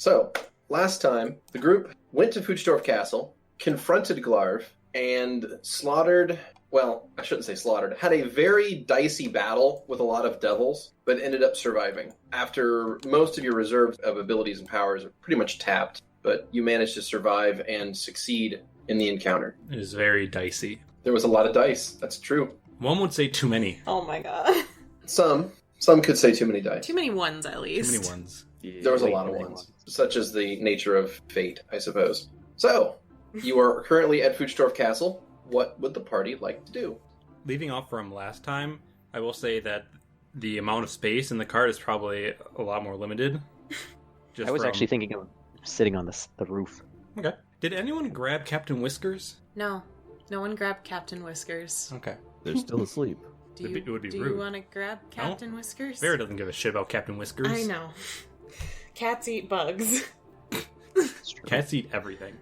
So, last time, the group went to Fuchdorf Castle, confronted Glarv, and slaughtered... Well, I shouldn't say slaughtered. Had a very dicey battle with a lot of devils, but ended up surviving. After most of your reserves of abilities and powers are pretty much tapped, but you managed to survive and succeed in the encounter. It is very dicey. There was a lot of dice. That's true. One would say too many. Oh my god. Some could say too many dice. Too many ones, at least. Too many ones. Yeah, There was a lot of ones, such as the nature of fate, I suppose. So, you are currently at Fuchdorf Castle. What would the party like to do? Leaving off from last time, I will say that the amount of space in the cart is probably a lot more limited. I was actually thinking of sitting on the roof. Okay. Did anyone grab Captain Whiskers? No. No one grabbed Captain Whiskers. Okay. They're still asleep. Do It would be do rude. you want to grab Captain Whiskers? Vera doesn't give a shit about Captain Whiskers. I know. Cats eat bugs. It's true. Cats eat everything.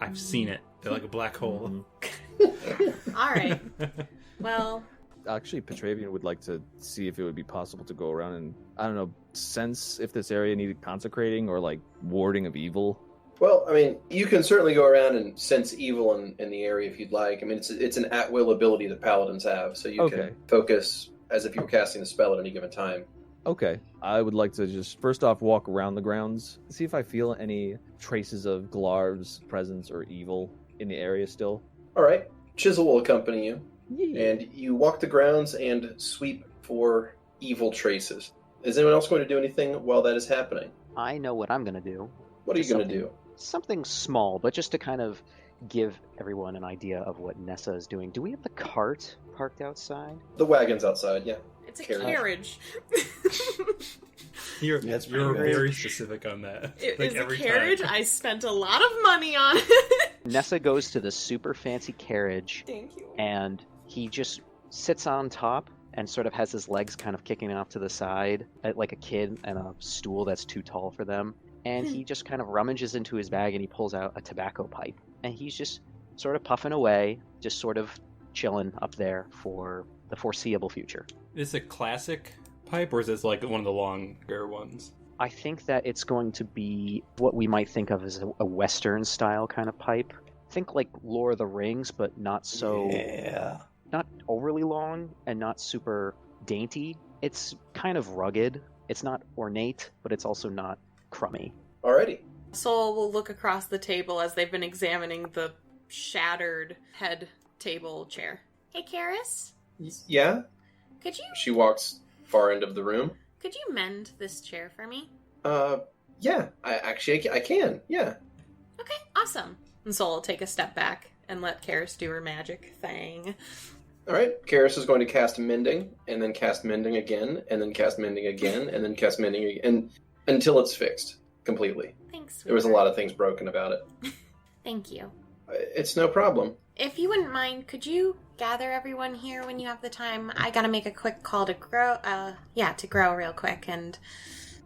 I've seen it. They're like a black hole. Alright. Well, Actually, Petravian would like to see if it would be possible to go around and, I don't know, sense if this area needed consecrating or, like, warding of evil. Well, I mean, you can certainly go around and sense evil in the area if you'd like. I mean, it's an at-will ability that paladins have, so you can focus as if you were casting a spell at any given time. Okay. I would like to just, first off, walk around the grounds, see if I feel any traces of Glarv's presence or evil in the area still. All right. Chisel will accompany you, Yeah. and you walk the grounds and sweep for evil traces. Is anyone else going to do anything while that is happening? I know what I'm going to do. What are you going to do? Something small, but just to kind of give everyone an idea of what Nessa is doing. Do we have the cart parked outside? The wagon's outside, yeah. it's a Carriage. carriage. You're That's you're pretty very specific on that. It Like is a every carriage. time. I spent a lot of money on it. Nessa goes to the super fancy carriage, Thank you. and he just sits on top and sort of has his legs kind of kicking off to the side, like a kid and a stool that's too tall for them. And he just kind of rummages into his bag and he pulls out a tobacco pipe. And he's just sort of puffing away, just sort of chilling up there for the foreseeable future. Is this a classic pipe, or is this like one of the longer ones? I think that it's going to be what we might think of as a Western style kind of pipe. Think like Lord of the Rings, but not so... Yeah. Not overly long and not super dainty. It's kind of rugged. It's not ornate, but it's also not crummy. Alrighty. Sol will look across the table as they've been examining the shattered head table chair. Hey, Karis, Yeah? could you She walks far end of the room. mend this chair for me? Yeah. I can. Yeah. Okay, awesome. And Sol will take a step back and let Karis do her magic thing. Alright. Karis is going to cast Mending, and then cast Mending again, and then cast Mending again, and then cast Mending again, until it's fixed completely. Thanks. There was a lot of things broken about it. Thank you. It's no problem. If you wouldn't mind, could you gather everyone here when you have the time? I gotta make a quick call to grow, to grow real quick, and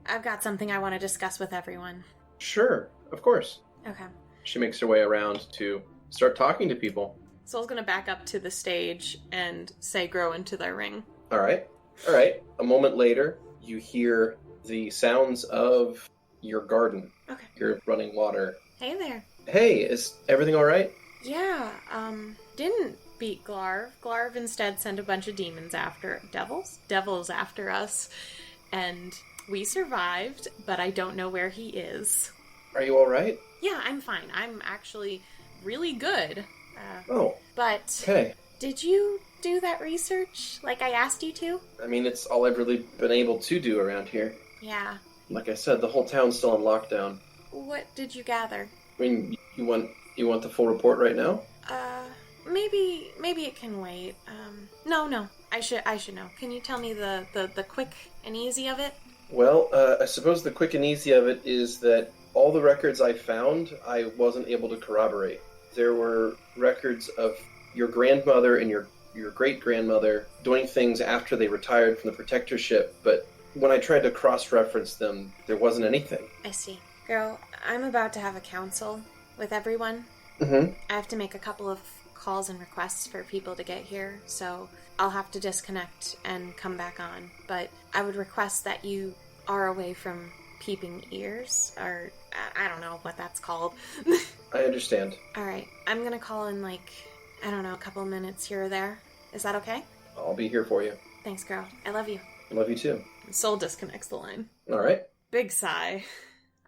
I've got something I want to discuss with everyone. Sure. Of course. Okay. She makes her way around to start talking to people. Sol's gonna back up to the stage and say grow into their ring. Alright. A moment later, you hear the sounds of your garden. Okay. Your running water. Hey there. Hey, is everything alright? Yeah, didn't beat Glarv. Glarv instead sent a bunch of demons after devils after us, and we survived, but I don't know where he is. Are you alright? Yeah, I'm fine. I'm actually really good. Oh, But okay. did you do that research like I asked you to? I mean, it's all I've really been able to do around here. Yeah. Like I said, the whole town's still on lockdown. What did you gather? I mean, you want the full report right now? Maybe it can wait. No. I should know. Can you tell me the quick and easy of it? Well, I suppose the quick and easy of it is that all the records I found, I wasn't able to corroborate. There were records of your grandmother and your great-grandmother doing things after they retired from the protectorship, but when I tried to cross-reference them, there wasn't anything. I see. Girl, I'm about to have a council with everyone. Mm-hmm. I have to make a couple of calls and requests for people to get here, so I'll have to disconnect and come back on. But I would request that you are away from peeping ears, or I don't know what that's called. I understand. All right, I'm gonna call in a couple minutes here or there. Is that okay? I'll be here for you. Thanks, girl. I love you. I love you too. Soul disconnects the line. All right. Big sigh.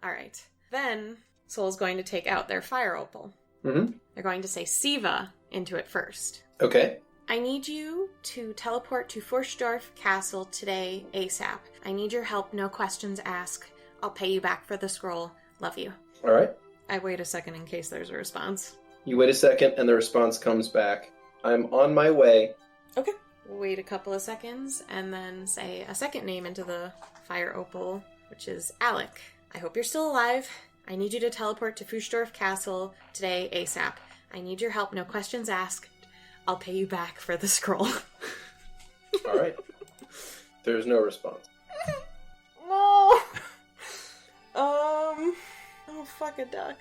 All right. Then Soul's going to take out their fire opal. Mm-hmm. They're going to say Siva into it first. Okay. I need you to teleport to Forstorf Castle today ASAP. I need your help, no questions asked. I'll pay you back for the scroll. Love you. All right. I wait a second in case there's a response. You wait a second, and the response comes back. I'm on my way. Okay. Wait a couple of seconds, and then say a second name into the fire opal, which is Alec. I hope you're still alive. I need you to teleport to Forstorf Castle today ASAP. I need your help, no questions asked. I'll pay you back for the scroll. All right. There's no response. No! Oh, fuck a duck.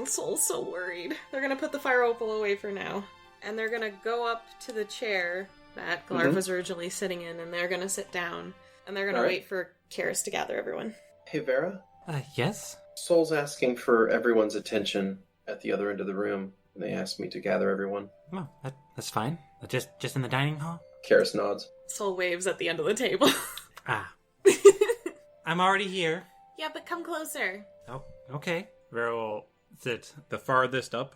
Soul's so worried. They're gonna put the fire opal away for now. And they're gonna go up to the chair that Glarv was originally sitting in, and they're gonna sit down. And they're gonna wait for Karis to gather everyone. Hey, Vera? Yes? Soul's asking for everyone's attention at the other end of the room. And they asked me to gather everyone. Oh, that's fine. Just in the dining hall? Karis nods. Soul waves at the end of the table. Ah. I'm already here. Yeah, but come closer. Oh, okay. Vera will sit the farthest up.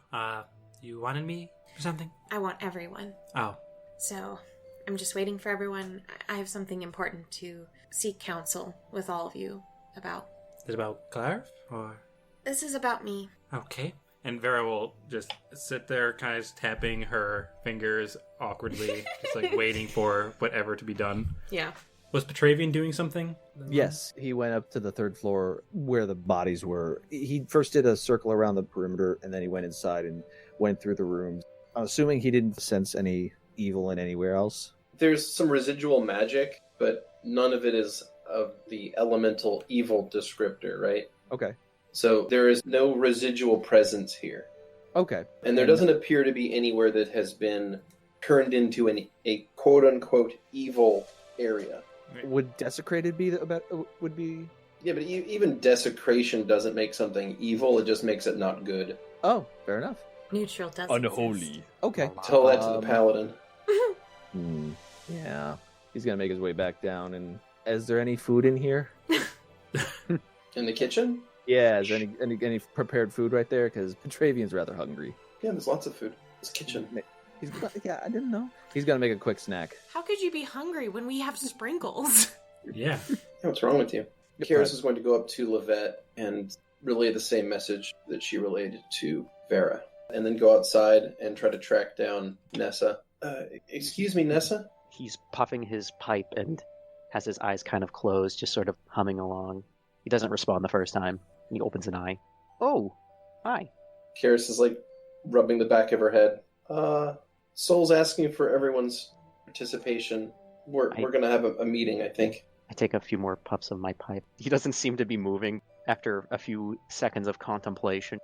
You wanted me for something? I want everyone. Oh. So, I'm just waiting for everyone. I have something important to seek counsel with all of you about. Is it about Clarv, or? This is about me. Okay. And Vera will just sit there, kind of tapping her fingers awkwardly, just waiting for whatever to be done. Yeah. Was Petravian doing something? Yes, he went up to the third floor where the bodies were. He first did a circle around the perimeter, and then he went inside and went through the rooms. I'm assuming he didn't sense any evil in anywhere else. There's some residual magic, but none of it is of the elemental evil descriptor, right? Okay. So there is no residual presence here. Okay. And there doesn't appear to be anywhere that has been turned into a quote-unquote evil area. Would desecrated be would be? Yeah, but even desecration doesn't make something evil. It just makes it not good. Oh, fair enough. Neutral does Unholy. Okay. Tell that to the paladin. Yeah. He's gonna make his way back down. And is there any food in here? In the kitchen? Yeah. Is there any prepared food right there? Because Petravian's rather hungry. Yeah, there's lots of food. It's kitchen. Yeah, I didn't know. He's gonna make a quick snack. How could you be hungry when we have sprinkles? Yeah. What's wrong with you? Karis is going to go up to Lovette and relay the same message that she relayed to Vera. And then go outside and try to track down Nessa. Excuse me, Nessa? He's puffing his pipe and has his eyes kind of closed, just sort of humming along. He doesn't respond the first time. He opens an eye. Oh, hi. Karis is rubbing the back of her head. Soul's asking for everyone's participation. We're going to have a meeting, I think. I take a few more puffs of my pipe. He doesn't seem to be moving after a few seconds of contemplation.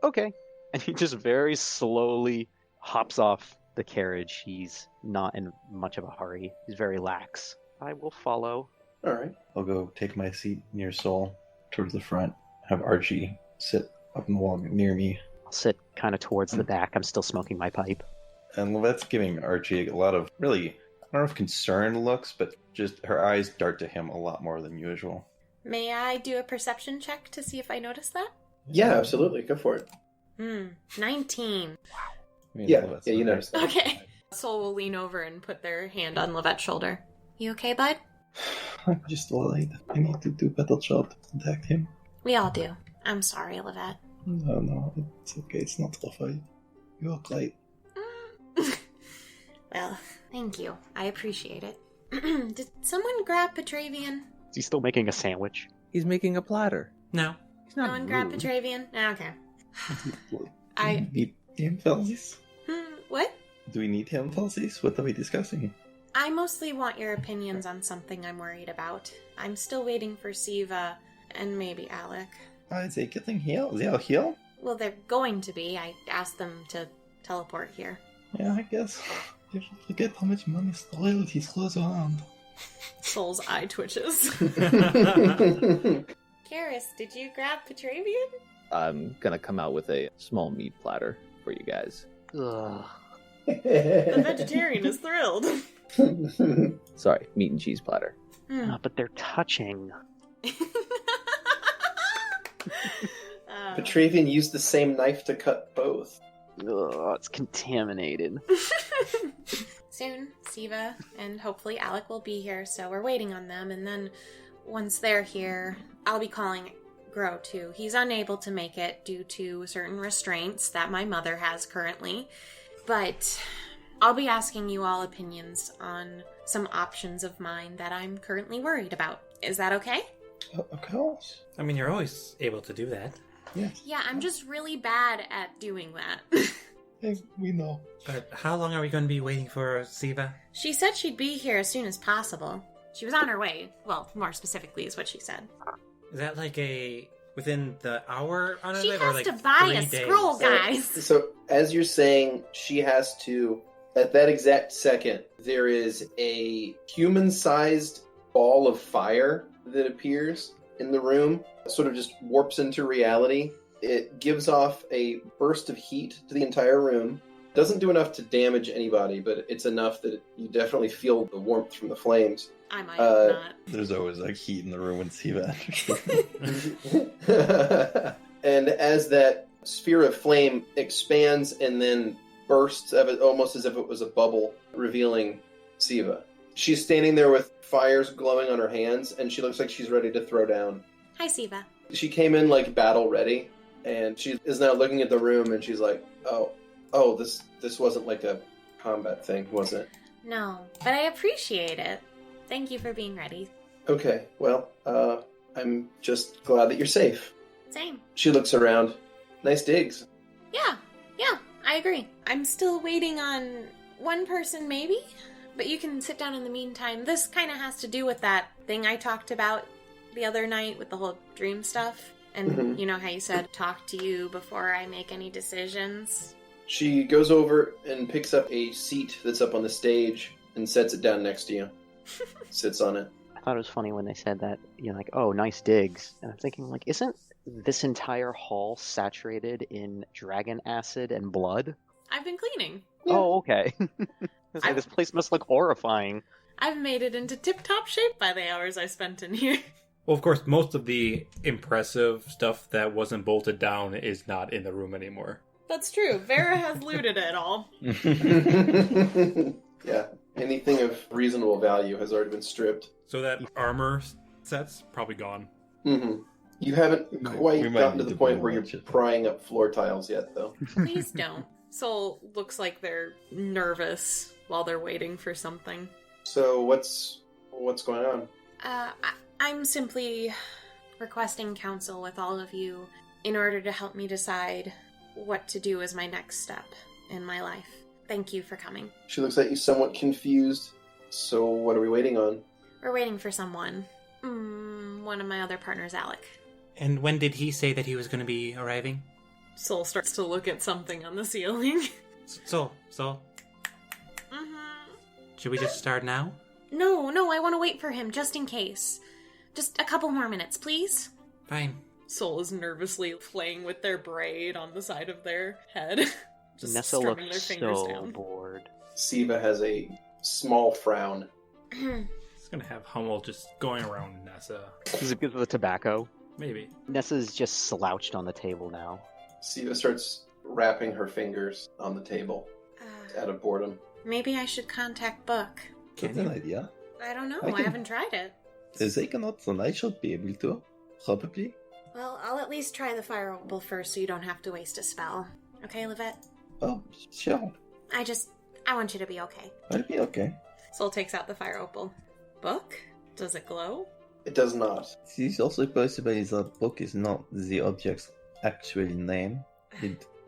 Okay. And he just very slowly hops off the carriage. He's not in much of a hurry. He's very lax. I will follow. All right. I'll go take my seat near Soul, towards the front. Have Archie sit up in the wall near me. I'll sit kind of towards the back. I'm still smoking my pipe. And Lovette's giving Archie a lot of really, I don't know if concerned looks, but just her eyes dart to him a lot more than usual. May I do a perception check to see if I notice that? Yeah, absolutely. Go for it. 19. Yeah, you noticed that. Okay. Soul will lean over and put their hand on Lovette's shoulder. You okay, bud? I'm just worried. I need to do a better job to protect him. We all do. I'm sorry, Lovette. No, it's okay. It's not a fight. You're okay. Well, thank you. I appreciate it. Did someone grab Petravian? Is he still making a sandwich? He's making a platter. No. He's not No one grabbed rude. Petravian? Okay. Do I... we need him for this? What? Do we need him for this? What are we discussing? I mostly want your opinions on something I'm worried about. I'm still waiting for Siva and maybe Alec. Are they getting here? They are here? Well, they're going to be. I asked them to teleport here. Yeah, I guess. You forget how much money royalties flows around. Soul's eye twitches. Karis, did you grab Petravian? I'm gonna come out with a small meat platter for you guys. Ugh. The vegetarian is thrilled. Sorry, meat and cheese platter. But they're touching. Petravian used the same knife to cut both. Ugh, it's contaminated. Soon, Siva and hopefully Alec will be here, so we're waiting on them, and then once they're here, I'll be calling Grow too. He's unable to make it due to certain restraints that my mother has currently, but I'll be asking you all opinions on some options of mine that I'm currently worried about. Is that okay? Of course. I mean, you're always able to do that. Yes. Yeah, I'm just really bad at doing that. Hey, we know. But how long are we going to be waiting for Siva? She said she'd be here as soon as possible. She was on her way. Well, more specifically is what she said. Is that like within the hour on She it? has or like to buy a 3 days? scroll, guys. So, as you're saying, she has to, at that exact second, there is a human-sized ball of fire that appears in the room, sort of just warps into reality. It gives off a burst of heat to the entire room. Doesn't do enough to damage anybody, but it's enough that you definitely feel the warmth from the flames. I might not. There's always like heat in the room when Siva enters. And as that sphere of flame expands and then bursts of it, almost as if it was a bubble, revealing Siva. She's standing there with fires glowing on her hands, and she looks like she's ready to throw down. Hi, Siva. She came in like battle ready, and she is now looking at the room, and she's like, "Oh, this wasn't like a combat thing, was it?" No, but I appreciate it. Thank you for being ready. Okay, well, I'm just glad that you're safe. Same. She looks around. Nice digs. Yeah, I agree. I'm still waiting on one person, maybe? But you can sit down in the meantime. This kind of has to do with that thing I talked about the other night with the whole dream stuff. And you know how you said, talk to you before I make any decisions? She goes over and picks up a seat that's up on the stage and sets it down next to you. Sits on it. I thought it was funny when they said that, like, oh, nice digs. And I'm thinking, like, isn't this entire hall saturated in dragon acid and blood? I've been cleaning. Yeah. Oh, okay. It's like, this place must look horrifying. I've made it into tip-top shape by the hours I spent in here. Well, of course, most of the impressive stuff that wasn't bolted down is not in the room anymore. That's true. Vera has looted it all. Yeah, anything of reasonable value has already been stripped. So that armor set's probably gone. You haven't quite we might gotten to need the to point bring where you're that shit back. prying up floor tiles yet, though. Please don't. Soul looks like they're nervous while they're waiting for something. So what's going on? I'm simply requesting counsel with all of you in order to help me decide what to do as my next step in my life. Thank you for coming. She looks at you somewhat confused. So what are we waiting on? We're waiting for someone. One of my other partners, Alec. And when did he say that he was going to be arriving? Soul starts to look at something on the ceiling. So, should we just start now? No, I want to wait for him, just in case. Just a couple more minutes, please. Fine. Soul is nervously playing with their braid on the side of their head. Just Nessa strumming their looks fingers so down. bored. Siva has a small frown. It's going to have Hummel just going around Nessa. Is it because of the tobacco? Maybe. Nessa's just slouched on the table now. Siva starts wrapping her fingers on the table out of boredom. Maybe I should contact Book. That's an idea. I don't know. I I can- haven't tried it. If they cannot, then I should be able to. Probably. Well, I'll at least try the fire opal first so you don't have to waste a spell. Okay, Lovette? Oh, sure. I want you to be okay. I'll be okay. Soul takes out the fire opal. Book? Does it glow? It does not. It is also possible that book is not the object's actual name.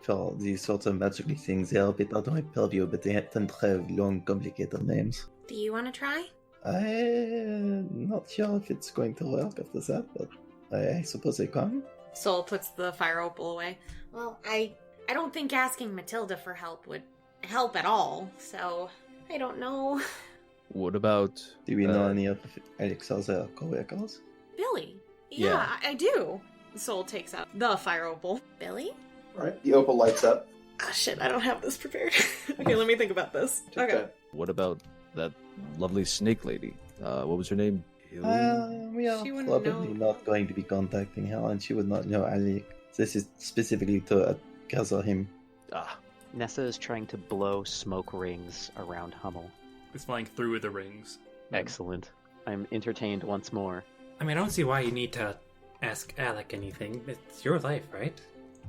For these sorts of magical things, they are a bit out of my purview, but they tend to have long, complicated names. Do you want to try? I'm not sure if it's going to work after that, but I suppose I can. Soul puts the fire opal away. Well, I don't think asking Matilda for help would help at all, so I don't know. What about... Do we know any of Alex's other co-workers? Billy. Yeah. Yeah, I do. Soul takes out the fire opal. Billy? Alright, the opal lights up. Ah, shit, I don't have this prepared. Okay, let me think about this. Take Okay. time. What about that lovely snake lady? What was her name? We are She wouldn't probably know. not going to be contacting her, and she would not know Alex. This is specifically to gather him. Ah, Nessa is trying to blow smoke rings around Hummel. It's flying through the rings. Excellent. I'm entertained once more. I mean, I don't see why you need to ask Alec anything. It's your life, right?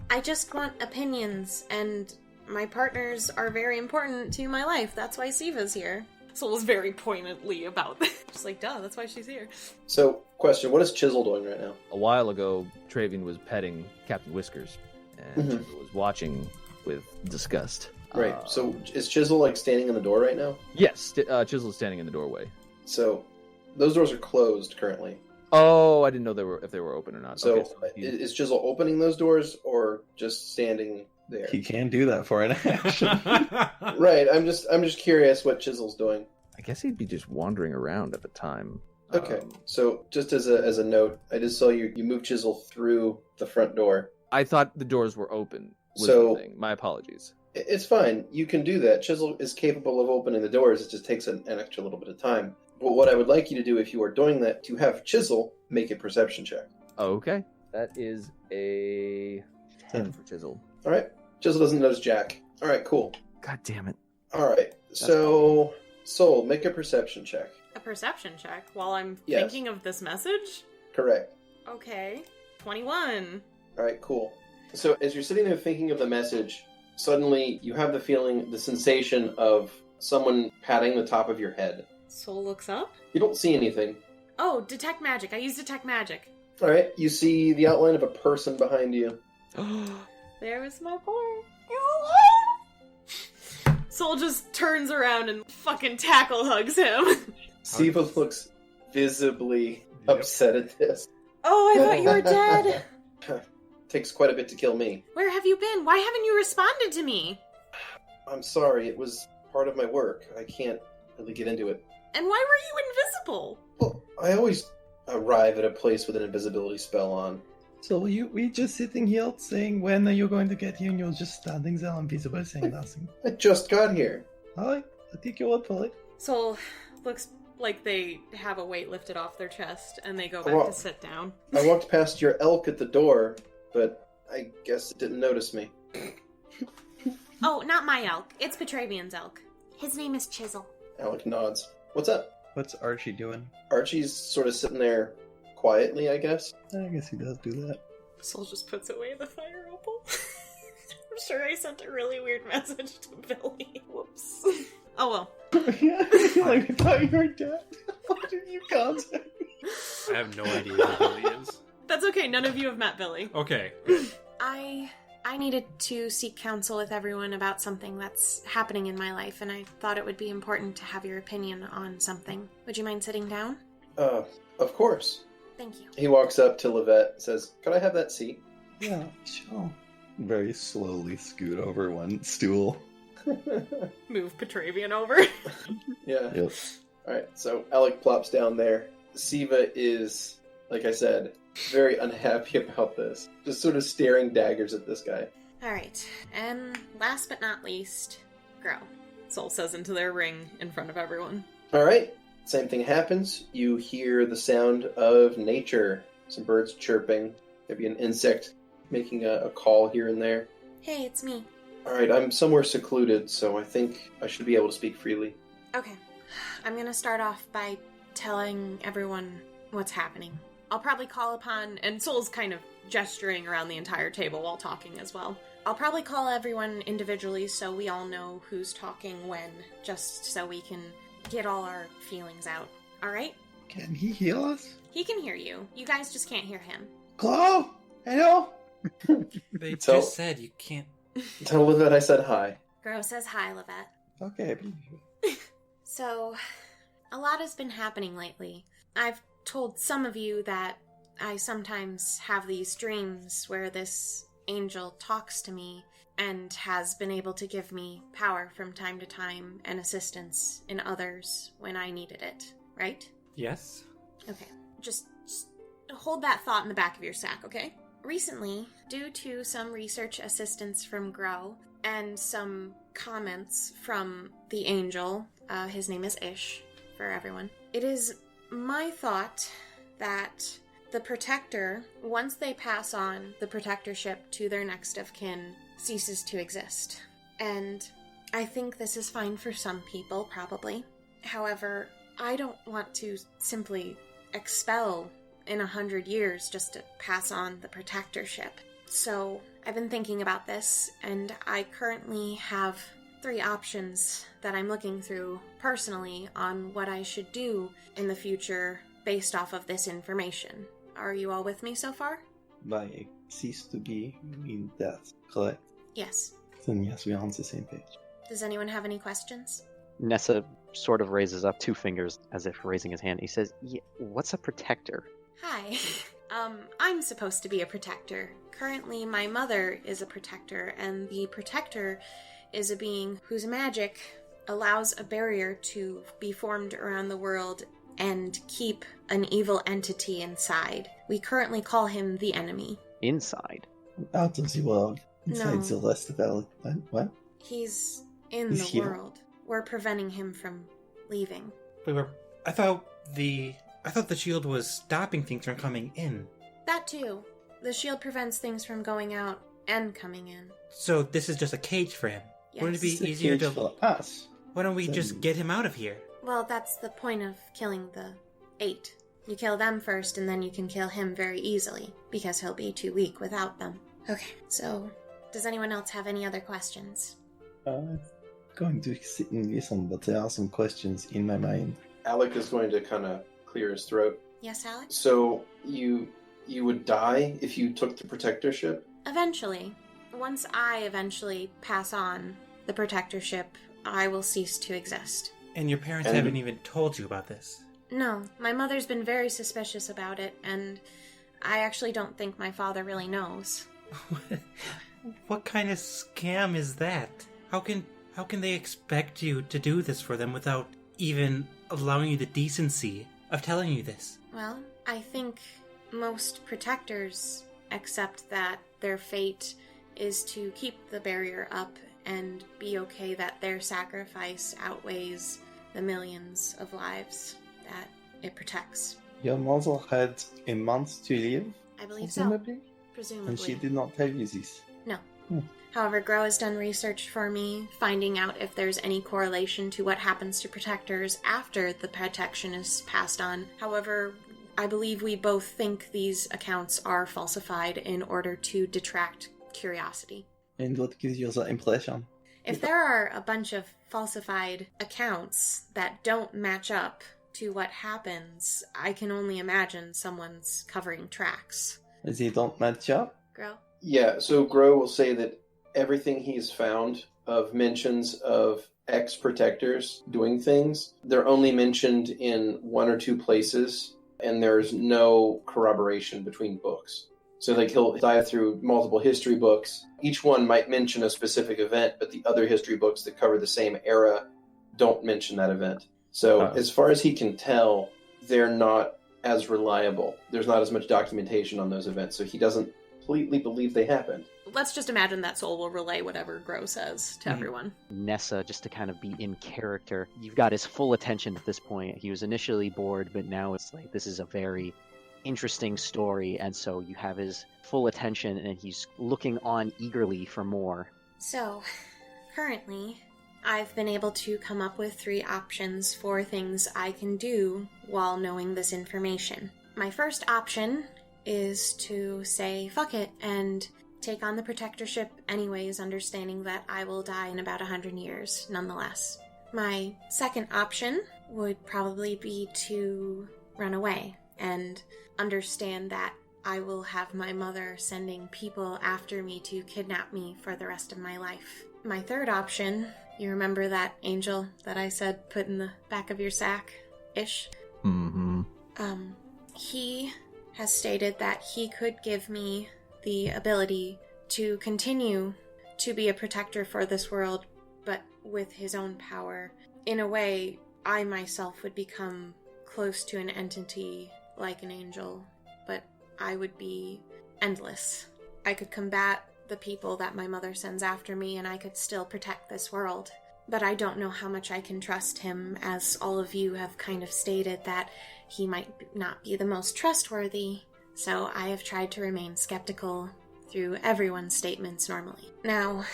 I just want opinions, and my partners are very important to my life. That's why Siva's here. Soul's very pointedly about this. Just like, duh, that's why she's here. So, question, what is Chisel doing right now? a while ago, Petravian was petting Captain Whiskers, and Mhm. Chisel was watching with disgust. Right, so is Chisel, like, standing in the door right now? Yes, Chisel is standing in the doorway. So, those doors are closed currently. Oh, I didn't know if they were open or not. So, Okay, is Chisel opening those doors, or just standing there? He can do that for an action. Right, I'm just curious what Chisel's doing. I guess he'd be just wandering around at the time. Okay, so just as a note, I just saw you move Chisel through the front door. I thought the doors were open. Was So- the thing. My apologies. It's fine. You can do that. Chisel is capable of opening the doors. It just takes an extra little bit of time. But what I would like you to do if you are doing that, to have Chisel make a perception check. Okay, that is a 10 for Chisel. All right. Chisel doesn't notice Jack. All right, cool. God damn it! All right. So, Soul, make a perception check. A perception check while I'm Yes. thinking of this message? Correct. Okay. 21. All right, cool. So as you're sitting there thinking of the message, suddenly you have the feeling, the sensation of someone patting the top of your head. Soul looks up. You don't see anything. Oh, detect magic. I use detect magic. All right. You see the outline of a person behind you. There was my boy. Soul just turns around and fucking tackle hugs him. Siva looks visibly upset at this. Oh, I thought you were dead. Takes quite a bit to kill me. Where have you been? Why haven't you responded to me? I'm sorry. It was part of my work. I can't really get into it. And why were you invisible? Well, I always arrive at a place with an invisibility spell on. So we just sitting here saying, when are you going to get here? And you're just standing there invisible saying nothing. I just got here. Alright, I'll take your word for it. Soul looks like they have a weight lifted off their chest and they go back Well- to sit down. I walked past your elk at the door, but I guess it didn't notice me. Oh, not my elk. It's Petravian's elk. His name is Chisel. Alec nods. What's up? What's Archie doing? Archie's sort of sitting there quietly, I guess. I guess he does do that. Soul just puts away the fire opal. I'm sure I sent a really weird message to Billy. Whoops. Oh well. Yeah, like I thought you were dead. Why did you contact me? I have no idea who Billy is. That's okay, none of you have met Billy. Okay. I needed to seek counsel with everyone about something that's happening in my life, and I thought it would be important to have your opinion on something. Would you mind sitting down? Of course. Thank you. He walks up to Lovette and says, "Could I have that seat?" Yeah, sure. Very slowly scoot over one stool. Move Petravian over. Yeah. Yep. Alright, so Alec plops down there. Siva is, like I said, very unhappy about this. Just sort of staring daggers at this guy. Alright, and last but not least, Grow. Soul says into their ring in front of everyone. Alright, same thing happens. You hear the sound of nature. Some birds chirping. Maybe an insect making a call here and there. Hey, it's me. Alright, I'm somewhere secluded, so I think I should be able to speak freely. Okay. I'm gonna start off by telling everyone what's happening. I'll probably call upon, and Soul's kind of gesturing around the entire table while talking as well. I'll probably call everyone individually so we all know who's talking when, just so we can get all our feelings out. Alright? Can he heal us? He can hear you. You guys just can't hear him. Hello? Hello? They So- just said you can't. Tell Lovette I said hi. Grow says hi, Lovette. Okay. So, a lot has been happening lately. I've told some of you that I sometimes have these dreams where this angel talks to me, and has been able to give me power from time to time and assistance in others when I needed it, right? Yes. Okay, just hold that thought in the back of your sack, okay? Recently, due to some research assistance from Grow and some comments from the angel, his name is Ish, for everyone, it is my thought that the protector, once they pass on the protectorship to their next of kin, ceases to exist. And I think this is fine for some people, probably. However, I don't want to simply expel in 100 years just to pass on the protectorship. So I've been thinking about this, and I currently have 3 options that I'm looking through personally on what I should do in the future based off of this information. Are you all with me so far? By cease to be, you mean death, correct? Yes. Then yes, we are on the same page. Does anyone have any questions? Nessa sort of raises up 2 fingers as if raising his hand. He says, yeah, what's a protector? Hi. I'm supposed to be a protector. Currently, my mother is a protector, and the protector is a being whose magic allows a barrier to be formed around the world and keep an evil entity inside. We currently call him the enemy. Inside? Out of the world. Inside No. the rest of our... What? He's in He's the here. world. We're preventing him from leaving. I thought the shield was stopping things from coming in. That too. The shield prevents things from going out and coming in. So this is just a cage for him. Yes. Wouldn't it be It's a easier cage to... for us. Why don't we just get him out of here? Well, that's the point of killing the 8. You kill them first, and then you can kill him very easily, because he'll be too weak without them. Okay, so does anyone else have any other questions? Going to sit and listen, but there are some questions in my mind. Alec is going to kind of clear his throat. Yes, Alex? So you would die if you took the protectorship? Eventually. Once I eventually pass on the protectorship, I will cease to exist. And your parents And- haven't even told you about this. No, my mother's been very suspicious about it, and I actually don't think my father really knows. What kind of scam is that? How can they expect you to do this for them without even allowing you the decency of telling you this? Well, I think most protectors accept that their fate is to keep the barrier up and be okay that their sacrifice outweighs the millions of lives that it protects. Your mother had a month to live, I believe so. presumably? Presumably. And she did not tell you this. No. Hmm. However, Grow has done research for me, finding out if there's any correlation to what happens to protectors after the protection is passed on. However, I believe we both think these accounts are falsified in order to detract curiosity. And what gives you the impression? If there are a bunch of falsified accounts that don't match up to what happens, I can only imagine someone's covering tracks. They don't match up? Grow? Yeah, so Grow will say that everything he's found of mentions of ex-protectors doing things, they're only mentioned in 1 or 2 places, and there's no corroboration between books. So like he'll dive through multiple history books. Each one might mention a specific event, but the other history books that cover the same era don't mention that event. So as far as he can tell, they're not as reliable. There's not as much documentation on those events, so he doesn't completely believe they happened. Let's just imagine that Soul will relay whatever Grow says to everyone. Nessa, just to kind of be in character, you've got his full attention at this point. He was initially bored, but now it's like this is a very interesting story, and so you have his full attention, and he's looking on eagerly for more. So, currently, I've been able to come up with 3 options for things I can do while knowing this information. My first option is to say fuck it and take on the protectorship anyways, understanding that I will die in about 100 years nonetheless. My second option would probably be to run away and understand that I will have my mother sending people after me to kidnap me for the rest of my life. My third option, you remember that angel that I said put in the back of your sack-ish? Mm-hmm. He has stated that he could give me the ability to continue to be a protector for this world, but with his own power. In a way, I myself would become close to an entity like an angel, but I would be endless. I could combat the people that my mother sends after me, and I could still protect this world. But I don't know how much I can trust him, as all of you have kind of stated that he might not be the most trustworthy. So I have tried to remain skeptical through everyone's statements normally. Now,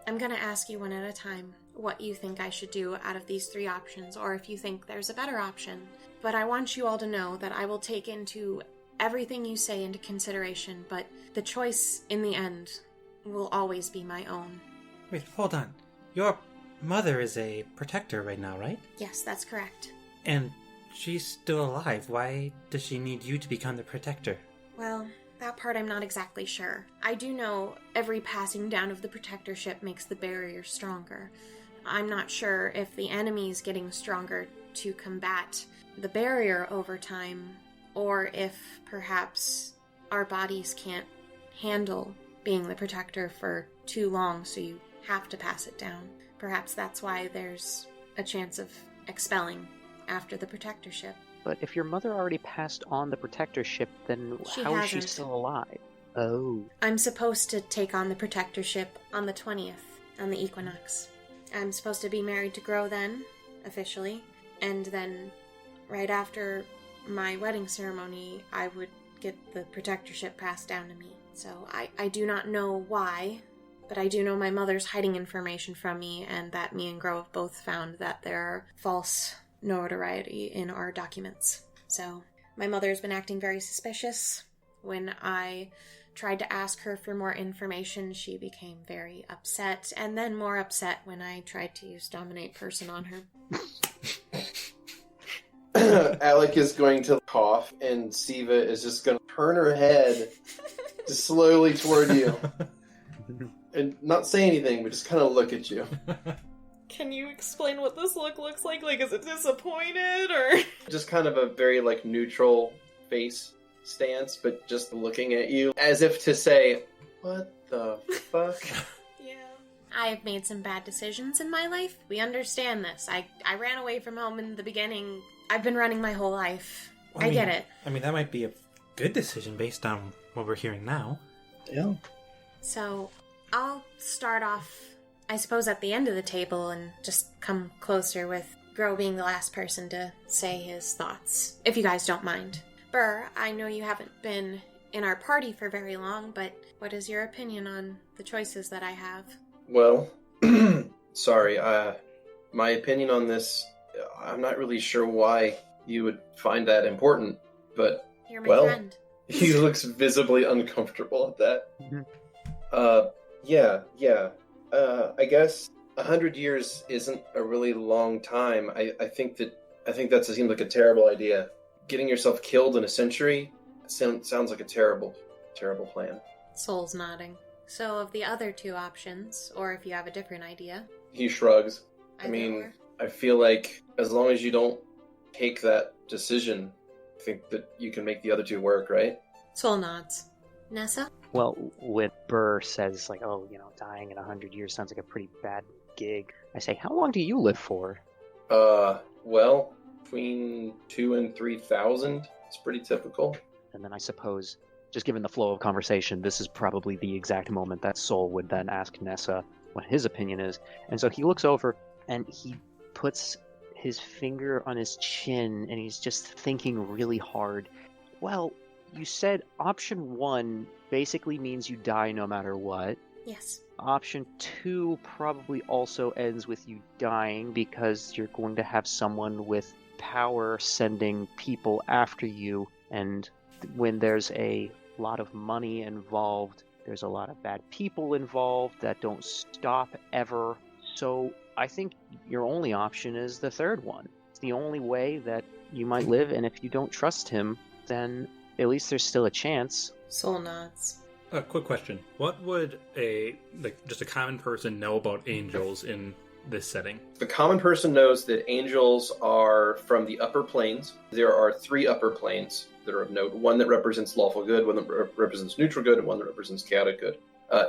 I'm going to ask you one at a time what you think I should do out of these 3 options, or if you think there's a better option. But I want you all to know that I will take into everything you say into consideration, but the choice in the end will always be my own. Wait, hold on. Your mother is a protector right now, right? Yes, that's correct. And she's still alive. Why does she need you to become the protector? Well, that part I'm not exactly sure. I do know every passing down of the protectorship makes the barrier stronger. I'm not sure if the enemy's getting stronger to combat the barrier over time, or if perhaps our bodies can't handle being the protector for too long, so you have to pass it down. Perhaps that's why there's a chance of expelling after the protectorship. But if your mother already passed on the protectorship, then how is she hasn't. still alive? Oh. I'm supposed to take on the protectorship on the 20th, on the equinox. I'm supposed to be married to Grow then, officially, and then right after my wedding ceremony, I would get the protectorship passed down to me. So I do not know why, but I do know my mother's hiding information from me, and that me and Grow have both found that there are false notoriety in our documents. So my mother's been acting very suspicious. When I tried to ask her for more information, she became very upset, and then more upset when I tried to use Dominate Person on her. Alec is going to cough, and Siva is just going to turn her head just slowly toward you. And not say anything, but just kind of look at you. Can you explain what this look looks like? Like, is it disappointed, or...? Just kind of a very, neutral face stance, but just looking at you as if to say, what the fuck? Yeah. I have made some bad decisions in my life. We understand this. I ran away from home in the beginning. I've been running my whole life. Well, I get it. I mean, that might be a good decision based on what we're hearing now. Yeah. So, I'll start off, I suppose, at the end of the table and just come closer with Grow being the last person to say his thoughts, if you guys don't mind. Burr, I know you haven't been in our party for very long, but what is your opinion on the choices that I have? Well, sorry, my opinion on this, I'm not really sure why you would find that important, but, You're my friend. He looks visibly uncomfortable at that. I guess 100 years isn't a really long time. I think that seems like a terrible idea. Getting yourself killed in a century sounds like a terrible, terrible plan. Soul's nodding. So of the other 2 options, or if you have a different idea... He shrugs. Either or. I feel like as long as you don't take that decision, I think that you can make the other 2 work, right? Soul nods. Nessa? Well, when Burr says, dying in 100 years sounds like a pretty bad gig, I say, how long do you live for? Well, between 2,000 and 3,000. It's pretty typical. And then I suppose, just given the flow of conversation, this is probably the exact moment that Soul would then ask Nessa what his opinion is. And so he looks over and he puts his finger on his chin and he's just thinking really hard. Well, you said option 1 basically means you die no matter what. Yes. Option 2 probably also ends with you dying because you're going to have someone with power sending people after you, and when there's a lot of money involved, there's a lot of bad people involved that don't stop ever. So I think your only option is the third one. It's the only way that you might live, and if you don't trust him, then at least there's still a chance. Soul nods. A quick question. What would just a common person know about angels in this setting? The common person knows that angels are from the upper planes. There are 3 upper planes that are of note. One that represents lawful good, one that represents neutral good, and one that represents chaotic good.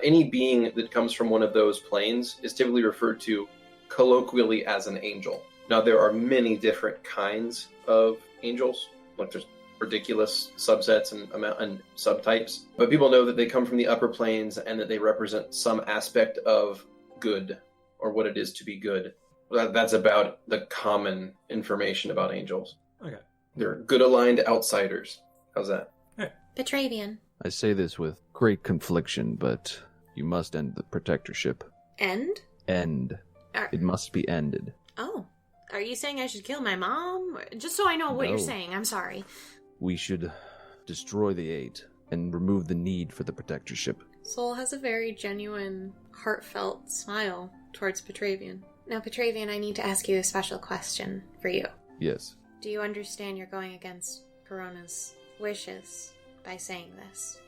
any being that comes from one of those planes is typically referred to colloquially as an angel. Now, there are many different kinds of angels, like there's ridiculous subsets and subtypes, but people know that they come from the upper planes and that they represent some aspect of good, or what it is to be good. That's about the common information about angels. Okay. They're good-aligned outsiders. How's that? Petravian. I say this with great confliction, but you must end the protectorship. End? End. It must be ended. Oh. Are you saying I should kill my mom? Just so I know what you're No. saying. I'm sorry. We should destroy the Eight and remove the need for the protectorship. Soul has a very genuine, heartfelt smile towards Petravian. Now, Petravian, I need to ask you a special question for you. Yes. Do you understand you're going against Corona's wishes by saying this?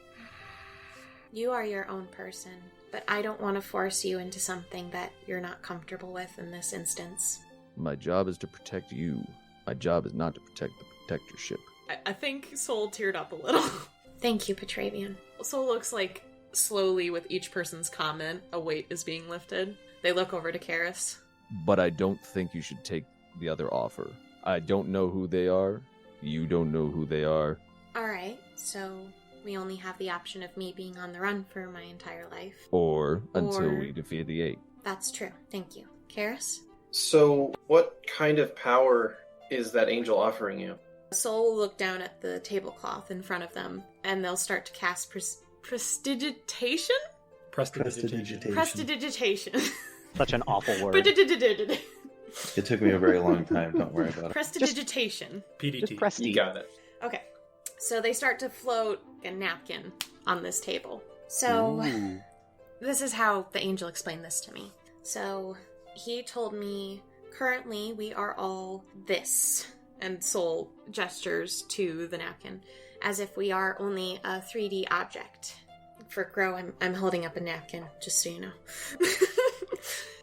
You are your own person, but I don't want to force you into something that you're not comfortable with in this instance. My job is to protect you. My job is not to protect the protectorship. I think Soul teared up a little. Thank you, Petravian. Soul looks like slowly with each person's comment, a weight is being lifted. They look over to Karis. But I don't think you should take the other offer. I don't know who they are. You don't know who they are. Alright, so we only have the option of me being on the run for my entire life. Or until Or- we defeat the Eight. That's true. Thank you. Karis? So, what kind of power is that angel offering you? Soul will look down at the tablecloth in front of them, and they'll start to cast prestidigitation? Prestidigitation. Prestidigitation. Such an awful word. Prestidigitation. It took me a very long time. Don't worry about it. Prestidigitation. PDT. Just presti. You got it. Okay. So they start to float a napkin on this table. So, Ooh. this is how the angel explained this to me. So, he told me, currently we are all this. And Soul gestures to the napkin, as if we are only a 3D object. For Grow, I'm holding up a napkin, just so you know.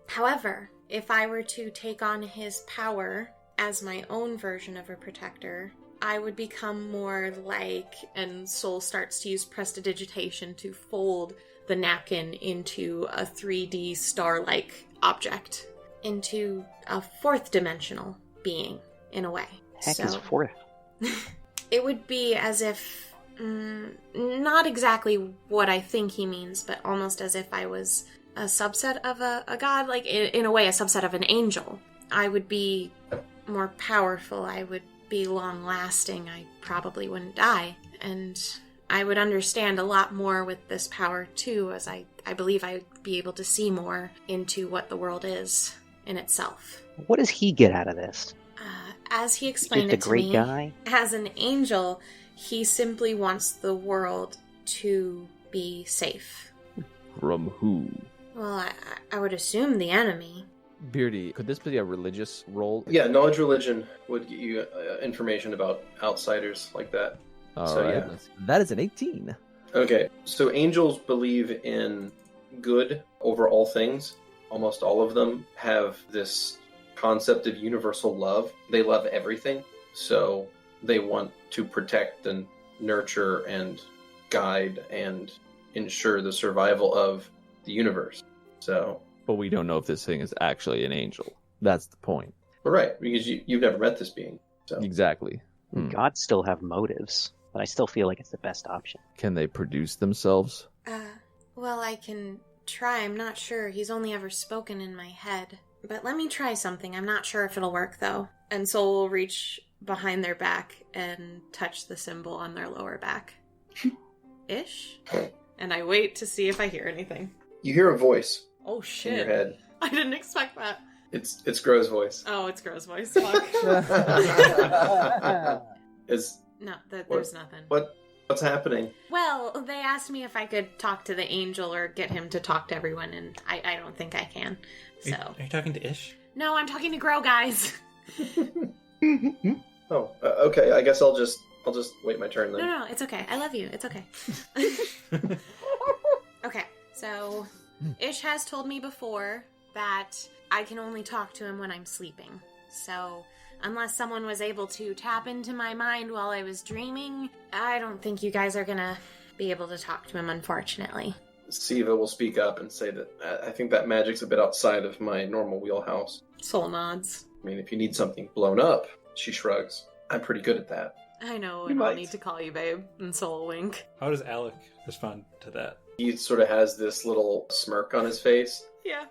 However, if I were to take on his power as my own version of a protector, I would become more like, and Soul starts to use prestidigitation to fold the napkin into a 3D star-like object, into a fourth dimensional being, in a way. Heck is fourth. It would be as if, not exactly what I think he means, but almost as if I was a subset of a god, like in a way a subset of an angel. I would be more powerful, I would be long-lasting, I probably wouldn't die, and I would understand a lot more with this power too, as I believe I would be able to see more into what the world is in itself. What does he get out of this? As he explained Just a it to great me, guy? as an angel, he simply wants the world to be safe. From who? Well, I would assume the enemy. Beardy, could this be a religious role? Yeah, knowledge religion would get you information about outsiders like that. All So, right. yeah. That is an 18. Okay, so angels believe in good over all things. Almost all of them have this concept of universal love. They love everything, so they want to protect and nurture and guide and ensure the survival of the universe. So, But we don't know if this thing is actually an angel. That's the point. right, because you've never met this being. So, Exactly. Gods still have motives, but I still feel like it's the best option. Can they produce themselves? Well, I can try. I'm not sure. He's only ever spoken in my head. But let me try something. I'm not sure if it'll work, though. And Soul will reach behind their back and touch the symbol on their lower back. Ish? And I wait to see if I hear anything. you hear a voice Oh, in shit. your head. I didn't expect that. It's Gro's voice. Oh, it's Gro's voice. Fuck. No, there's nothing. What's happening? Well, they asked me if I could talk to the angel or get him to talk to everyone, and I don't think I can. So Are you talking to Ish? no, I'm talking to Grow, guys. Oh, okay. I guess I'll just wait my turn then. No, it's okay. I love you. It's okay. Okay, so Ish has told me before that I can only talk to him when I'm sleeping. So unless someone was able to tap into my mind while I was dreaming, I don't think you guys are gonna be able to talk to him, unfortunately. Siva will speak up and say that I think that magic's a bit outside of my normal wheelhouse. Soul nods. I mean, if you need something blown up, she shrugs. I'm pretty good at that. I know, You and I'll might. need to call you babe. And Soul wink. How does Alec respond to that? He sort of has this little smirk on his face. Yeah.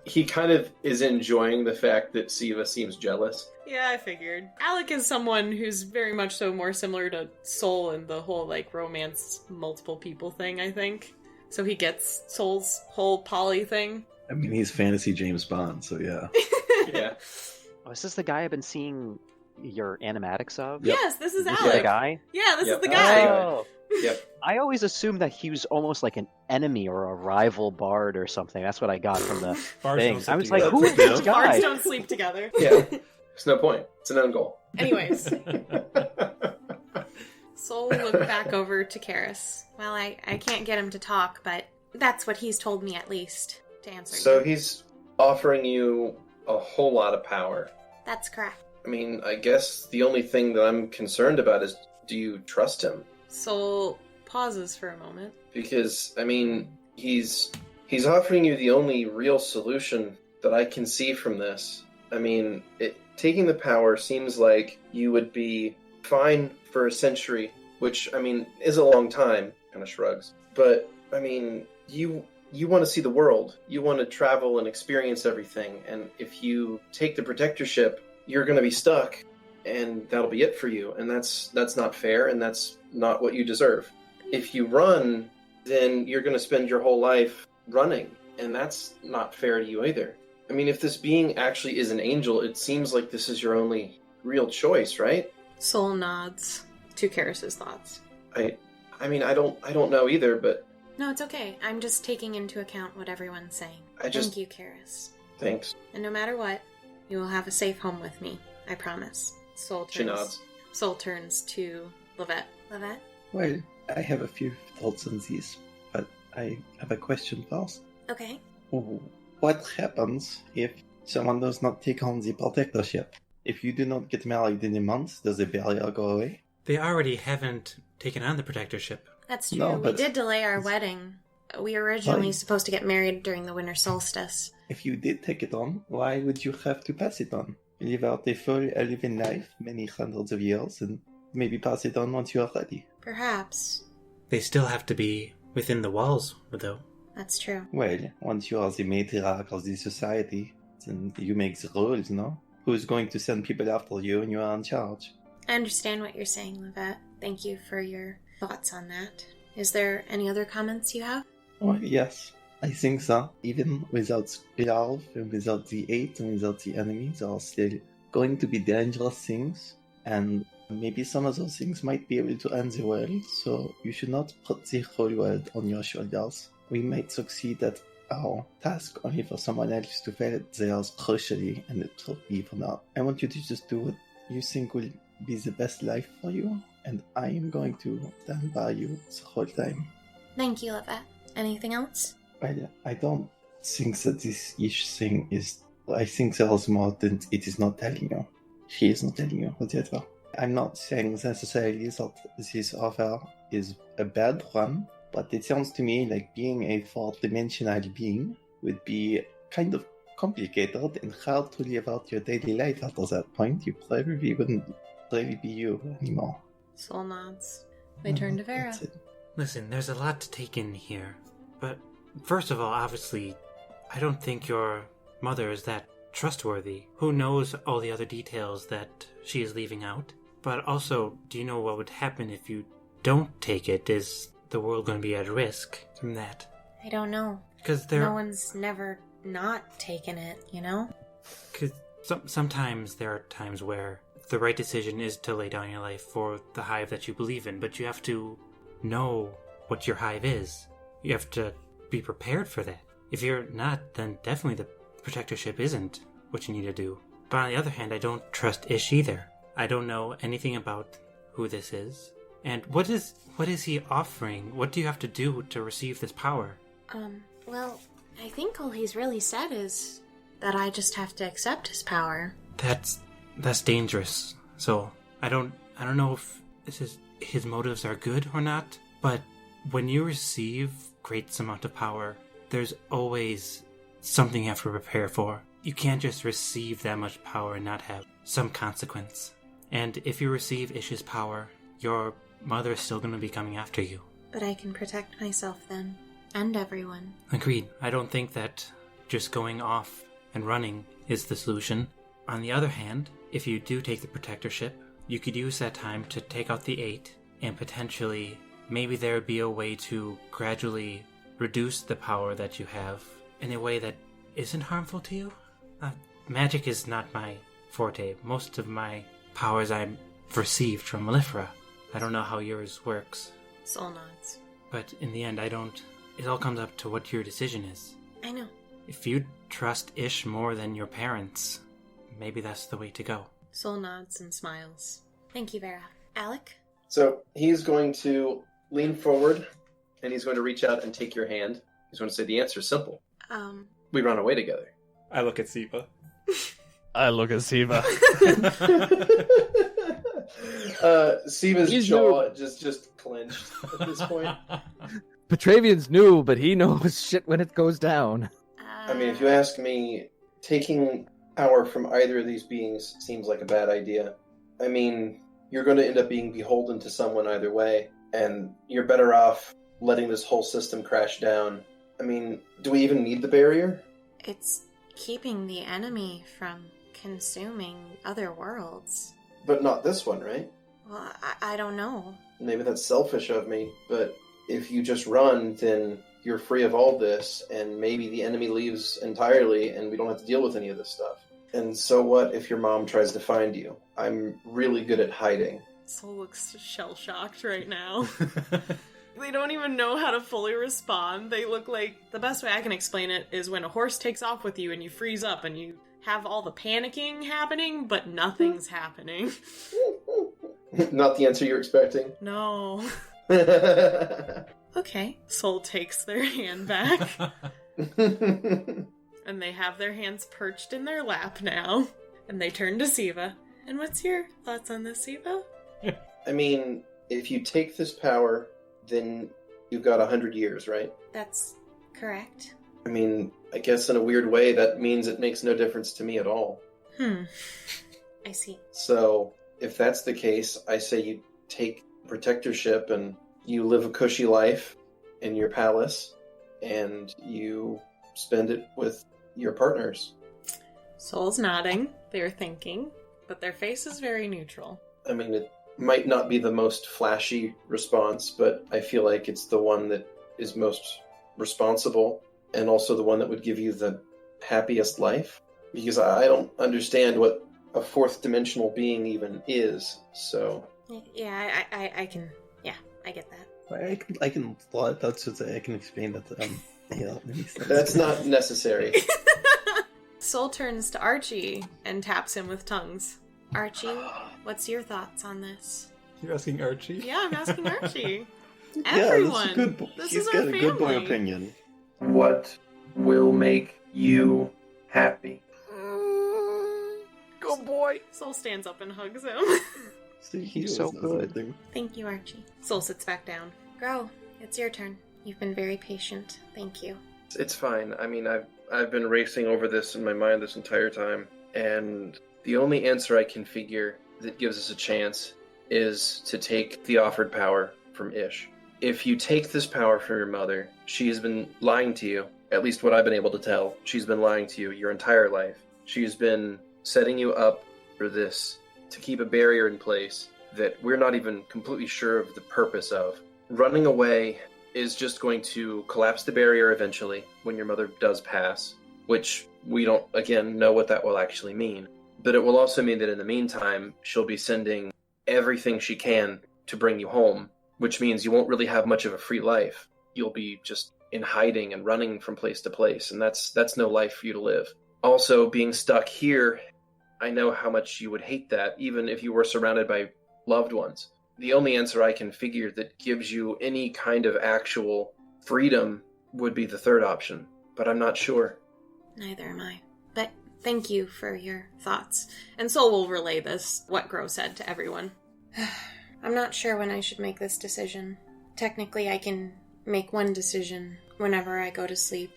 He kind of is enjoying the fact that Siva seems jealous. Yeah, I figured. Alec is someone who's very much so more similar to Soul and the whole, like, romance multiple people thing, I think. So he gets Soul's whole poly thing. I mean, he's fantasy James Bond, so yeah. Yeah. Oh, is this the guy I've been seeing your animatics of? Yep. Yes, this is This is Alec. the guy? Yeah, this Yep. is the guy. Oh. Yep. I always assumed that he was almost like an enemy or a rival bard or something. That's what I got from the Bards thing. don't sit I was like, together. who is this Bards guy? don't sleep together. Yeah. There's no point. It's an own goal. Anyways, Soul will look back over to Karis. Well, I can't get him to talk, but that's what he's told me at least to answer So you. he's offering you a whole lot of power. That's correct. I mean, I guess the only thing that I'm concerned about is, do you trust him? Soul pauses for a moment. Because, I mean, he's offering you the only real solution that I can see from this. I mean, taking the power seems like you would be fine for a century, which, I mean, is a long time, kind of shrugs. But, I mean, you want to see the world. You want to travel and experience everything. And if you take the protectorship, you're going to be stuck, and that'll be it for you. And that's not fair, and that's not what you deserve. If you run, then you're going to spend your whole life running, and that's not fair to you either. I mean, if this being actually is an angel, it seems like this is your only real choice, right? Soul nods to Karis's thoughts. I mean, I don't know either, but No, it's okay. I'm just taking into account what everyone's saying. I just- Thank you, Karis. thanks. And no matter what, you will have a safe home with me. I promise. Soul turns. She nods. Soul turns to Lovette. Lovette? Well, I have a few thoughts on this, but I have a question first. Okay. What happens if someone does not take on the protectorship? If you do not get married in a month, does the barrier go away? They already haven't taken on the protectorship. That's true. No, We but- did delay our wedding. We were originally Fine. supposed to get married during the winter solstice. If you did take it on, why would you have to pass it on? Live out a full, living life, many hundreds of years, and maybe pass it on once you are ready. Perhaps. They still have to be within the walls, though. That's true. Well, once you are the matriarch of the society, then you make the rules, no? Who's going to send people after you when you are in charge? I understand what you're saying, Lovette. Thank you for your thoughts on that. Is there any other comments you have? Oh, yes. I think so. Even without Skrewy and without the 8 and without the enemies, there are still going to be dangerous things. And maybe some of those things might be able to end the world, so you should not put the whole world on your shoulders. We might succeed at our task only for someone else to fail at theirs crucially, and it will be for now. I want you to just do what you think will be the best life for you, and I am going to stand by you the whole time. Thank you, Lovette. Anything else? Well, I don't think that this ish thing is. I think there is more than it is not telling you. She is not telling you, whatever. I'm not saying necessarily that this offer is a bad one, but it sounds to me like being a fourth-dimensional being would be kind of complicated and hard to live out your daily life after that point. You probably wouldn't really be you anymore. Soul nods. They turn to Vera. That's it. Listen, there's a lot to take in here. But first of all, obviously, I don't think your mother is that trustworthy. Who knows all the other details that she is leaving out? But also, do you know what would happen if you don't take it? Is the world going to be at risk from that? I don't know. Because No one's never not taken it, you know? Because sometimes there are times where the right decision is to lay down your life for the hive that you believe in, but you have to know what your hive is. You have to be prepared for that. If you're not, then definitely the protectorship isn't what you need to do. But on the other hand, I don't trust Ish either. I don't know anything about who this is. And what is he offering? What do you have to do to receive this power? Well, I think all he's really said is that I just have to accept his power. That's dangerous. So I don't know if his motives are good or not, but when you receive great amount of power, there's always something you have to prepare for. You can't just receive that much power and not have some consequence. And if you receive Ish's power, your mother is still going to be coming after you. But I can protect myself then. And everyone. Agreed. I don't think that just going off and running is the solution. On the other hand, if you do take the protectorship, you could use that time to take out the 8 and potentially maybe there would be a way to gradually reduce the power that you have in a way that isn't harmful to you. Magic is not my forte. Most of my powers I've received from Mellifera. I don't know how yours works. Soul nods. But in the end, I don't... It all comes up to what your decision is. I know. If you trust Ish more than your parents, maybe that's the way to go. Soul nods and smiles. Thank you, Vera. Alec? So he's going to lean forward, and he's going to reach out and take your hand. He's going to say, the answer is simple. We run away together. I look at Siva. I look at Siva. Siva's jaw just clenched at this point. Petravian's new, but he knows shit when it goes down. I mean, if you ask me, taking power from either of these beings seems like a bad idea. I mean, you're going to end up being beholden to someone either way, and you're better off letting this whole system crash down. I mean, do we even need the barrier? It's keeping the enemy from consuming other worlds. But not this one, right? Well, I don't know. Maybe that's selfish of me, but if you just run, then you're free of all this, and maybe the enemy leaves entirely, and we don't have to deal with any of this stuff. And so what if your mom tries to find you? I'm really good at hiding. Soul looks shell-shocked right now. They don't even know how to fully respond. They look like... The best way I can explain it is when a horse takes off with you and you freeze up and you have all the panicking happening, but nothing's happening. Not the answer you're expecting? No. Okay. Soul takes their hand back. And they have their hands perched in their lap now. And they turn to Siva. And what's your thoughts on this, Siva? I mean, if you take this power, then you've got 100 years, right? That's correct. I mean, I guess in a weird way, that means it makes no difference to me at all. I see. So, if that's the case, I say you take protectorship and you live a cushy life in your palace, and you spend it with your partners. Soul's nodding. They're thinking, but their face is very neutral. I mean, it might not be the most flashy response, but I feel like it's the one that is most responsible, and also the one that would give you the happiest life. Because I don't understand what a fourth dimensional being even is, so... Yeah, I can... Yeah, I get that. I can plot that so that I can explain that. Yeah, that makes sense. That's not necessary. Soul turns to Archie and taps him with tongues. Archie, what's your thoughts on this? You're asking Archie? Yeah, I'm asking Archie. Yeah, Everyone. that's a good. This He's is got our a family. good boy opinion. What will make you happy? Go boy! Soul stands up and hugs him. See, He's so good. Thank you, Archie. Soul sits back down. Grow, it's your turn. You've been very patient. Thank you. It's fine. I mean, I've been racing over this in my mind this entire time, and the only answer I can figure that gives us a chance is to take the offered power from Ish. If you take this power from your mother, she has been lying to you, at least what I've been able to tell. She's been lying to you your entire life. She's been setting you up for this, to keep a barrier in place that we're not even completely sure of the purpose of. Running away is just going to collapse the barrier eventually when your mother does pass, which we don't, again, know what that will actually mean. But it will also mean that in the meantime, she'll be sending everything she can to bring you home, which means you won't really have much of a free life. You'll be just in hiding and running from place to place, and that's no life for you to live. Also, being stuck here, I know how much you would hate that, even if you were surrounded by loved ones. The only answer I can figure that gives you any kind of actual freedom would be the third option, but I'm not sure. Neither am I. But thank you for your thoughts. And Soul will relay this, what Grow said, to everyone. I'm not sure when I should make this decision. technically I can make one decision whenever I go to sleep.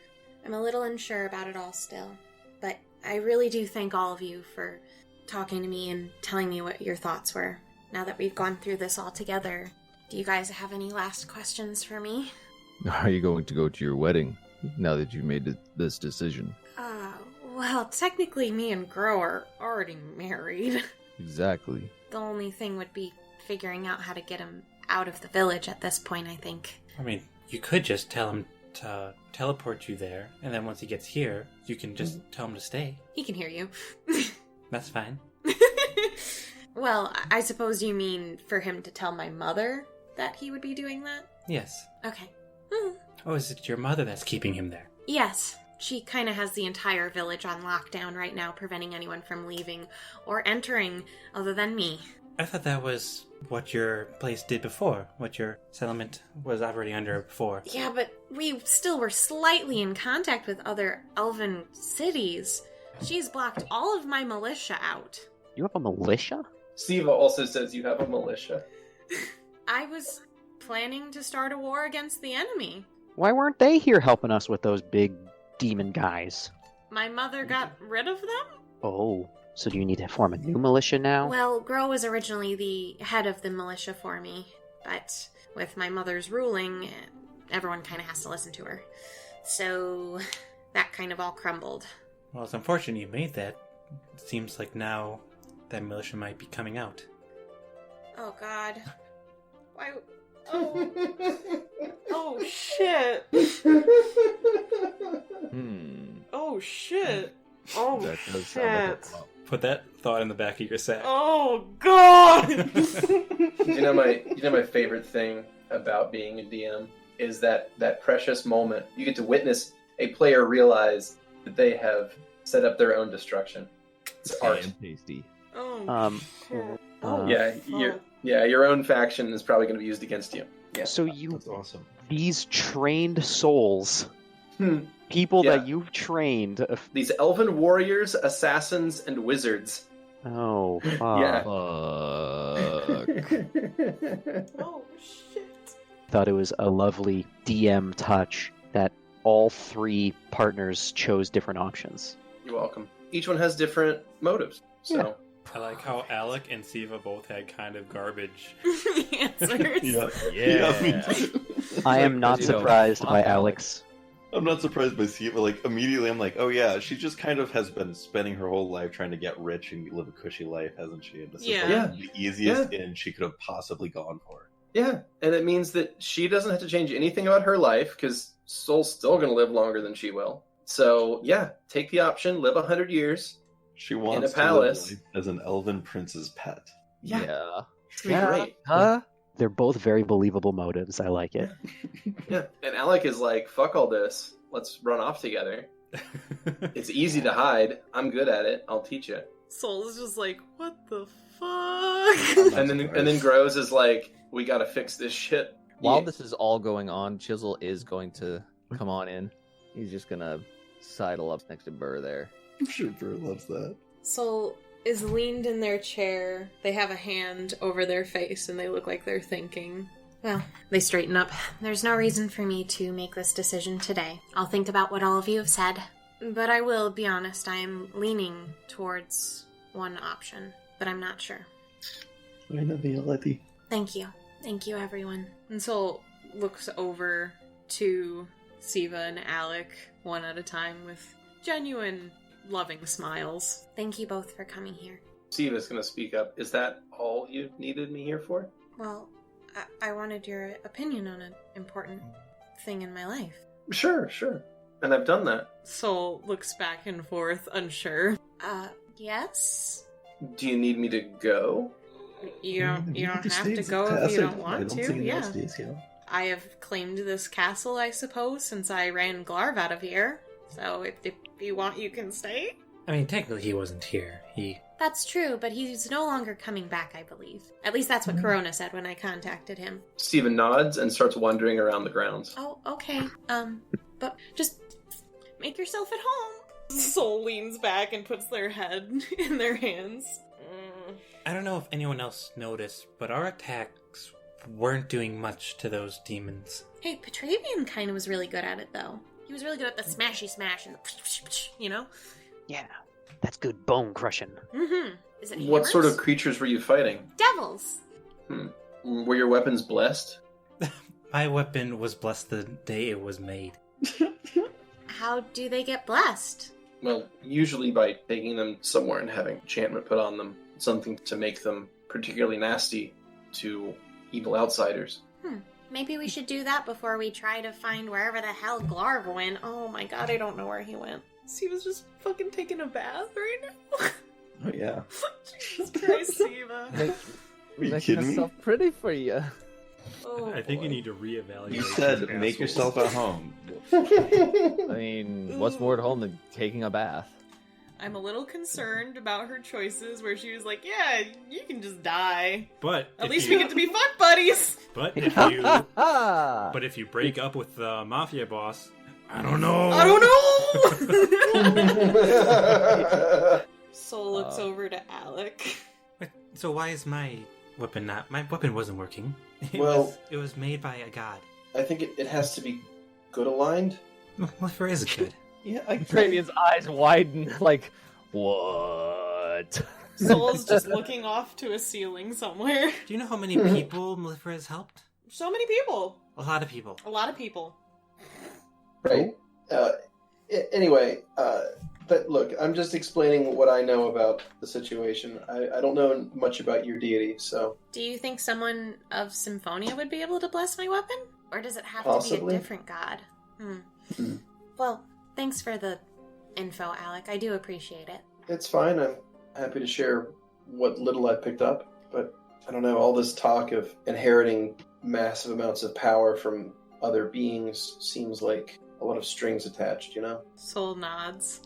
I'm a little unsure about it all still, but I really do thank all of you for talking to me and telling me what your thoughts were. Now that we've gone through this all together, do you guys have any last questions for me? Are you going to go to your wedding now that you made this decision? Well, technically me and Grow are already married. Exactly. The only thing would be figuring out how to get him out of the village at this point, I think. I mean, you could just tell him to teleport you there, and then once he gets here, you can just tell him to stay. He can hear you. That's fine. Well, I suppose you mean for him to tell my mother that he would be doing that? Yes. Okay. Oh, is it your mother that's keeping him there? Yes. She kind of has the entire village on lockdown right now, preventing anyone from leaving or entering other than me. I thought that was what your place did before, what your settlement was operating under before. Yeah, but we still were slightly in contact with other elven cities. She's blocked all of my militia out. You have a militia? Siva also says you have a militia. I was planning to start a war against the enemy. Why weren't they here helping us with those big demon guys? My mother got rid of them? Oh, so do you need to form a new militia now? Well, Grow was originally the head of the militia for me, but with my mother's ruling, everyone kind of has to listen to her. So that kind of all crumbled. Well, it's unfortunate you made that. It seems like now that militia might be coming out. Oh, God. Why? Oh. Oh, shit. Oh, shit. Oh, That does sound like a flop. Put that thought in the back of your sack. Oh, God. You know my favorite thing about being a DM is that precious moment you get to witness a player realize that they have set up their own destruction. It's art. Damn tasty. Oh, shit. Your own faction is probably going to be used against you. Yeah. So you, That's awesome. these trained souls, people Yeah. that you've trained. These elven warriors, assassins, and wizards. Oh, fuck. Yeah. Fuck. Oh, shit. Thought it was a lovely DM touch that all three partners chose different options. You're welcome. Each one has different motives. So I like how Alec and Siva both had kind of garbage. Answers. Yeah, me too. I am not You know, surprised by fuck Alex. I'm not surprised by Siva. Like, immediately I'm like, oh yeah, she just kind of has been spending her whole life trying to get rich and live a cushy life, hasn't she? And this is Yeah. like the easiest in she could have possibly gone for. yeah, and it means that she doesn't have to change anything about her life because Soul's still going to live longer than she will. So yeah, take the option, live 100 years. She wants In a to live palace. life as an elven prince's pet. Yeah, it's gonna be great. Huh? They're both very believable motives. I like it. Yeah, and Alec is like, fuck all this. Let's run off together. It's easy to hide. I'm good at it. I'll teach you. Soul is just like, what the fuck? And then Grows is like, we gotta fix this shit. While Yeah. this is all going on, Chisel is going to come on in. He's just gonna sidle up next to Burr there. I'm sure Burr loves that. Soul is leaned in their chair. They have a hand over their face and they look like they're thinking. Well, they straighten up. There's no reason for me to make this decision today. I'll think about what all of you have said. But I will be honest, I am leaning towards one option, but I'm not sure. Buena Violeti. Thank you. Thank you, everyone. And Soul looks over to Siva and Alec one at a time with genuine, loving smiles. Thank you both for coming here. Siva's gonna speak up. Is that all you needed me here for? Well, I wanted your opinion on an important thing in my life. Sure. And I've done that. Soul looks back and forth, unsure. Yes? Do you need me to go? You don't have to go if you don't want to, yeah. I have claimed this castle, I suppose, since I ran Glarv out of here. So if you want, you can stay. I mean, technically he wasn't here. That's true, but he's no longer coming back, I believe. At least that's what Corona said when I contacted him. Steven nods and starts wandering around the grounds. Oh, okay. But just make yourself at home. Soul leans back and puts their head in their hands. I don't know if anyone else noticed, but our attacks weren't doing much to those demons. Hey, Petravian kind of was really good at it, though. He was really good at the smashy smash and the you know? Yeah, that's good bone crushing. Mm-hmm. Is it What sort of hammers? creatures were you fighting? Devils. Were your weapons blessed? My weapon was blessed the day it was made. How do they get blessed? Well, usually by taking them somewhere and having enchantment put on them. Something to make them particularly nasty to evil outsiders. Maybe we should do that before we try to find wherever the hell Glarv went. Oh my god, I don't know where he went. He was just fucking taking a bath right now. Oh yeah. Jesus Christ, Siva. Making kidding me? myself pretty for you. Oh, I think you boy. need to reevaluate. You said your make assholes. yourself at home. I mean, what's more at home than taking a bath? I'm a little concerned about her choices where she was like, yeah, you can just die. But At if least you, we get to be fuck buddies. But if you, Ah! but if you break up with the mafia boss, I don't know. I don't know! Soul looks over to Alec. So why is my weapon not? My weapon wasn't working. It was made by a god. I think it has to be good aligned. Mellifera is good. Yeah, Petravian's eyes widen, like, what? Soul's just looking off to a ceiling somewhere. Do you know how many people Mellifera has helped? So many people. A lot of people. A lot of people. Right. Anyway, but look, I'm just explaining what I know about the situation. I don't know much about your deity, so... Do you think someone of Symphonia would be able to bless my weapon? Or does it have to Possibly. be a different god? Well, thanks for the info, Alec. I do appreciate it. It's fine. I'm happy to share what little I picked up, but I don't know, all this talk of inheriting massive amounts of power from other beings seems like a lot of strings attached, you know? Soul nods,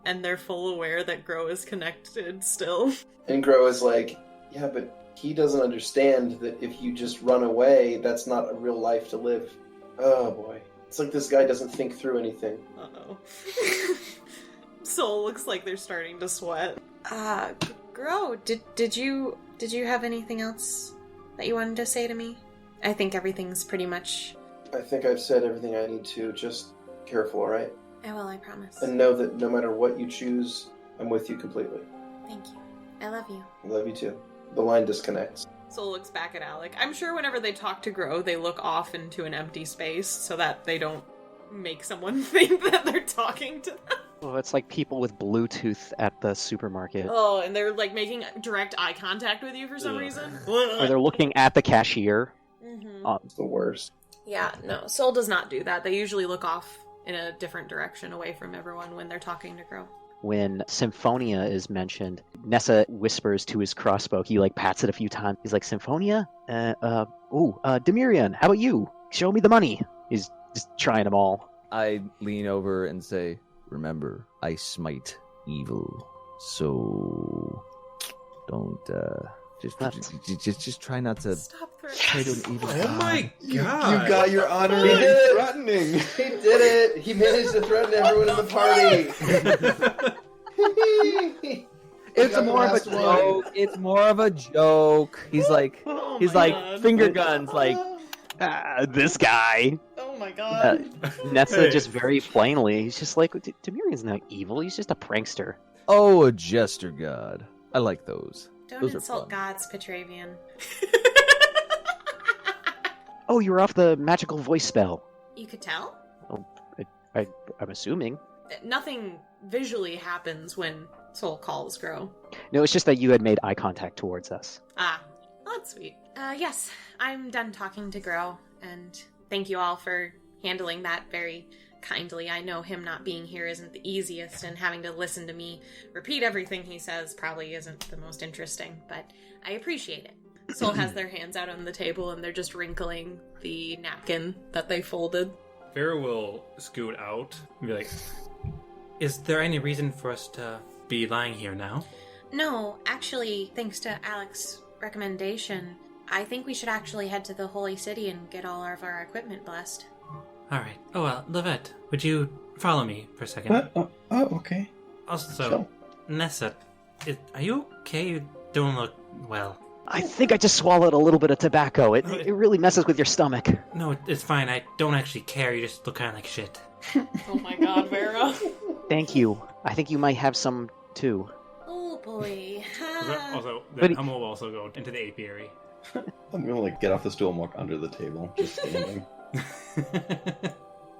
and they're full aware that Grow is connected still. And Grow is like, yeah, but he doesn't understand that if you just run away, that's not a real life to live. Oh boy. It's like this guy doesn't think through anything. Uh-oh. Soul looks like they're starting to sweat. Grow, did you have anything else that you wanted to say to me? I think everything's pretty much... I think I've said everything I need to. Just careful, alright? I will, I promise. And know that no matter what you choose, I'm with you completely. Thank you. I love you. I love you too. The line disconnects. Soul looks back at Alec. I'm sure whenever they talk to Grow, they look off into an empty space so that they don't make someone think that they're talking to them. Oh, it's like people with Bluetooth at the supermarket. Oh, and they're like making direct eye contact with you for some reason. Or they're looking at the cashier. Mm-hmm. It's the worst. Yeah, no, Soul does not do that. They usually look off in a different direction away from everyone when they're talking to Grow. When Symphonia is mentioned, Nessa whispers to his crossbow. He like pats it a few times. He's like, Symphonia? Demirian, how about you? Show me the money. He's just trying them all. I lean over and say, remember, I smite evil. So don't just try not to Stop pray to an evil Oh god. my You god! got your honor He did it! threatening. He did it! He managed to threaten everyone in the party! It's got more of a the last one. joke. It's more of a joke. He's like Oh he's my like God. finger guns, like This guy. Oh my god. Nessa Hey. just very plainly, he's just like, Demirian's not evil. He's just a prankster. oh, a jester god. I like those. Don't Those are insult fun. gods, Petravian. Oh, you're off the magical voice spell. You could tell? I'm assuming. Nothing visually happens when Soul calls Grow. No, it's just that you had made eye contact towards us. Ah, that's sweet. Yes, I'm done talking to Grow, and thank you all for handling that very kindly. I know him not being here isn't the easiest, and having to listen to me repeat everything he says probably isn't the most interesting, but I appreciate it. Soul has their hands out on the table, and they're just wrinkling the napkin that they folded. Vera will scoot out and be like, Is there any reason for us to be lying here now? No, actually, thanks to Alex's recommendation, I think we should actually head to the Holy City and get all of our equipment blessed. Alright. Oh, well, Lovette, would you follow me for a second? Okay. Also, Sure. Nessa, are you okay? You don't look well. I think I just swallowed a little bit of tobacco. It really messes with your stomach. No, it's fine. I don't actually care. You just look kind of like shit. Oh my god, Vera. Thank you. I think you might have some, too. Oh boy. Also, But- I'm will also go into the apiary. I'm gonna like get off the stool and walk under the table, just standing.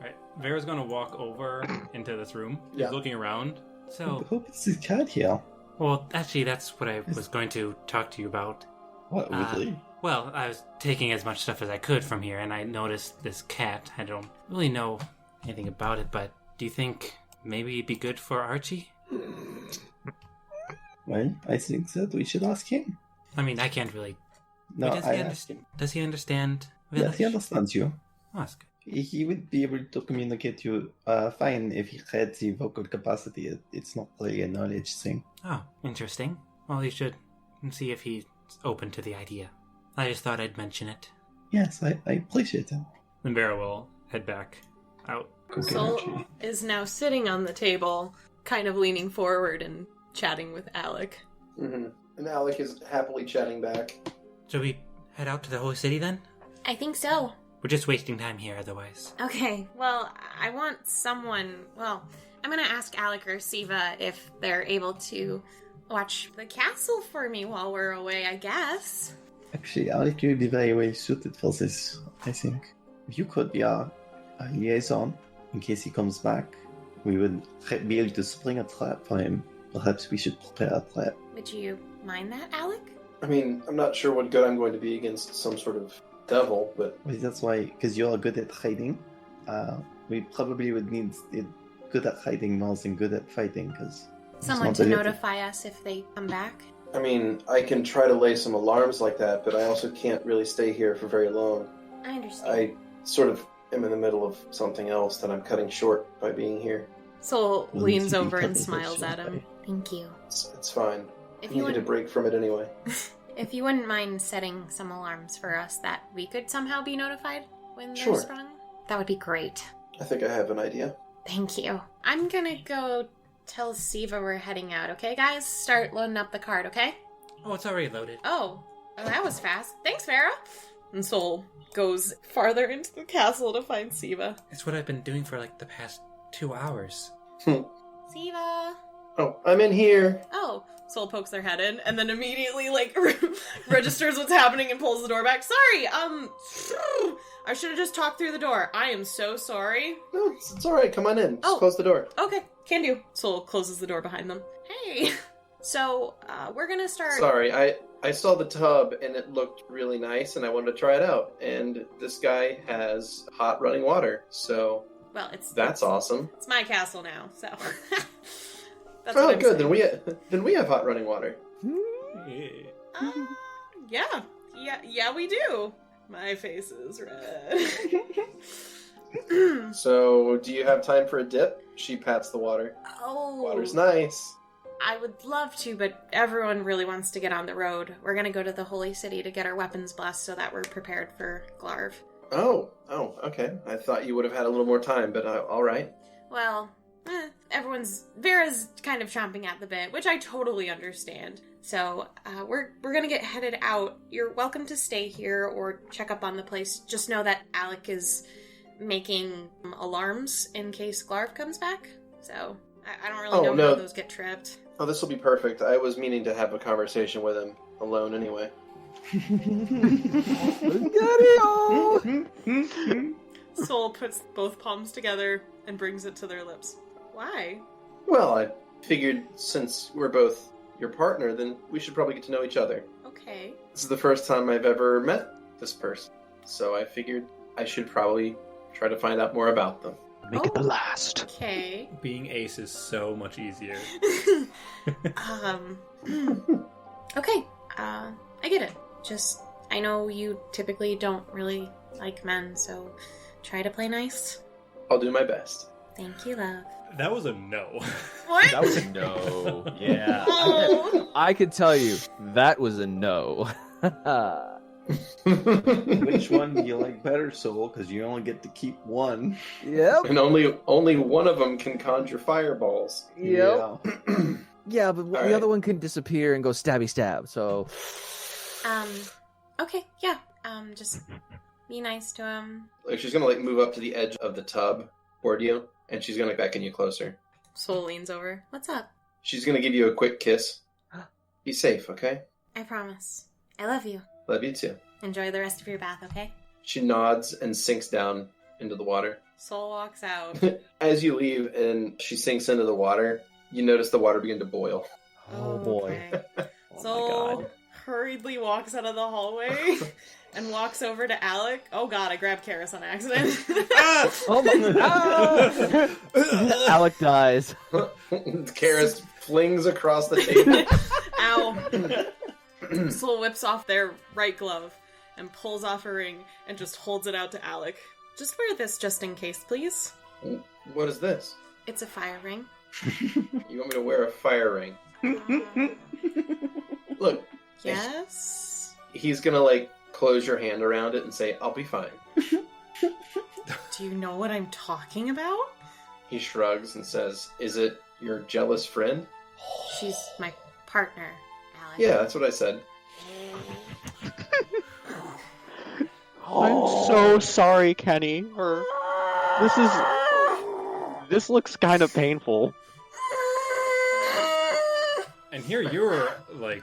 Right. Vera's gonna walk over into this room. She's Yeah. looking around. I So, hope it's the cat here. well, actually, that's what I was going to talk to you about. What, really? Well, I was taking as much stuff as I could from here, and I noticed this cat. I don't really know anything about it, but do you think maybe it'd be good for Archie? Well, I think that we should ask him. I mean, I can't really. No, Wait, I asked him. Does he understand Yes, village? he understands you. Oh, that's good. He would be able to communicate you fine if he had the vocal capacity. It's not really a knowledge thing. Oh, interesting. Well, you should see if he's open to the idea. I just thought I'd mention it. Yes, I appreciate it. Then Vera will head back out. Good Sol energy. is now sitting on the table, kind of leaning forward and chatting with Alec. Mm-hmm. And Alec is happily chatting back. Shall we head out to the holy city then? I think so. We're just wasting time here otherwise. Okay, well, I want someone. Well, I'm gonna ask Alec or Siva if they're able to watch the castle for me while we're away, I guess. Actually, Alec would be very well suited for this, I think. If you could be our liaison, in case he comes back, we would be able to spring a trap for him. Perhaps we should prepare a trap. Would you mind that, Alec? I mean, I'm not sure what good I'm going to be against some sort of devil, but Well, that's why, because you're good at hiding, we probably would need it good at hiding more than good at fighting, because... Someone to notify us if they come back. I mean, I can try to lay some alarms like that, but I also can't really stay here for very long. I understand. I sort of am in the middle of something else that I'm cutting short by being here. Sol Well, leans it's over and cutting smiles short at him. by- Thank you. It's fine. If I you needed a would, break from it anyway. if you wouldn't mind setting some alarms for us that we could somehow be notified when they're Sure. sprung, that would be great. I think I have an idea. Thank you. I'm gonna go tell Siva we're heading out, okay, guys? Start loading up the cart, okay? Oh, it's already loaded. Oh, that was fast. Thanks, Vera. And Sol goes farther into the castle to find Siva. It's what I've been doing for like the past 2 hours. Siva. Oh, I'm in here. Oh, Sol pokes their head in and then immediately, like, registers what's happening and pulls the door back. Sorry, I should have just talked through the door. I am so sorry. No, it's all right. Come on in. Just Oh. close the door. Okay, can do. Sol closes the door behind them. Hey. So, we're gonna start... Sorry, I saw the tub and it looked really nice and I wanted to try it out. And this guy has hot running water, so Well, that's awesome. It's my castle now, so... That's Oh, what I'm good. saying. Then we have hot running water. Yeah, we do. My face is red. So, do you have time for a dip? She pats the water. Oh, Water's nice. I would love to, but everyone really wants to get on the road. We're gonna go to the Holy City to get our weapons blessed so that we're prepared for Glarv. Oh, okay. I thought you would have had a little more time, but all right. Well, Vera's kind of chomping at the bit, which I totally understand. So, we're gonna get headed out. You're welcome to stay here or check up on the place. Just know that Alec is making alarms in case Glarv comes back. So, I don't really know how those get tripped. Oh, this will be perfect. I was meaning to have a conversation with him alone anyway. Sol puts both palms together and brings it to their lips. Why? Well, I figured since we're both your partner, then we should probably get to know each other. Okay. This is the first time I've ever met this person, so I figured I should probably try to find out more about them. Make it the last. Okay. Being ace is so much easier. Okay. I get it. Just, I know you typically don't really like men, so try to play nice. I'll do my best. Thank you, love. That was a no. What? That was a no. Yeah. Oh. I can tell you, that was a no. Which one do you like better, Sol? Because you only get to keep one. Yep. And only one of them can conjure fireballs. Yep. Yeah, but All the right. other one can disappear and go stabby stab, so... Okay, yeah. Just be nice to him. Like, she's gonna, like, move up to the edge of the tub toward you, and she's gonna beckon you closer. Soul leans over. What's up? She's gonna give you a quick kiss. Be safe, okay? I promise. I love you. Love you too. Enjoy the rest of your bath, okay? She nods and sinks down into the water. Soul walks out. As you leave and she sinks into the water, you notice the water begin to boil. Oh boy. Okay. Oh Soul my god. hurriedly walks out of the hallway and walks over to Alec. Oh god, I grabbed Karis on accident. Oh my god! Alec dies. Karis flings across the table. Ow. Soul whips off their right glove and pulls off a ring and just holds it out to Alec. Just wear this just in case, please. What is this? It's a fire ring. You want me to wear a fire ring? Look. Yes? He's gonna, like, close your hand around it and say, I'll be fine. Do you know what I'm talking about? He shrugs and says, is it your jealous friend? She's my partner, Alec. Yeah, that's what I said. I'm so sorry, Kenny. This looks kind of painful. And here you were, like...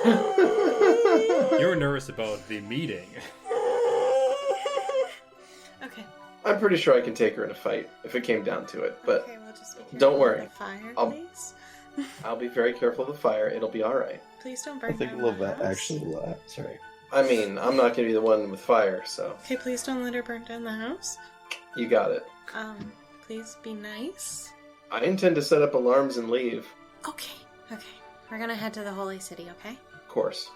you were nervous about the meeting. Okay. I'm pretty sure I can take her in a fight if it came down to it, but Okay, we'll just be careful don't of worry. the fire, I'll- please. I'll be very careful of the fire. It'll be alright. Please don't I burn think down the Lovette house. actually laughed. Sorry. I mean, I'm not gonna be the one with fire, so Okay, please don't let her burn down the house. you got it. Please be nice. I intend to set up alarms and leave, Okay. We're gonna head to the Holy City, okay? of course.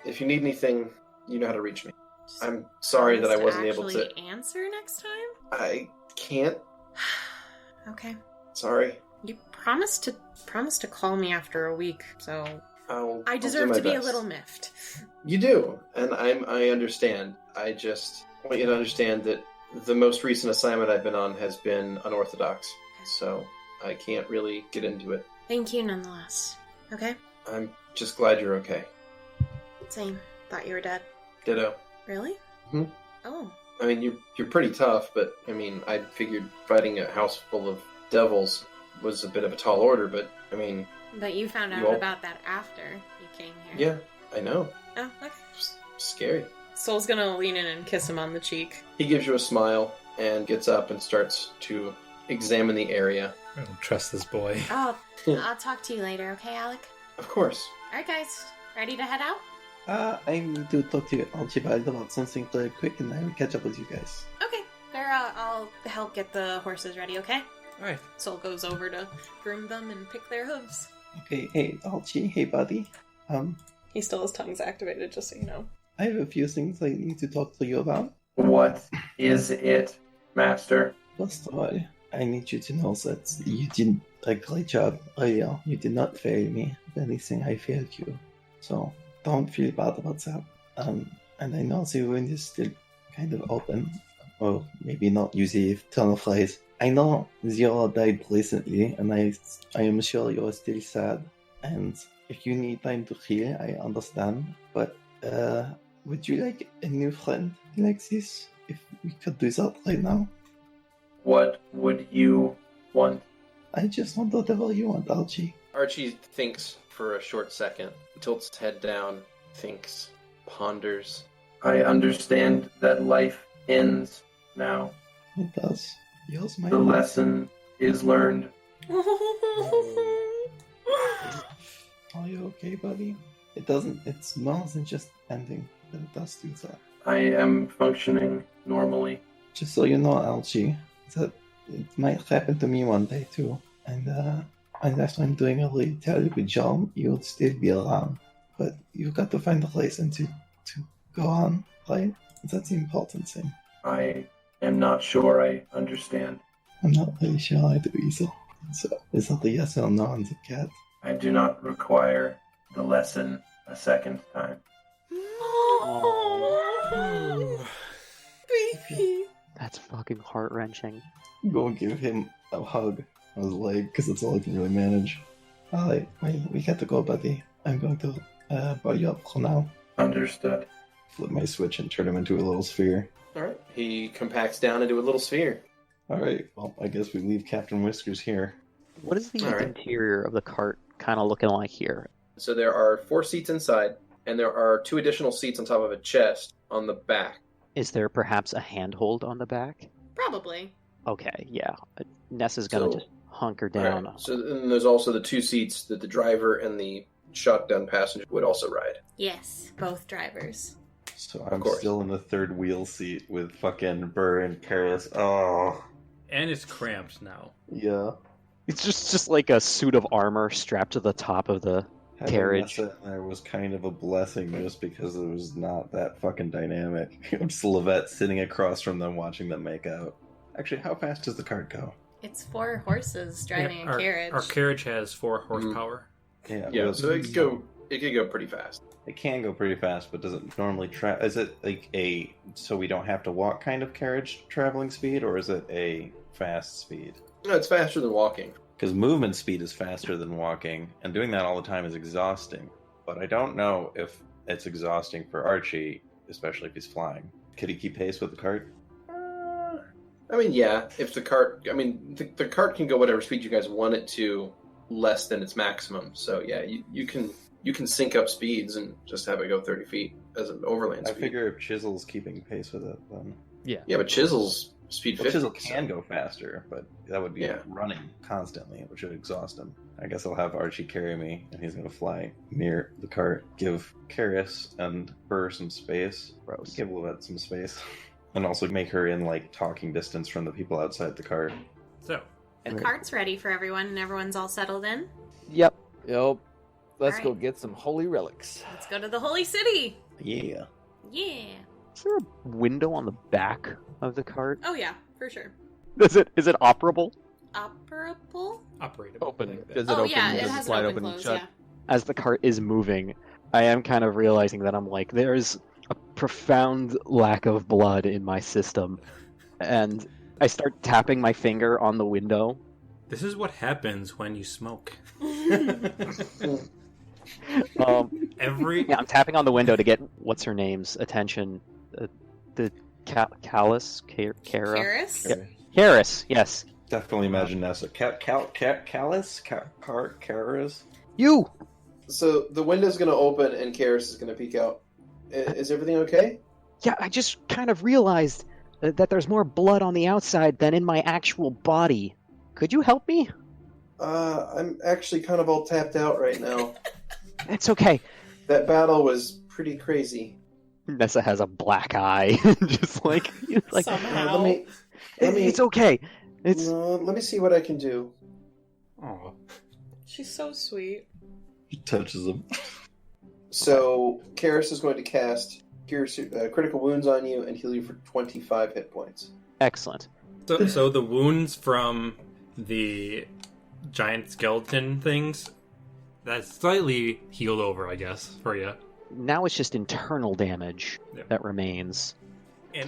If you need anything, you know how to reach me. Just I'm sorry that I promise to wasn't able to... actually answer next time? I can't. Okay. Sorry. You promised to call me after a week, so I I'll deserve do my to be a best. little miffed. You do, and I understand. I just want you to understand that the most recent assignment I've been on has been unorthodox, so I can't really get into it. Thank you nonetheless. Okay? I'm just glad you're okay. Same. Thought you were dead. Ditto. Really? Mhm. Oh. I mean, you're pretty tough, but I mean, I figured fighting a house full of devils was a bit of a tall order, but I mean, But you found out You all- about that after you came here. yeah, I know. Oh, okay. It's scary. Soul's gonna lean in and kiss him on the cheek. He gives you a smile and gets up and starts to examine the area. I don't trust this boy. Oh, I'll talk to you later, okay, Alec? Of course. Alright, guys. Ready to head out? I need to talk to Archibald about something very quick, and I will catch up with you guys. Okay. Vera, I'll help get the horses ready, okay? Alright. Soul goes over to groom them and pick their hooves. Okay, hey Archie, hey buddy. He still has tongues activated, just so you know. I have a few things I need to talk to you about. What is it, Master? First of all, I need you to know that you did a great job earlier. You did not fail me. If anything, I failed you. So don't feel bad about that. And I know the wound is still kind of open. Or maybe not use the eternal phrase. I know Zero died recently, and I am sure you're still sad. And if you need time to heal, I understand. But would you like a new friend like this? If we could do that right now? What would you want? I just want whatever you want, Archie. Archie thinks for a short second, tilts his head down, thinks, ponders. I understand that life ends now. It does. Yours might. The lesson is learned. Are you okay, buddy? It doesn't. It's more than just ending, but it does do that. I am functioning normally. Just so you know, Archie, that it might happen to me one day too. And unless I'm doing a really terrible job, you'll still be around. But you've got to find a reason to go on, right? That's the important thing. I am not sure I understand. I'm not really sure I do either. So, is that a yes or no on the cat? I do not require the lesson a second time. Baby. That's fucking heart-wrenching. Go give him a hug on his leg, because that's all I can really manage. Alright, we got to go, buddy. I'm going to buy you up for now. Understood. Flip my switch and turn him into a little sphere. All right. He compacts down into a little sphere. All right. Well, I guess we leave Captain Whiskers here. What is the All right. interior of the cart kind of looking like here? So there are 4 seats inside, and there are 2 additional seats on top of a chest on the back. Is there perhaps a handhold on the back? Probably. Okay, yeah. Nessa's gonna So- just hunker All down. right. So then there's also the 2 seats that the driver and the shotgun passenger would also ride. Yes, both drivers. So I'm course. still in the third wheel seat with fucking Burr and Paris. Oh, And it's cramped now. yeah. It's just like a suit of armor strapped to the top of the Having carriage. Nessa in there was kind of a blessing just because it was not that fucking dynamic. Just Lovette sitting across from them watching them make out. Actually, how fast does the cart go? It's 4 horses driving our, a carriage. Our carriage has 4 horsepower. Yeah, Yeah, well, so it could go pretty fast. It can go pretty fast, but does it normally is it like a so we don't have to walk kind of carriage traveling speed, or is it a fast speed? No, it's faster than walking. Because movement speed is faster than walking, and doing that all the time is exhausting. But I don't know if it's exhausting for Archie, especially if he's flying. Could he keep pace with the cart? I mean, yeah. If the cart, the cart can go whatever speed you guys want it to, less than its maximum. So yeah, you can sync up speeds and just have it go 30 feet as an overland I speed. figure if Chisel's keeping pace with it, then Yeah, but Chisel's speed 50. Chisel can go faster, but that would be Yeah. running constantly, which would exhaust him. I guess I'll have Archie carry me, and he's going to fly near the cart, give Karis and Burr some space, Gross. give Lovette some space, and also make her in like talking distance from the people outside the cart. So, The Right. cart's ready for everyone, and everyone's all settled in. Yep. Yep. Let's All go right. get some holy relics. Let's go to the Holy City. Yeah. Yeah. Is there a window on the back of the cart? Oh yeah, for sure. Is it operable? Operable? operable. Open. like that. Does it Oh open? yeah, it Does has slide an open open and close. shut? Yeah. As the cart is moving, I am kind of realizing that I'm like, there's a profound lack of blood in my system. And I start tapping my finger on the window. This is what happens when you smoke. Every Yeah, I'm tapping on the window to get what's her name's attention. The Callus? Kara? Karis? Okay. Karis, yes. Definitely imagine Nessa. Callus? Karis? You! So the window's going to open and Karis is going to peek out. Is everything okay? Yeah, I just kind of realized that there's more blood on the outside than in my actual body. Could you help me? I'm actually kind of all tapped out right now. It's okay. That battle was pretty crazy. Nessa has a black eye. Just like Somehow. Let me it's okay. It's let me see what I can do. oh, She's so sweet. He touches him. So Karis is going to cast Cure Critical Wounds on you and heal you for 25 hit points. excellent. so the wounds from the giant skeleton things, that's slightly healed over, I guess, for you. Now it's just internal damage Yeah. that remains.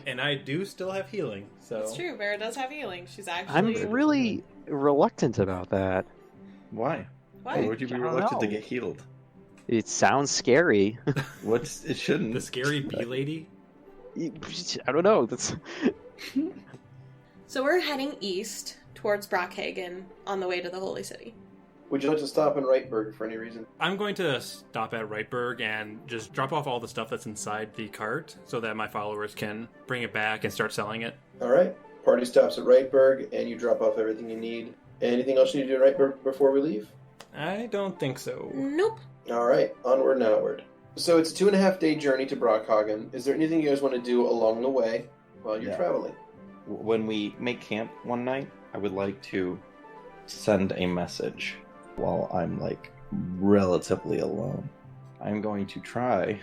And I do still have healing, so It's true. Vera does have healing. She's actually. I'm really reluctant about that. Why? What? Why would you be I don't reluctant to know. get healed? It sounds scary. What's it shouldn't. the scary bee lady. I don't know. That's So we're heading east towards Brockhagen on the way to the Holy City. Would you like to stop in Reitberg for any reason? I'm going to stop at Reitberg and just drop off all the stuff that's inside the cart so that my followers can bring it back and start selling it. All right. Party stops at Reitberg, and you drop off everything you need. Anything else you need to do in Reitberg before we leave? I don't think so. Nope. All right. Onward and outward. So it's a 2.5-day journey to Brockhagen. Is there anything you guys want to do along the way while you're Yeah. traveling? When we make camp one night, I would like to send a message while I'm like relatively alone. I'm going to try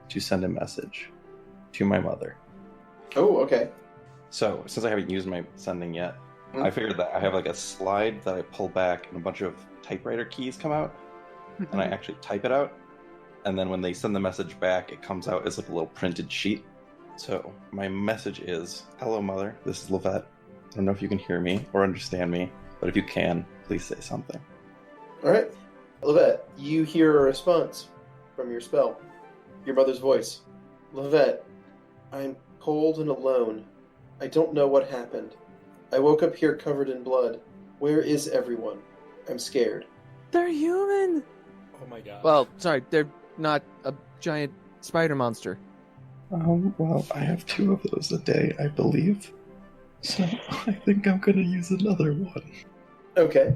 to send a message to my mother. Oh, okay. So, since I haven't used my sending yet, Hmm. I figured that I have like a slide that I pull back and a bunch of typewriter keys come out, and I actually type it out. And then when they send the message back, it comes out as like a little printed sheet. So, my message is, "Hello, Mother. This is Lovette. I don't know if you can hear me or understand me, but if you can, please say something." All right. Lovette, you hear a response from your spell. your mother's voice. Lovette, I'm cold and alone. I don't know what happened. I woke up here covered in blood. Where is everyone? I'm scared. They're human! Oh my god. Well, sorry, they're not a giant spider monster. Well, I have 2 of those a day, I believe. So I think I'm gonna use another one. Okay.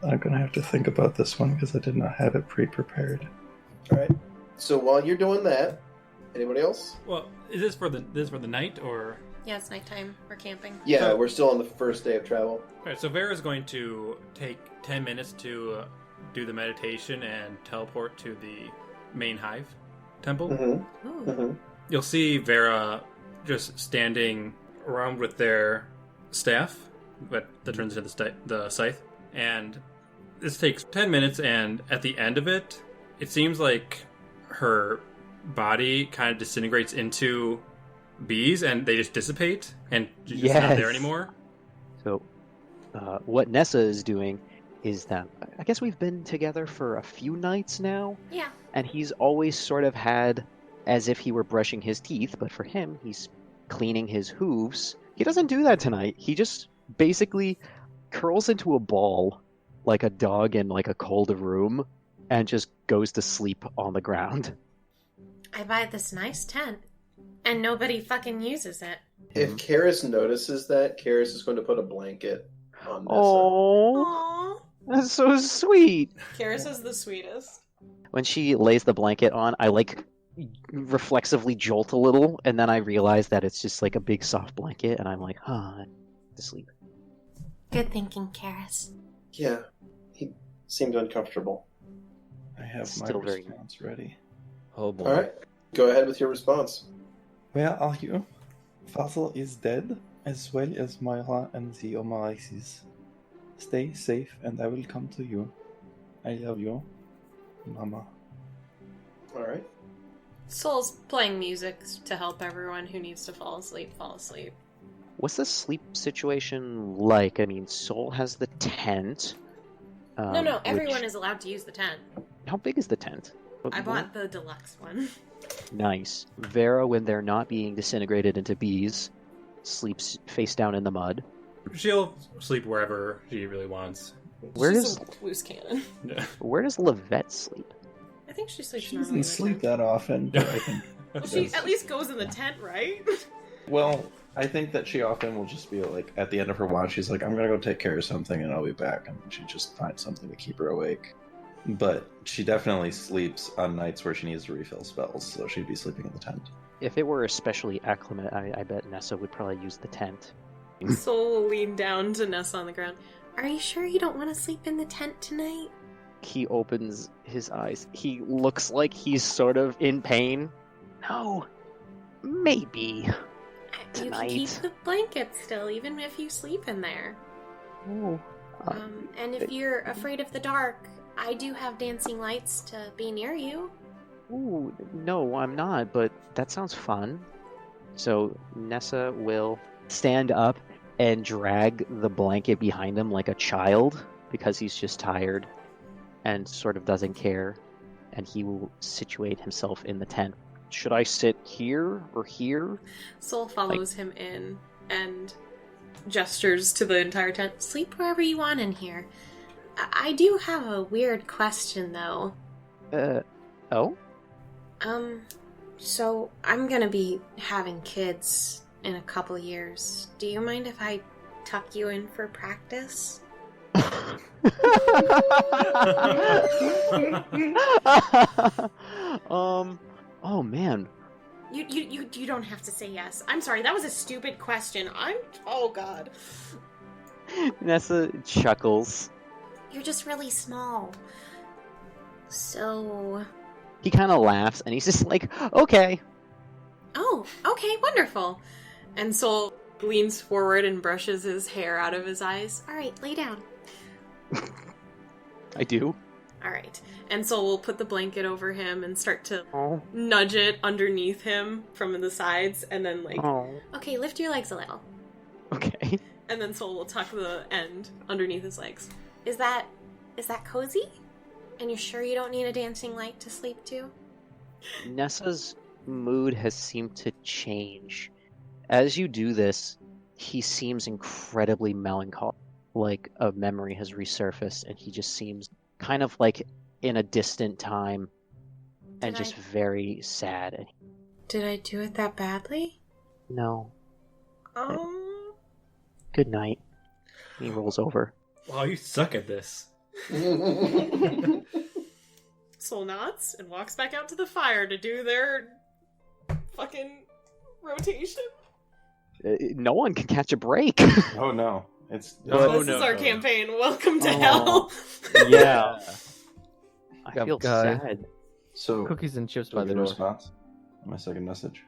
I'm gonna have to think about this one because I did not have it pre-prepared. Alright. So while you're doing that, anybody else? Well, is this for the night or? Yeah, it's nighttime. We're camping. Yeah, we're still on the first day of travel. Alright, so Vera's going to take 10 minutes to do the meditation and teleport to the main hive temple. Mm-hmm. Ooh. Mm-hmm. You'll see Vera just standing around with their staff that turns into the scythe. And this takes 10 minutes, and at the end of it, it seems like her body kind of disintegrates into bees, and they just dissipate, and she's just not there anymore. So, what Nessa is doing is that I guess we've been together for a few nights now. Yeah. And he's always sort of had as if he were brushing his teeth, but for him, he's cleaning his hooves. He doesn't do that tonight. He just basically curls into a ball like a dog in like a cold room and just goes to sleep on the ground. I buy this nice tent, and nobody fucking uses it. If Karis notices that, Karis is going to put a blanket on Nessa. Oh, that's so sweet. Karis is the sweetest. When she lays the blanket on, I reflexively jolt a little, and then I realize that it's just like a big soft blanket, and I'm like, to sleep. Good thinking, Karis. Yeah, he seemed uncomfortable. I have Still my very response ready. Oh boy. Alright, go ahead with your response. Where are you? Fazl is dead, as well as Myra and the Omarisis. Stay safe, and I will come to you. I love you, Mama. Alright. Soul's playing music to help everyone who needs to fall asleep. What's the sleep situation like? I mean, Soul has the tent. No, everyone which... is allowed to use the tent. How big is the tent? I bought the deluxe one. Nice. Vera, when they're not being disintegrated into bees, sleeps face down in the mud. She'll sleep wherever she really wants. Where She's does a loose cannon. Where does Lovette sleep? I think she sleeps She normally doesn't in the sleep tent. that often, but I think... Well, she at least goes in the tent, right? Well, I think that she often will just be like, at the end of her watch, she's like, I'm gonna go take care of something and I'll be back. And she just finds something to keep her awake. But she definitely sleeps on nights where she needs to refill spells, so she'd be sleeping in the tent. If it were especially acclimate, I bet Nessa would probably use the tent. Soul will lean down to Nessa on the ground. Are you sure you don't want to sleep in the tent tonight? He opens his eyes. He looks like he's sort of in pain. No, maybe. You Tonight. can keep the blanket still, even if you sleep in there. Oh. And if you're afraid of the dark, I do have dancing lights to be near you. Ooh, no, I'm not, but that sounds fun. So Nessa will stand up and drag the blanket behind him like a child because he's just tired and sort of doesn't care. And he will situate himself in the tent. Should I sit here or here? Soul follows him in and gestures to the entire tent. Sleep wherever you want in here. I do have a weird question, though. Oh? So I'm gonna be having kids in a couple years. Do you mind if I tuck you in for practice? Oh man. You don't have to say yes. I'm sorry, that was a stupid question. Oh god. Nessa chuckles. You're just really small. So... He kind of laughs, and he's just like, okay. Oh, okay, wonderful. And Soul leans forward and brushes his hair out of his eyes. Alright, lay down. I do. Alright. And Soul will put the blanket over him and start to Oh. nudge it underneath him from the sides, and then Oh. okay, lift your legs a little. Okay. And then Soul will tuck the end underneath his legs. Is that cozy? And you're sure you don't need a dancing light to sleep to? Nessa's mood has seemed to change. As you do this, he seems incredibly melancholy, like a memory has resurfaced, and he just seems kind of like in a distant time and Did just I- very sad. Did I do it that badly? No. Good night. He rolls over. Wow, you suck at this. Soul nods and walks back out to the fire to do their fucking rotation. No one can catch a break. Oh no. It's Oh, This no, is our no. campaign. Welcome to Oh. hell. Yeah. I Yep, feel guy. sad. So Cookies and chips do I by the get a door. response on my second message?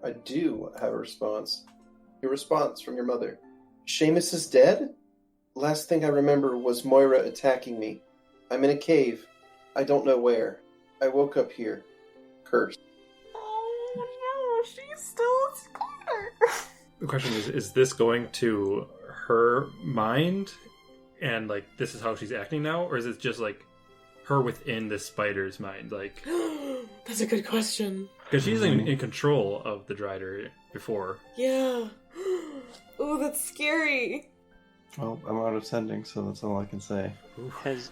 I do have a response. Your response from your mother. Seamus is dead? Last thing I remember was Moira attacking me. I'm in a cave. I don't know where. I woke up here. Cursed. Oh no, she's still scared. The question is this going to her mind? And, like, this is how she's acting now? Or is it just, like, her within the spider's mind? Like, That's a good question. because she's in control of the Drider before. Yeah. Oh, that's scary. Well, I'm out of sending, so that's all I can say. Has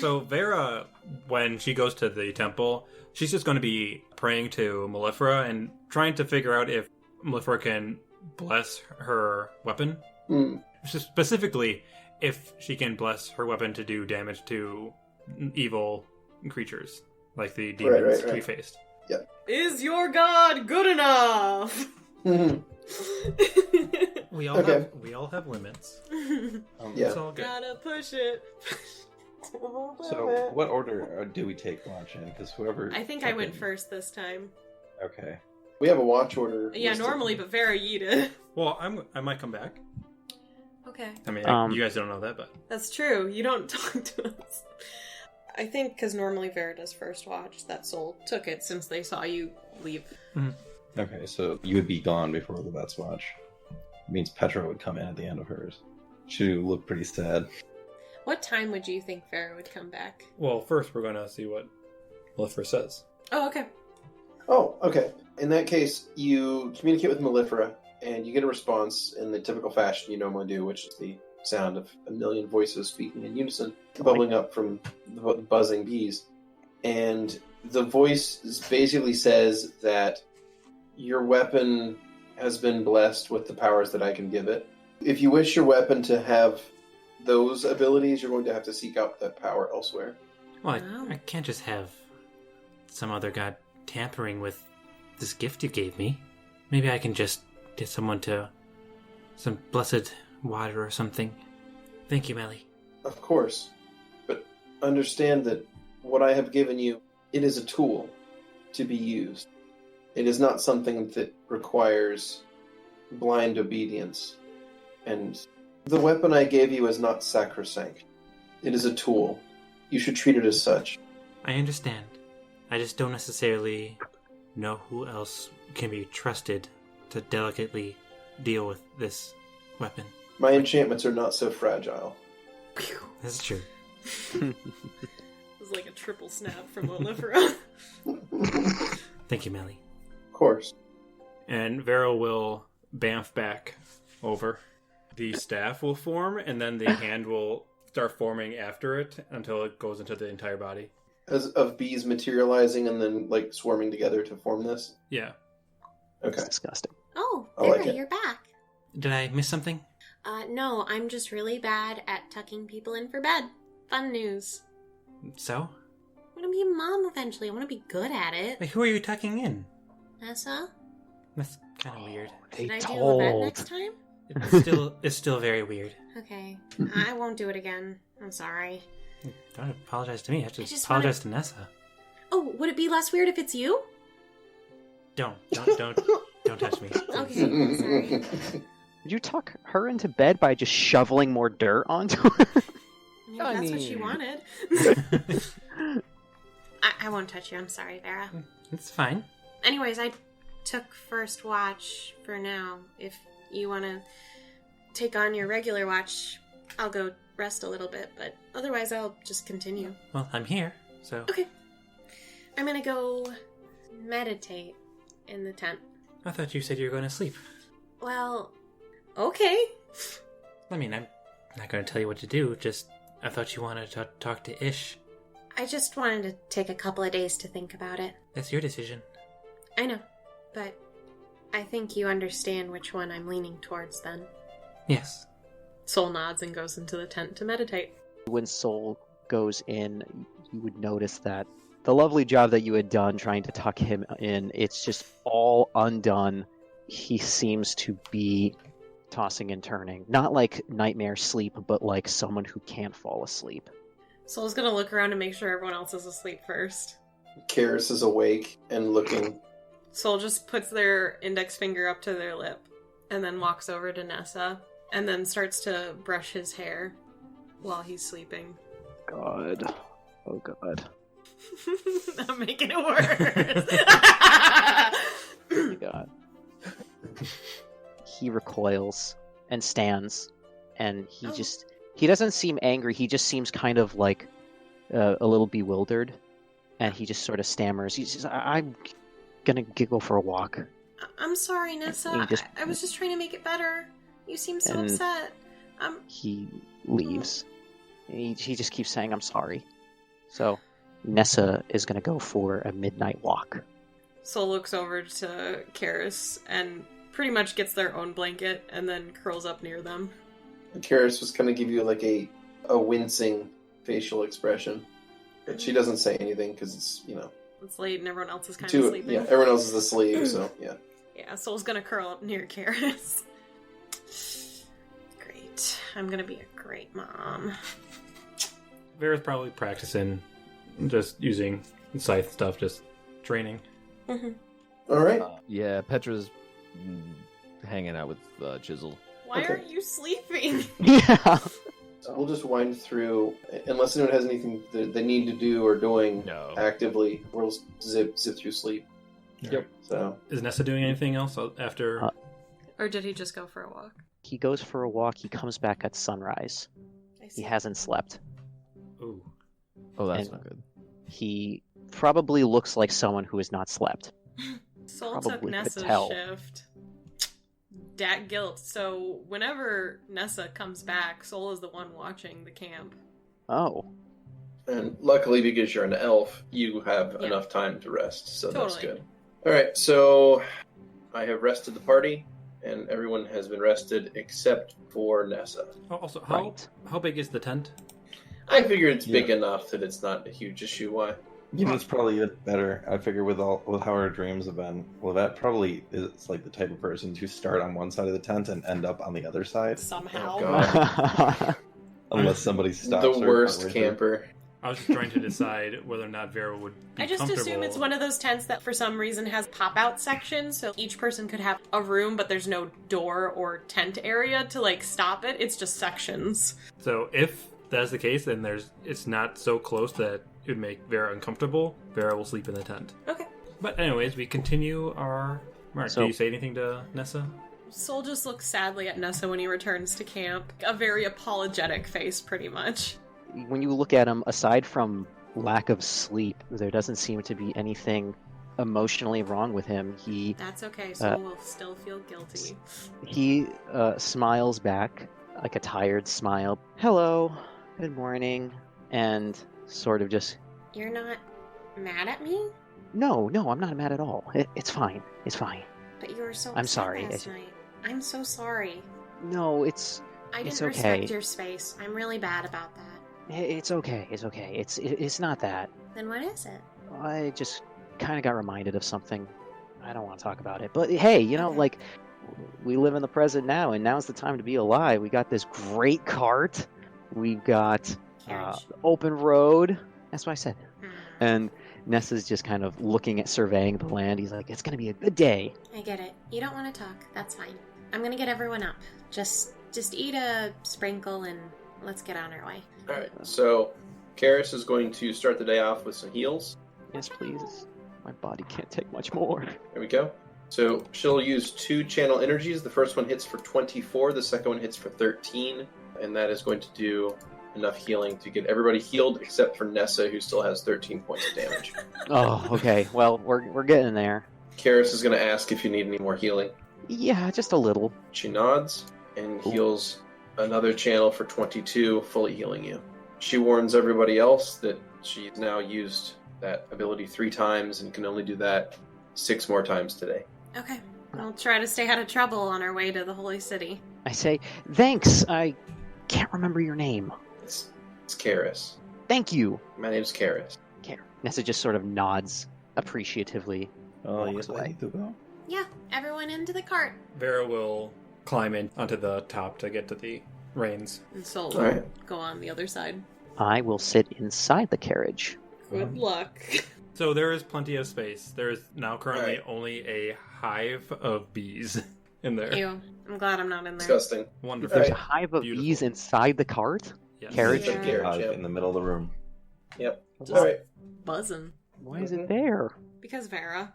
So Vera, when she goes to the temple, she's just going to be praying to Mellifera and trying to figure out if Mellifera can bless her weapon. Hmm. Specifically, if she can bless her weapon to do damage to evil creatures, like the demons right. we faced. Is your god good enough? We all Okay. all have limits. Yeah. It's all good. Gotta push it. So, what order do we take launch in? Because whoever. I think I went first this time. Okay. We have a watch order. Yeah, listed. normally, but Vera yeeted. Well, I might come back. Okay. I mean, you guys don't know that, but That's true. You don't talk to us. I think because normally Vera does first watch. That soul took it since they saw you leave. Okay, so you would be gone before the Vet's watch. It means Petra would come in at the end of hers. She would look pretty sad. What time would you think Vera would come back? well, first we're gonna see what Mellifera says. Oh, okay. Oh, okay. In that case, you communicate with Mellifera, and you get a response in the typical fashion you normally do, which is the sound of a million voices speaking in unison, bubbling up from the buzzing bees. And the voice basically says that your weapon has been blessed with the powers that I can give it. If you wish your weapon to have those abilities, you're going to have to seek out that power elsewhere. Well, Wow. I can't just have some other god tampering with this gift you gave me. Maybe I can just get someone to some blessed water or something. Thank you, Melly. Of course. But understand that what I have given you, it is a tool to be used. It is not something that requires blind obedience. And the weapon I gave you is not sacrosanct. It is a tool. You should treat it as such. I understand. I just don't necessarily know who else can be trusted to delicately deal with this weapon. My enchantments are not so fragile. That's true. It was like a triple snap from Mellifera. Thank you, Melly. Of course. And Vera will bamf back over. The staff will form, and then the hand will start forming after it until it goes into the entire body. As of bees materializing and then like swarming together to form this. Yeah. Okay. It's disgusting. Oh, I like Vera, it. you're back. Did I miss something? No, I'm just really bad at tucking people in for bed. Fun news. So? I want to be a mom eventually. I want to be good at it. Wait, who are you tucking in? Nessa? That's kind of weird. Should I do Lovette next time? It's still very weird. Okay. I won't do it again. I'm sorry. Don't apologize to me. I have to I just apologize to Nessa. Oh, would it be less weird if it's you? Don't touch me. Okay, sorry. Did you tuck her into bed by just shoveling more dirt onto her? I mean, that's what she Keni. wanted. I won't touch you. I'm sorry, Vera. It's fine. Anyways, I took first watch for now. If you want to take on your regular watch, I'll go rest a little bit, but otherwise I'll just continue. Well, I'm here, so Okay. I'm gonna go meditate in the tent. I thought you said you were going to sleep. Well, okay. I mean, I'm not going to tell you what to do, just I thought you wanted to talk to Ish. I just wanted to take a couple of days to think about it. That's your decision. I know, but I think you understand which one I'm leaning towards then. Yes. Soul nods and goes into the tent to meditate. When Soul goes in, you would notice that the lovely job that you had done trying to tuck him in, it's just all undone. He seems to be tossing and turning. Not like nightmare sleep, but like someone who can't fall asleep. Soul's gonna look around and make sure everyone else is asleep first. Karis is awake and looking. Soul just puts their index finger up to their lip and then walks over to Nessa and then starts to brush his hair while he's sleeping. God. Oh God. I'm making it worse. Oh my God. He recoils and stands, and he doesn't seem angry. He just seems kind of like a little bewildered, and he just sort of stammers. He says, "I'm gonna go for a walk." I'm sorry, Nessa. I was just trying to make it better. You seem so upset. He leaves. He just keeps saying, "I'm sorry." So Nessa is gonna go for a midnight walk. Soul looks over to Karis and pretty much gets their own blanket and then curls up near them. Karis was going to give you like a wincing facial expression. But she doesn't say anything because it's, It's late and everyone else is kind of sleeping. Yeah, everyone else is asleep, so yeah. Yeah, Soul's gonna curl up near Karis. Great. I'm gonna be a great mom. Vera's probably practicing just using scythe stuff, just training. Mm-hmm. All right. Yeah, Petra's hanging out with Chisel. Why aren't you sleeping? Yeah. So we'll just wind through, unless anyone has anything that they need to do or doing actively. We'll zip through sleep. Yep. So is Nessa doing anything else after? Or did he just go for a walk? He goes for a walk. He comes back at sunrise. He hasn't slept. Ooh. Oh, that's And not good. He probably looks like someone who has not slept. Soul Probably took could Nessa's tell. shift. Dat guilt. So whenever Nessa comes back, Soul is the one watching the camp. Oh. And luckily, because you're an elf, you have enough time to rest, so that's good. All right, so I have rested the party, and everyone has been rested except for Nessa. Oh, also, Right. how big is the tent? I figure it's big enough that it's not a huge issue. Why? It's probably a bit better. I figure with how our dreams have been, Lovette probably is like the type of person to start on one side of the tent and end up on the other side. Somehow. Oh, God. Unless somebody stops The her worst partway through. camper. I was just trying to decide whether or not Vera would be I just comfortable. assume it's one of those tents that for some reason has pop-out sections, so each person could have a room, but there's no door or tent area to, like, stop it. It's just sections. So if that's the case, then it's not so close that it would make Vera uncomfortable. Vera will sleep in the tent. Okay. But anyways, we continue our march. So- Do you say anything to Nessa? Soul just looks sadly at Nessa when he returns to camp. A very apologetic face, pretty much. When you look at him, aside from lack of sleep, there doesn't seem to be anything emotionally wrong with him. That's okay, Soul will still feel guilty. He smiles back, like a tired smile. Hello, good morning, and sort of just... You're not mad at me? No, I'm not mad at all. It's fine. It's fine. But you were so I'm upset sorry. last night. I'm so sorry. No, it's I It's didn't okay. respect your space. I'm really bad about that. It's okay. It's not that. Then what is it? I just kind of got reminded of something. I don't want to talk about it. But hey, Okay. like, we live in the present now, and now's the time to be alive. We got this great cart. We've got Carriage. open road. That's what I said. Hmm. And Nessa's just kind of surveying the land. He's like, it's going to be a good day. I get it. You don't want to talk. That's fine. I'm gonna get everyone up. Just eat a sprinkle and let's get on our way. All right, so Karis is going to start the day off with some heals. Yes, please. My body can't take much more. There we go. So she'll use 2 channel energies. The first one hits for 24, the second one hits for 13, and that is going to do enough healing to get everybody healed except for Nessa, who still has 13 points of damage. Oh, okay. Well, we're getting there. Karis is going to ask if you need any more healing. Yeah, just a little. She nods and heals another channel for 22, fully healing you. She warns everybody else that she's now used that ability 3 times and can only do that 6 more times today. Okay. I'll try to stay out of trouble on our way to the Holy City. I say, thanks. I can't remember your name. It's Karis. Thank you. My name's Karis. Nessa just sort of nods appreciatively. Oh, Walks yes, I away. need to go. Yeah, everyone into the cart. Vera will climb in onto the top to get to the reins. And Soul All right. will go on the other side. I will sit inside the carriage. Good luck. So there is plenty of space. There is now currently Alright. only a hive of bees in there. Ew. I'm glad I'm not in there. Disgusting. Wonderful. There's a Alright. hive of Beautiful. bees inside the cart? Yes. Carriage? Yeah. Carriage, Hive yep. in the middle of the room. Yep. Just- All right. Buzzing. Why is it there? Because Vera.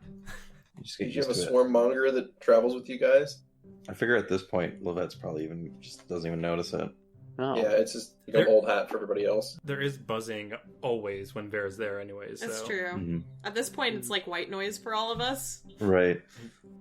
You just get Did you have a used to it. swarm monger that travels with you guys? I figure at this point, Lovette's probably even just doesn't even notice it. Oh. Yeah, it's just an old hat for everybody else. There is buzzing always when Vera's there anyways. That's so. true. Mhm. At this point, it's like white noise for all of us. Right.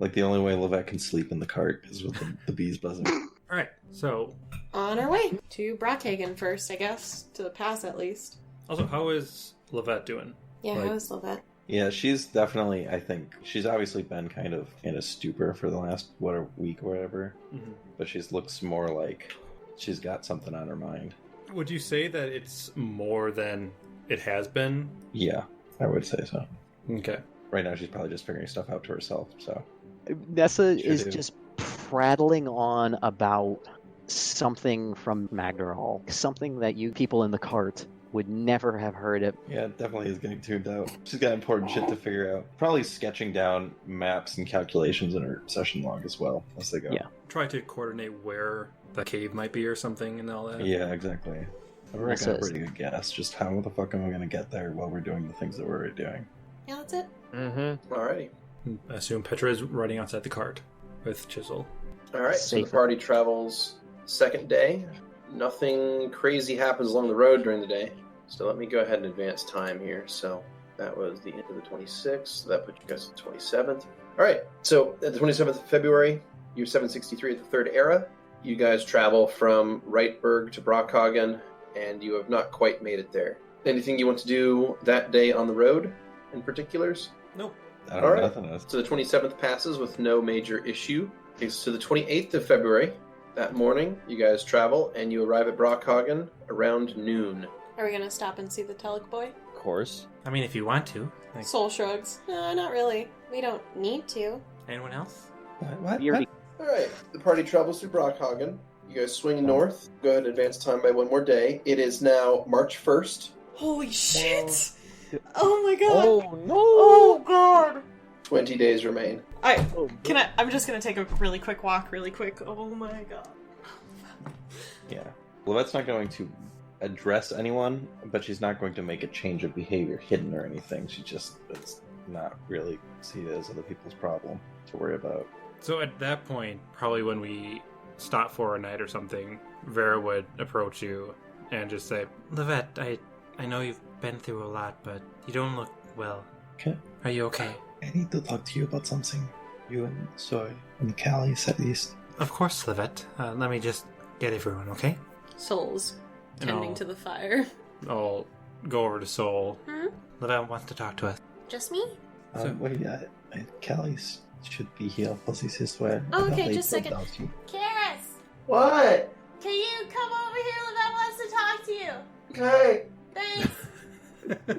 Like the only way Lovette can sleep in the cart is with the bees buzzing. Alright, so On our way to Brockhagen first, I guess. To the pass, at least. also, how is Lovette doing? Yeah, Like- how is Lovette? Yeah, she's definitely, I think, she's obviously been kind of in a stupor for the last, a week or whatever. Mhm. But she looks more like she's got something on her mind. Would you say that it's more than it has been? Yeah, I would say so. Okay. Right now she's probably just figuring stuff out to herself, so. Nessa Sure is do. just prattling on about something from Magdaral. Something that you people in the cart would never have heard it. Yeah, it definitely is getting tuned out. She's got important shit to figure out. Probably sketching down maps and calculations in her session log as well as they go. Yeah. Try to coordinate where the cave might be or something and all that. Yeah, exactly. I've already got a Says- pretty good guess. Just how the fuck am I going to get there while we're doing the things that we're already doing? Yeah, that's it. Mm-hmm. Alrighty. I assume Petra is riding outside the cart with Chisel. Alright, so the Safer. party travels second day. Nothing crazy happens along the road during the day. So let me go ahead and advance time here. So that was the end of the 26th. So that puts you guys at the 27th. Alright, so at the 27th of February, you're 763 at the Third Era. You guys travel from Reitberg to Brockhagen, and you have not quite made it there. Anything you want to do that day on the road in particulars? Nope. I don't All know right. nothing else. So the 27th passes with no major issue. So the 28th of February, that morning, you guys travel and you arrive at Brockhagen around noon. Are we gonna stop and see the Telic boy? Of course. I mean, if you want to. Like, Soul shrugs. No, not really. We don't need to. anyone else? What? Beardy. All right, the party travels through Brockhagen. You guys swing north. Go ahead and advance time by one more day. It is now March 1st. Holy shit! Oh my god! Oh no! Oh god! 20 days remain. I'm just gonna take a really quick walk, really quick. Oh my god. Yeah. Lovette's not going to address anyone, but she's not going to make a change of behavior hidden or anything. It's not really see it as other people's problem to worry about. So at that point, probably when we stop for a night or something, Vera would approach you and just say, Lovette, I know you've been through a lot, but you don't look well. Okay. Are you okay? I need to talk to you about something. You and Soy and Callie at least. Of course, Lovette. Let me just get everyone, okay? Souls And tending I'll- to the fire. I'll go over to Soul. Lovette wants to talk to us. Just me? So- Wait, Callie should be here for this as well. Oh, I okay, don't just a second. doubt you. Karis! What? Can you come over here? Lovette wants to talk to you. Okay. Thanks.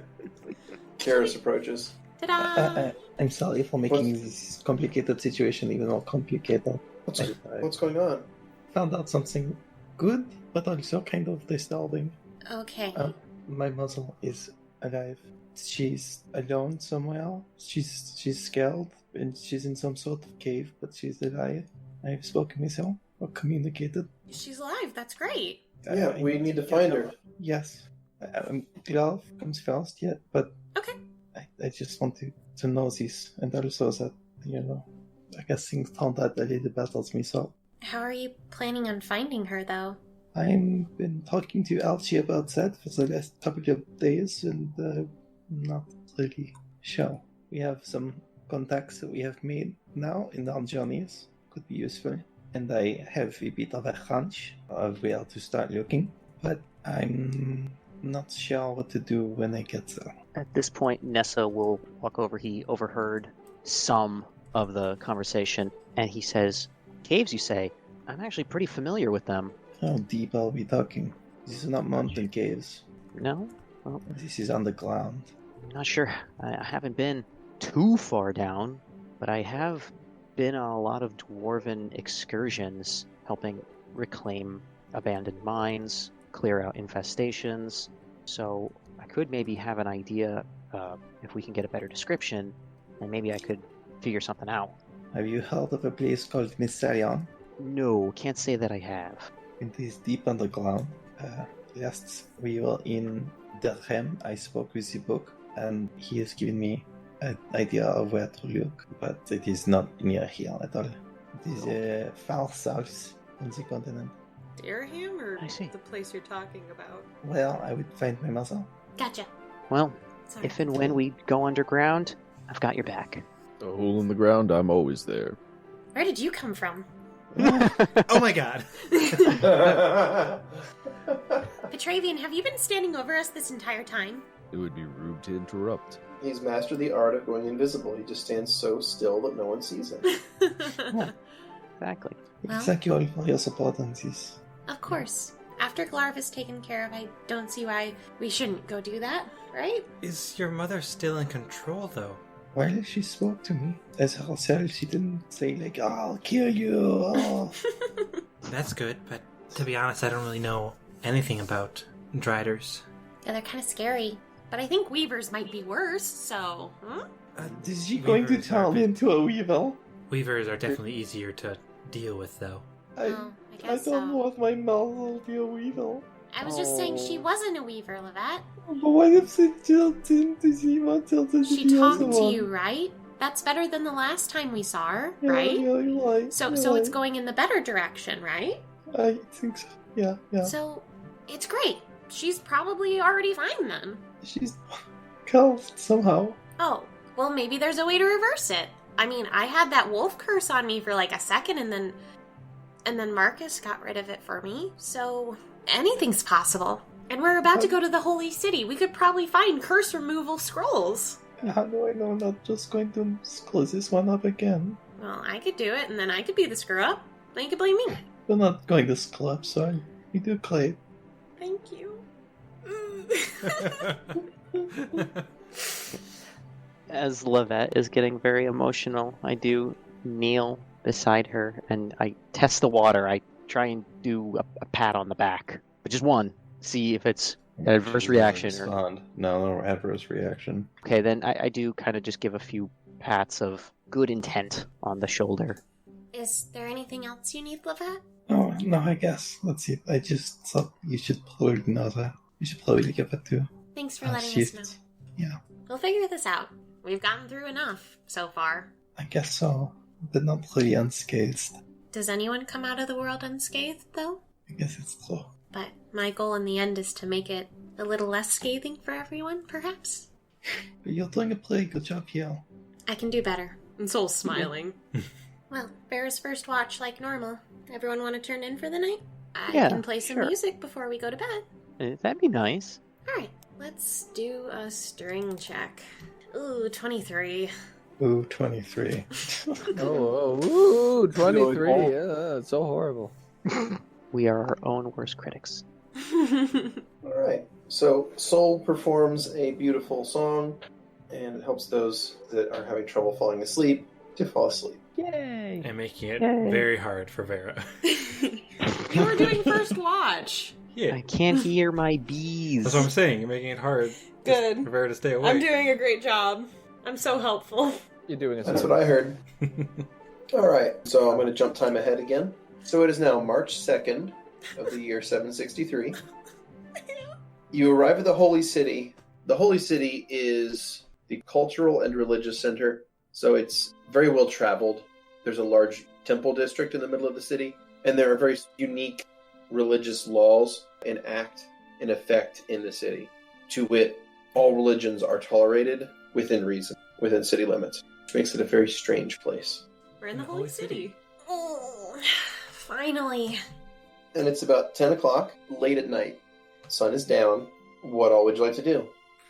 Karis approaches. Ta-da! I'm sorry for making this complicated situation even more complicated. What's going on? Found out something good, but also kind of disturbing. Okay. My mother is alive. She's alone somewhere. She's scared, and she's in some sort of cave, but she's alive. I've spoken with her, or communicated. She's alive. That's great. Yeah, we need to find her. Yes. Love comes first, yeah, but Okay. I just want to know this, and also that, I guess things turned out a little better than we thought. How are you planning on finding her, though? I've been talking to Alchie about that for the last couple of days, and not really sure. We have some contacts that we have made now in our journeys. Could be useful. And I have a bit of a hunch of where to start looking, but I'm not sure what to do when I get there. At this point, Nessa will walk over. He overheard some of the conversation, and he says, "Caves, you say? I'm actually pretty familiar with them." How deep are we talking? This is not mountain caves. No? Well, This is underground. I'm not sure. I haven't been too far down, but I have been on a lot of dwarven excursions, helping reclaim abandoned mines, clear out infestations. So I could maybe have an idea if we can get a better description, and maybe I could figure something out. Have you heard of a place called Mysterion? No, can't say that I have. It is deep underground. Last we were in Grem, I spoke with the book, and he has given me an idea of where to look, but it is not near here at all. It is far south on the continent, Dareham, or I see. the place you're talking about? where I would find my mother. Gotcha. Well, Sorry. if and when we go underground, I've got your back. A hole in the ground, I'm always there. Where did you come from? Oh my god. Petravian, have you been standing over us this entire time? It would be rude to interrupt. He's mastered the art of going invisible. He just stands so still that no one sees him. Exactly. Well- Thank you all for your support on this. Of course. After Glarv is taken care of, I don't see why we shouldn't go do that, right? Is your mother still in control, though? Well, she spoke to me as herself. She didn't say like, "I'll kill you." Oh. That's good, but to be honest, I don't really know anything about Driders. Yeah, they're kind of scary. But I think Weavers might be worse, so... Is she going to Weavers are turn big- into a weevil? Weavers are definitely easier to deal with, though. Well, I guess don't so. know if my mouth will be a weevil. I was just saying she Oh. wasn't a Weaver, Lovette. But what if they turned into Zima tilted to She the talked other to one? you, right? That's better than the last time we saw her, Yeah, right? Yeah, you're right. So you're it's right. going in the better direction, right? I think so. Yeah. So it's great. She's probably already fine then. She's cursed somehow. Oh, well maybe there's a way to reverse it. I mean, I had that wolf curse on me for like a second and then Marcus got rid of it for me. So anything's possible. And we're about to go to the Holy City. We could probably find curse removal scrolls. How do I know I'm not just going to close this one up again? Well, I could do it and then I could be the screw up. Then you could blame me. We're not going to screw up, so we do clay. Thank you. As Lovette is getting very emotional, I do kneel beside her and I test the water. I try and do a pat on the back, but just one. See if it's an adverse reaction. Or... Respond. No adverse reaction. Okay, then I do kind of just give a few pats of good intent on the shoulder. Is there anything else you need, Lovette? Oh, no, I guess. Let's see. I just thought you should probably know that. You should probably give it to Thanks for letting us know. Yeah, We'll figure this out. We've gotten through enough so far. I guess so. But not really unscathed. Does anyone come out of the world unscathed, though? I guess it's true. But my goal in the end is to make it a little less scathing for everyone, perhaps? But you're doing a pretty good job here. I can do better. And Soul's smiling. Well, Vera's first watch like normal. Everyone want to turn in for the night? I Yeah, can play some sure. music before we go to bed. That'd be nice. Alright, let's do a string check. Ooh, 23. Ooh, 23. Ooh, 23. Yeah, it's so horrible. We are our own worst critics. Alright, so Soul performs a beautiful song, and it helps those that are having trouble falling asleep to fall asleep. Yay! And making it Yay. very hard for Vera. You were doing first watch. Yeah. I can't hear my bees. That's what I'm saying. You're making it hard Good. for Vera to stay awake. I'm doing a great job. I'm so helpful. You're doing a That's what I heard. Alright, so I'm going to jump time ahead again. So it is now March 2nd of the year 763. You arrive at the Holy City. The Holy City is the cultural and religious center, so it's very well traveled. There's a large temple district in the middle of the city, and there are very unique religious laws enact in effect in the city. To wit, all religions are tolerated within reason, within city limits, which makes it a very strange place. We're in the Holy City. Oh, finally. And it's about 10 o'clock, late at night. Sun is down. What all would you like to do?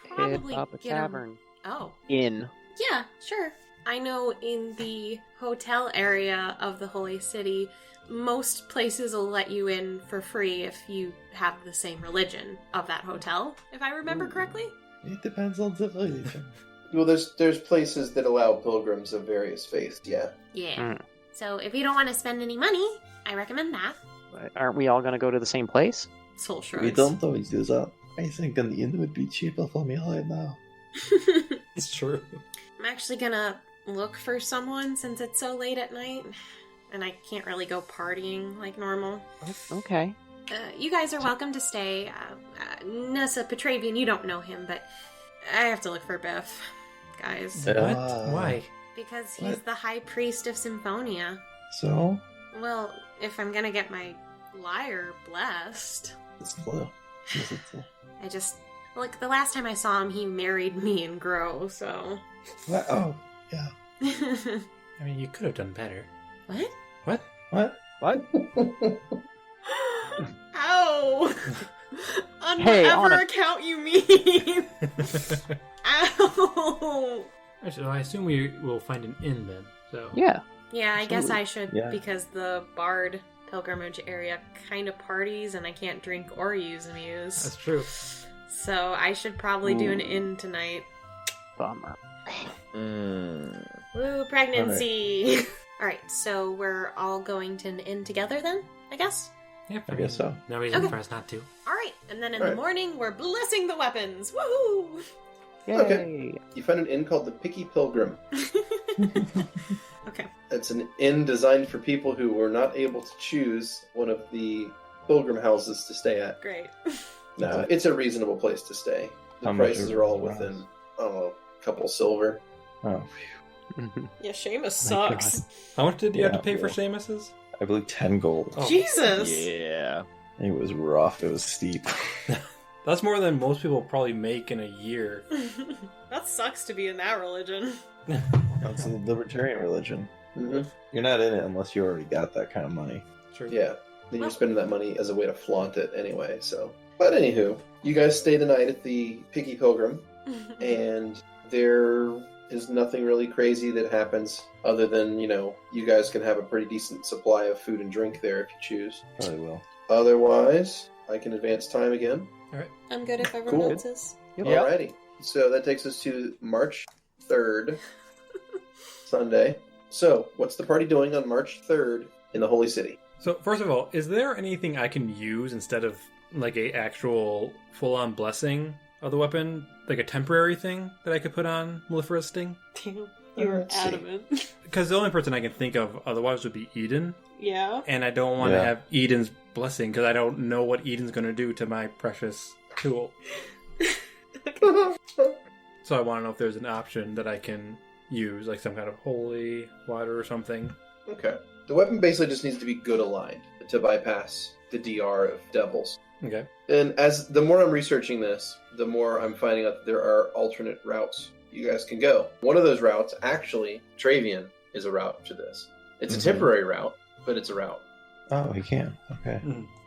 Probably Hit up a get 'em- tavern. Oh. In. Yeah, sure. I know in the hotel area of the Holy City, most places will let you in for free if you have the same religion of that hotel, if I remember correctly. It depends on the religion. Well, there's places that allow pilgrims of various faiths, yeah. Yeah. Mm. So if you don't want to spend any money, I recommend that. But aren't we all going to go to the same place? Soul shrugs. We don't always do that. I think an inn would be cheaper for me right now. It's true. I'm actually gonna look for someone since it's so late at night. And I can't really go partying like normal. Okay. You guys are welcome to stay. Nessa Petravian, you don't know him, but I have to look for Biff, guys. What? Why? Because he's What? the high priest of Symphonia. So, Well, if I'm gonna get my lyre blessed, it's clear. Is it clear? I just... Like, the last time I saw him, he married me and Grow, so... What? Oh, yeah. I mean, you could have done better. What? What? What? What? Ow! On Hey, whatever on a- account you mean! Ow! So I assume we will find an inn then. So Yeah. Yeah, I guess I should, Yeah. because the Bard pilgrimage area kind of parties and I can't drink or use amuse. that's true. So I should probably do an Ooh. inn tonight. Bummer. Woo, pregnancy! Alright, so we're all going to an inn together then, I guess? Yep. I guess so. No reason Okay. for us not to. Alright, and then in Alright. the morning, we're blessing the weapons! Woohoo! Yay. Okay. You find an inn called the Picky Pilgrim. Okay. It's an inn designed for people who were not able to choose one of the pilgrim houses to stay at. Great. No, it's a reasonable place to stay. The How much prices are are all the within, house? I don't know, a couple silver. Oh, Yeah, Seamus My sucks. How much did you have to Yeah, pay for well. Seamus's? I believe 10 gold. Oh. Jesus! Yeah. It was rough. It was steep. That's more than most people probably make in a year. That sucks to be in that religion. That's a libertarian religion. Mm-hmm. You're not in it unless you already got that kind of money. Sure. Yeah. Then you're spending that money as a way to flaunt it anyway, so. But anywho, you guys stay the night at the Picky Pilgrim, and there is nothing really crazy that happens other than, you guys can have a pretty decent supply of food and drink there if you choose. Probably will. Otherwise, I can advance time again. I'm good if everyone Cool. else is. Yep. Alrighty. So that takes us to March 3rd, Sunday. So, what's the party doing on March 3rd in the Holy City? So, first of all, is there anything I can use instead of like a actual full-on blessing of the weapon? Like a temporary thing that I could put on Mellifera's Sting? You're Let's see. adamant. Because the only person I can think of otherwise would be Eden. Yeah. And I don't want to Yeah. have Eden's blessing because I don't know what Eden's going to do to my precious tool. So I want to know if there's an option that I can use, like some kind of holy water or something. Okay. The weapon basically just needs to be good aligned to bypass the DR of devils. Okay. And as the more I'm researching this, the more I'm finding out that there are alternate routes you guys can go. One of those routes, actually, Petravian, is a route to this. It's a Mhm. temporary route, but it's a route. Oh, he can. Okay.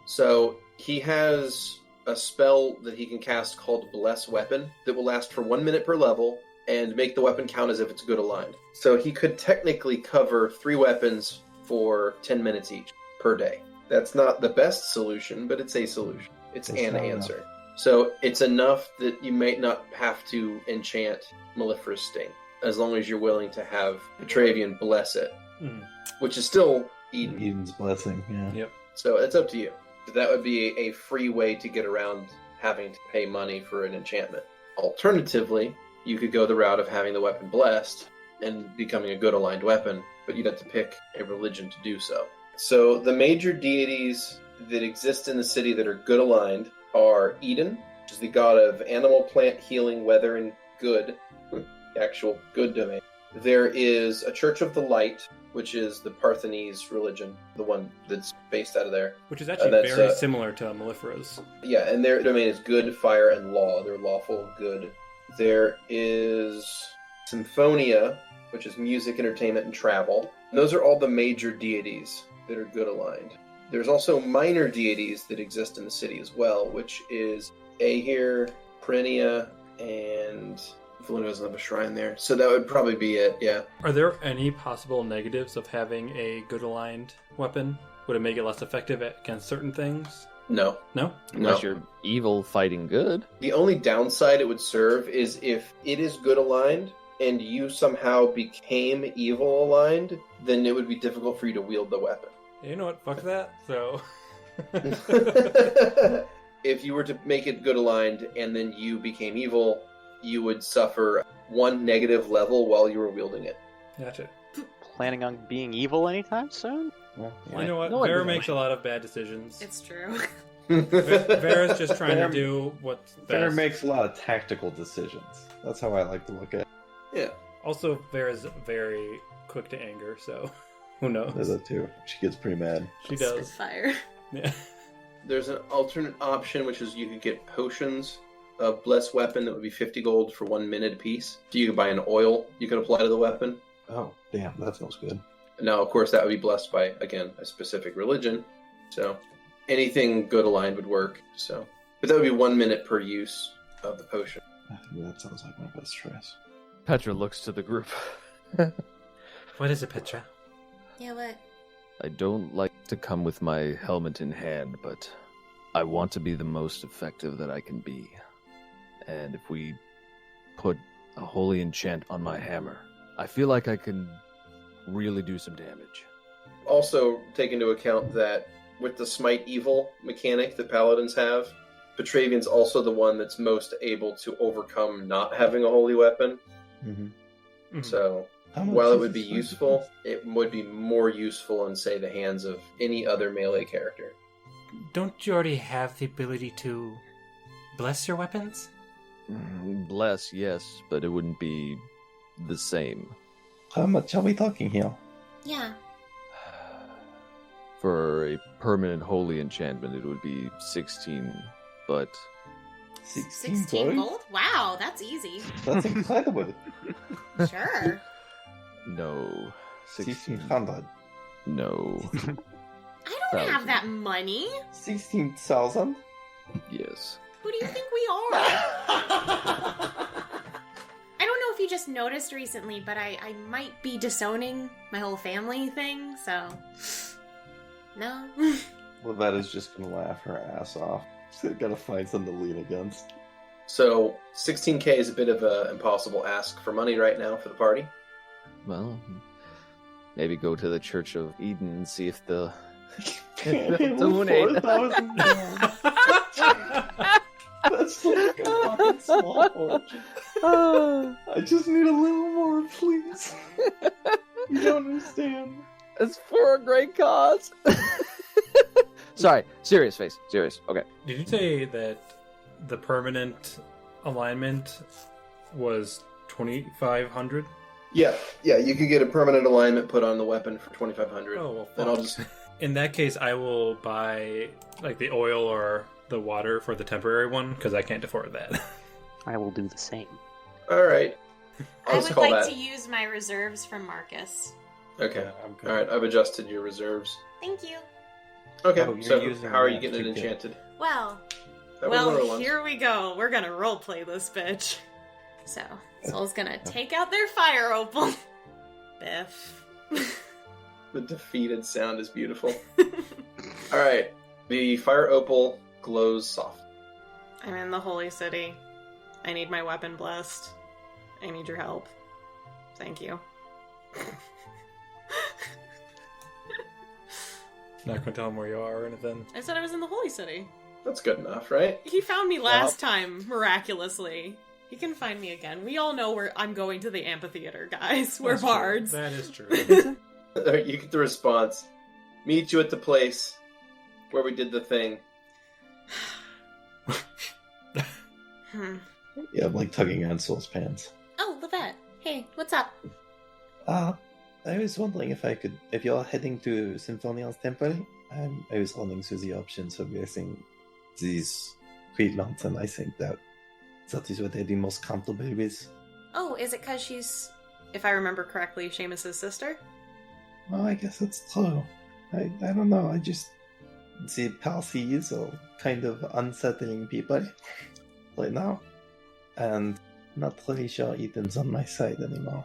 So he has a spell that he can cast called Bless Weapon that will last for 1 minute per level and make the weapon count as if it's good aligned. So he could technically cover 3 weapons for 10 minutes each per day. That's not the best solution, but it's a solution. It's It's an not answer. So it's enough that you might not have to enchant Mellifera's Sting, as long as you're willing to have Petravian bless it, Mm. which is still Eden. Eden's blessing. Yeah. Yep. So it's up to you. That would be a free way to get around having to pay money for an enchantment. Alternatively, you could go the route of having the weapon blessed and becoming a good aligned weapon, but you'd have to pick a religion to do so. So the major deities that exist in the city that are good aligned are Eden, which is the god of animal, plant, healing, weather, and good, the actual good domain. There is a Church of the Light, which is the Parthenese religion, the one that's based out of there. Which is actually That's, very similar to Mellifera's. Yeah, and their domain is good, fire, and law. They're lawful, good. There is Symphonia, which is music, entertainment, and travel. And those are all the major deities that are good aligned. There's also minor deities that exist in the city as well, which is Ahir, Perinia, and Valuna doesn't have a shrine there. So that would probably be it, yeah. Are there any possible negatives of having a good aligned weapon? Would it make it less effective against certain things? No. No? Unless No. you're evil fighting good. The only downside it would serve is if it is good aligned and you somehow became evil aligned, then it would be difficult for you to wield the weapon. You know what? Fuck that. So. If you were to make it good aligned and then you became evil, you would suffer 1 negative level while you were wielding it. Gotcha. Planning on being evil anytime soon? Well, You know what? No, I Vera don't. makes a lot of bad decisions. It's true. Vera's just trying to Vera- do what's Vera best. makes a lot of tactical decisions. That's how I like to look at it. Yeah. Also, Vera's very quick to anger, so who knows? There's that too. She gets pretty mad. She does. Spitfire. Yeah. There's an alternate option, which is you could get potions of blessed weapon that would be 50 gold for 1 minute apiece. So you could buy an oil you could apply to the weapon. Oh, damn, that feels good. Now, of course, that would be blessed by, again, a specific religion. So anything good aligned would work. So, but that would be 1 minute per use of the potion. I think that sounds like my best choice. Petra looks to the group. What is it, Petra? Yeah, what? I don't like to come with my helmet in hand, but I want to be the most effective that I can be. And if we put a holy enchant on my hammer, I feel like I can really do some damage. Also, take into account that with the smite evil mechanic that paladins have, Petravian's also the one that's most able to overcome not having a holy weapon. Mm-hmm. So, How much while it is would be this useful, it would be more useful in, say, the hands of any other melee character. Don't you already have the ability to bless your weapons? Bless, yes, but it wouldn't be the same. How much are we talking here? Yeah. For a permanent holy enchantment, it would be 16, but 16 16 gold? Wow, that's easy. That's incredible. Sure. no. 1600. No. I don't have that money. 16,000? Yes. Who do you think we are? I don't know if you just noticed recently, but I might be disowning my whole family thing, so... No. Lovette is just gonna laugh her ass off. She's gotta find something to lean against. So, 16k is a bit of an impossible ask for money right now for the party. Well, maybe go to the Church of Eden and see if the... $4,000. That's like a fucking small fortune. I just need a little more, please. You don't understand. It's for a great cause. Sorry, serious face. Serious. Okay. Did you say that the permanent alignment was 2,500? Yeah, you could get a permanent alignment put on the weapon for 2,500. Oh, well, Then I'll fuck. just... In that case, I will buy like the oil or the water for the temporary one because I can't afford that. I will do the same. Alright. I'll I just would call like that. to use my reserves from Marcus. Okay. I'm good. Alright, I've adjusted your reserves. Thank you. Okay, Oh, you're so using how are you the getting it extra kit. enchanted? Well, That was one of the well, ones. here we go. We're gonna roleplay this bitch. So, Soul's gonna take out their fire opal. Biff. The defeated sound is beautiful. Alright, the fire opal glows soft. I'm in the holy city. I need my weapon blessed. I need your help. Thank you. Not gonna tell him where you are or anything. I said I was in the holy city. That's good enough, right? He found me last time, miraculously. He can find me again. We all know where I'm going to the amphitheater, guys. We're That's true. bards. That is true. You get the response. Meet you at the place where we did the thing. Yeah, I'm like tugging on Soul's pants. Oh, Lovette. Hey, what's up? I was wondering if you're heading to Symphonia's temple, I was running through the options of getting these freelance, and I think that is what I'd be most comfortable with. Oh, is it because she's, if I remember correctly, Seamus's sister? Well, I guess that's true. I don't know, the Parsees are kind of unsettling people right now, and not really sure Ethan's on my side anymore.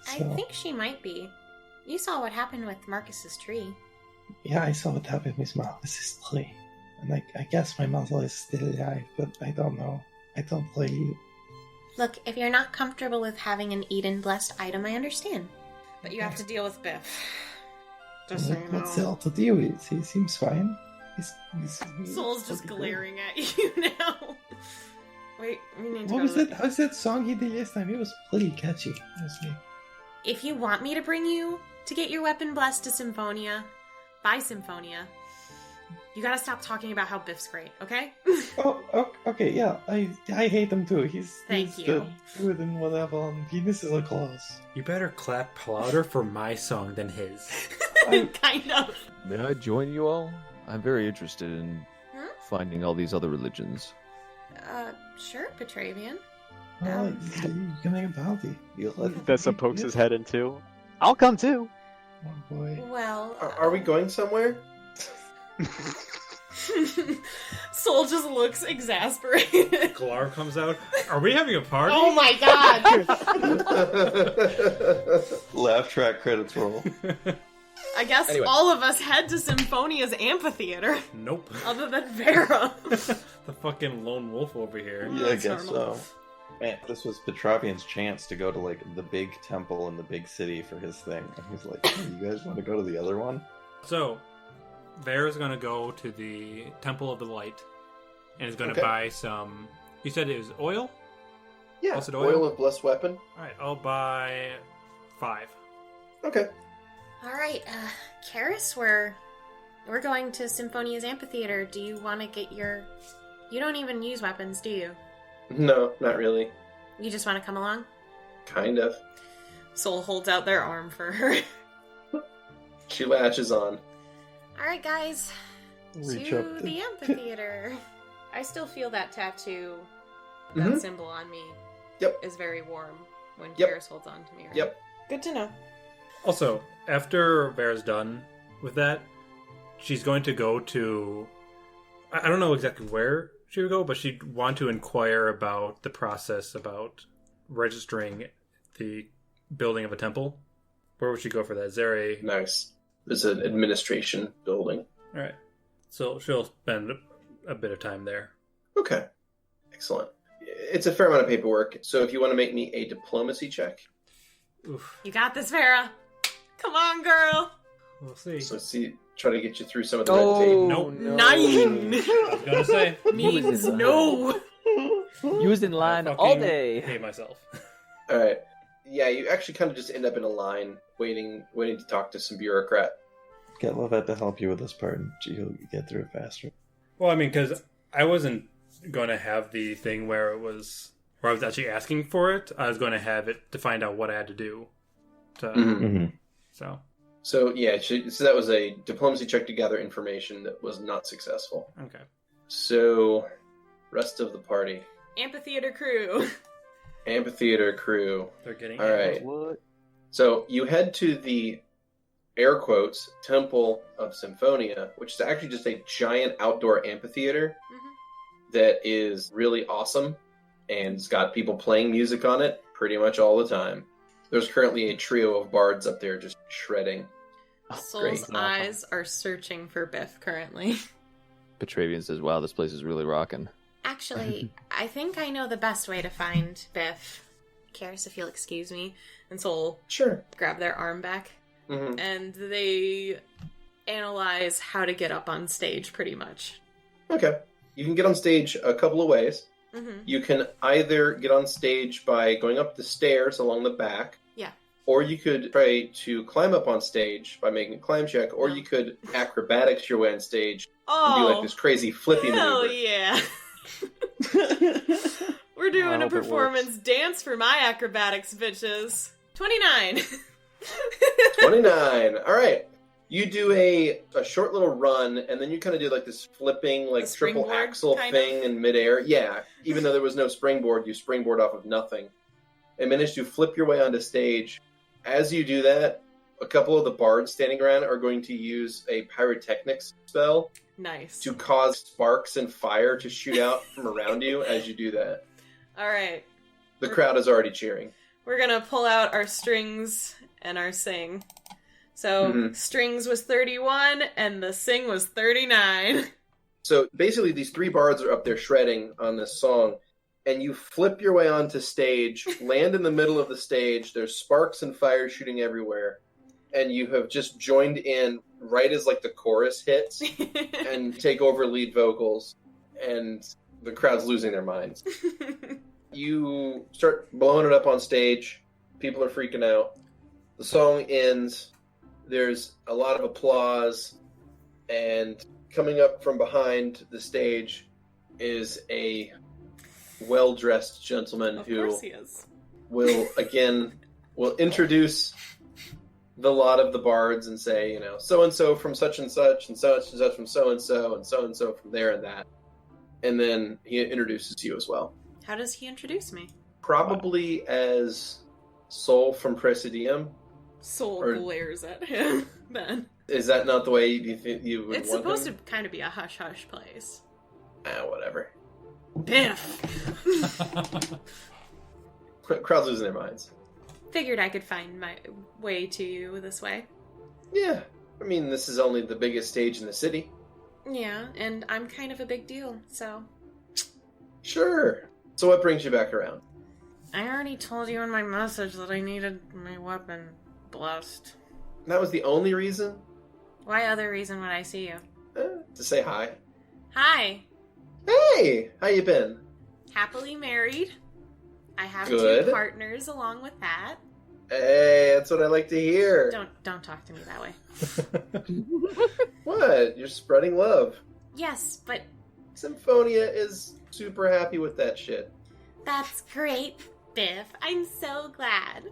I So, think she might be. You saw what happened with Marcus's tree. yeah, I saw what happened with Marcus's tree. And I guess my mother is still alive, but I don't know. I don't really... Look, if you're not comfortable with having an Eden-blessed item, I understand. But you have to deal with Biff. Just so you know. What's there to deal with? He seems fine. He's Soul's just pretty good. glaring at you now. Wait, we need to What go was to that? How's that song he did last time? It was pretty catchy, honestly. If you want me to bring you to get your weapon blessed to Symphonia, by Symphonia, you gotta stop talking about how Biff's great, okay? Okay, yeah. I hate him too. He's Thank he's you. the good and whatever, and penis is a claws. You better clap louder for my song than his. Kind of. May I join you all? I'm very interested in finding all these other religions. Sure, Petravian. Well, you can make a party. Vessa pokes his head in too. I'll come too. Oh boy. Well, Are we going somewhere? Soul just looks exasperated. Glarv comes out. Are we having a party? Oh my god! Laugh track credits roll. I guess Anyway. all of us head to Symphonia's amphitheater, Nope. other than Vera. The fucking lone wolf over here. Yeah, I That's guess normal. so. Man, this was Petravian's chance to go to like the big temple in the big city for his thing, and he's like, hey, "You guys want to go to the other one?" So, Vera's gonna go to the Temple of the Light, and is gonna Okay. buy some. You said it was oil? Yeah, Blessed oil? oil? Of blessed weapon. Alright, I'll buy 5. Okay. Alright, Karis, we're going to Symphonia's amphitheater. Do you want to get your... You don't even use weapons, do you? No, not really. You just want to come along? Kind of. Soul holds out their arm for her. She latches on. Alright, guys. Reach to up. the amphitheater. I still feel that tattoo, that Mhm. symbol on me, Yep. is very warm when Yep. Karis holds on to me. Right? Yep. Good to know. Also, after Vera's done with that, she's going to go to... I don't know exactly where she would go, but she'd want to inquire about the process about registering the building of a temple. Where would she go for that? Is there a... Nice. There's an administration building. Alright. So she'll spend a bit of time there. Okay. Excellent. It's a fair amount of paperwork, so if you want to make me a diplomacy check, Oof. You got this, Vera. Come on, girl. We'll see. so try to get you through some of the red tape. Nope. no. 9 I was gonna say. means in no. You was in line I all fucking day. hate myself. All right. Yeah, you actually kind of just end up in a line, waiting to talk to some bureaucrat. Get Lovette to help you with this part, and she'll get through it faster. Well, I mean, because I wasn't going to have the thing where I was actually asking for it. I was going to have it to find out what I had to do. Mhm. So, So yeah, so that was a diplomacy check to gather information that was not successful. okay. So, rest of the party, Amphitheater crew. amphitheater crew. They're getting All right. What? So you head to the air quotes Temple of Symphonia, which is actually just a giant outdoor amphitheater that is really awesome, and it's got people playing music on it pretty much all the time. There's currently a trio of bards up there just shredding. Soul's Great. eyes are searching for Biff currently. Petravian says, "Wow, this place is really rocking." Actually, I think I know the best way to find Biff. Karis, if you'll excuse me. And Soul Sure. grab their arm back. Hmm. And they analyze how to get up on stage, pretty much. Okay. You can get on stage a couple of ways. Mm-hmm. You can either get on stage by going up the stairs along the back. Yeah. Or you could try to climb up on stage by making a climb check, or you could acrobatics your way on stage and do like this crazy flippy hell maneuver. yeah. We're doing I a hope it performance dance for my acrobatics, bitches. 29. 29. All right. You do a short little run, and then you kind of do like this flipping, like triple springboard axle kind thing of? in midair. Yeah, even though there was no springboard, you springboard off of nothing. And manage to flip your way onto stage. As you do that, a couple of the bards standing around are going to use a pyrotechnics spell Nice. to cause sparks and fire to shoot out from around you as you do that. All right. The crowd is already cheering. We're going to pull out our strings and our sing. So strings was 31 and the sing was 39. So basically these three bards are up there shredding on this song, and you flip your way onto stage, land in the middle of the stage, there's sparks and fire shooting everywhere, and you have just joined in right as like the chorus hits and take over lead vocals, and the crowd's losing their minds. You start blowing it up on stage, people are freaking out, the song ends, there's a lot of applause, and coming up from behind the stage is a well-dressed gentleman Of who course he is. will introduce the lot of the bards and say, so-and-so from such and such from so-and-so and so-and-so from there and that. And then he introduces you as well. How does he introduce me? Probably as Soul from Presidium. Soul Or- glares at him then. Is that not the way you think you would It's want supposed him? to kind of be a hush-hush place. Whatever. Biff! Crowd's losing their minds. Figured I could find my way to you this way. Yeah. I mean, this is only the biggest stage in the city. Yeah, and I'm kind of a big deal, so... Sure. So what brings you back around? I already told you in my message that I needed my weapon blessed. That was the only reason? Why other reason would I see you? To say hi. Hi! Hey! How you been? Happily married. I have Good. 2 partners along with that. Hey, that's what I like to hear. Don't talk to me that way. What? You're spreading love. Yes, but Symphonia is super happy with that shit. that's great, Biff. I'm so glad.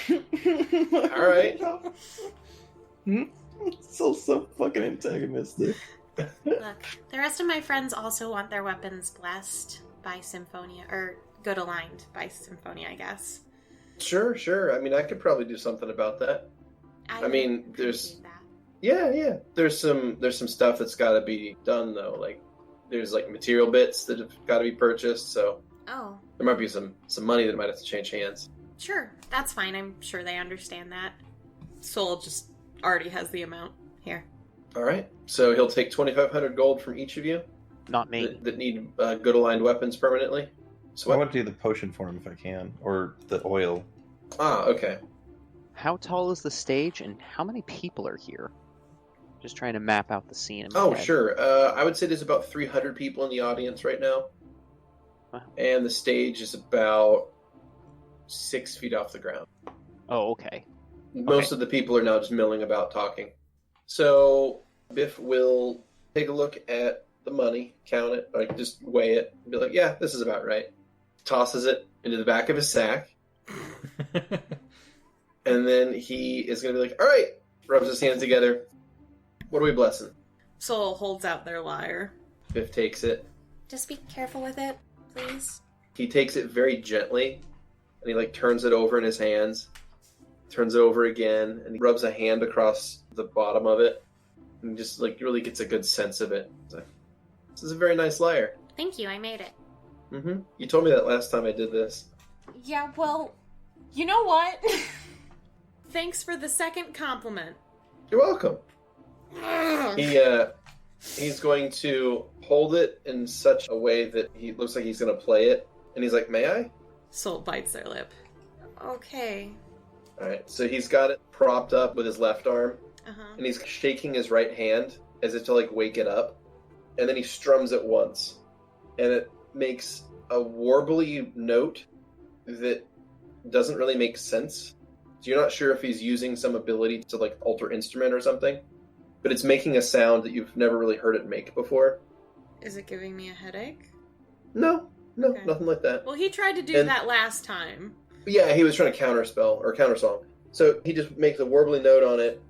All right. So fucking antagonistic. Look, the rest of my friends also want their weapons blessed by Symphonia, or good aligned by Symphonia, I guess. Sure. I mean, I could probably do something about that. I mean, would there's- appreciate that. Yeah. There's some stuff that's got to be done though. Like, there's like material bits that have got to be purchased. So Oh, there might be some money that might have to change hands. sure. That's fine. I'm sure they understand that. Soul just already has the amount. Here. All right. So he'll take 2,500 gold from each of you Not me. that need good aligned weapons permanently. So I what? want to do the potion for him if I can, or the oil. Okay. How tall is the stage, and how many people are here? Just trying to map out the scene in my Oh, head. sure. I would say there's about 300 people in the audience right now. Wow. And the stage is about 6 feet off the ground. Oh, okay. Most of the people are now just milling about talking. So Biff will take a look at the money, count it, like just weigh it, and be like, yeah, this is about right. Tosses it into the back of his sack. And then he is going to be like, all right, rubs his hands together. What are we blessing? Soul holds out their lyre. Biff takes it. Just be careful with it, please. He takes it very gently, and he like turns it over in his hands, turns it over again, and he rubs a hand across the bottom of it, and just like really gets a good sense of it. It's like, this is a very nice lyre. Thank you, I made it. Mm-hmm. You told me that last time I did this. Yeah, well, you know what? Thanks for the second compliment. You're welcome. He's going to hold it in such a way that he looks like he's going to play it, and he's like, "May I?" Soul bites their lip. Okay. All right. So he's got it propped up with his left arm, Uh-huh. and he's shaking his right hand as if to like wake it up, and then he strums it once, and it makes a warbly note that doesn't really make sense. So you're not sure if he's using some ability to like alter instrument or something, but it's making a sound that you've never really heard it make before. Is it giving me a headache? No, Okay. nothing like that. Well, he tried to do And- that last time. Yeah, he was trying to counterspell or countersong. So he just makes a warbly note on it,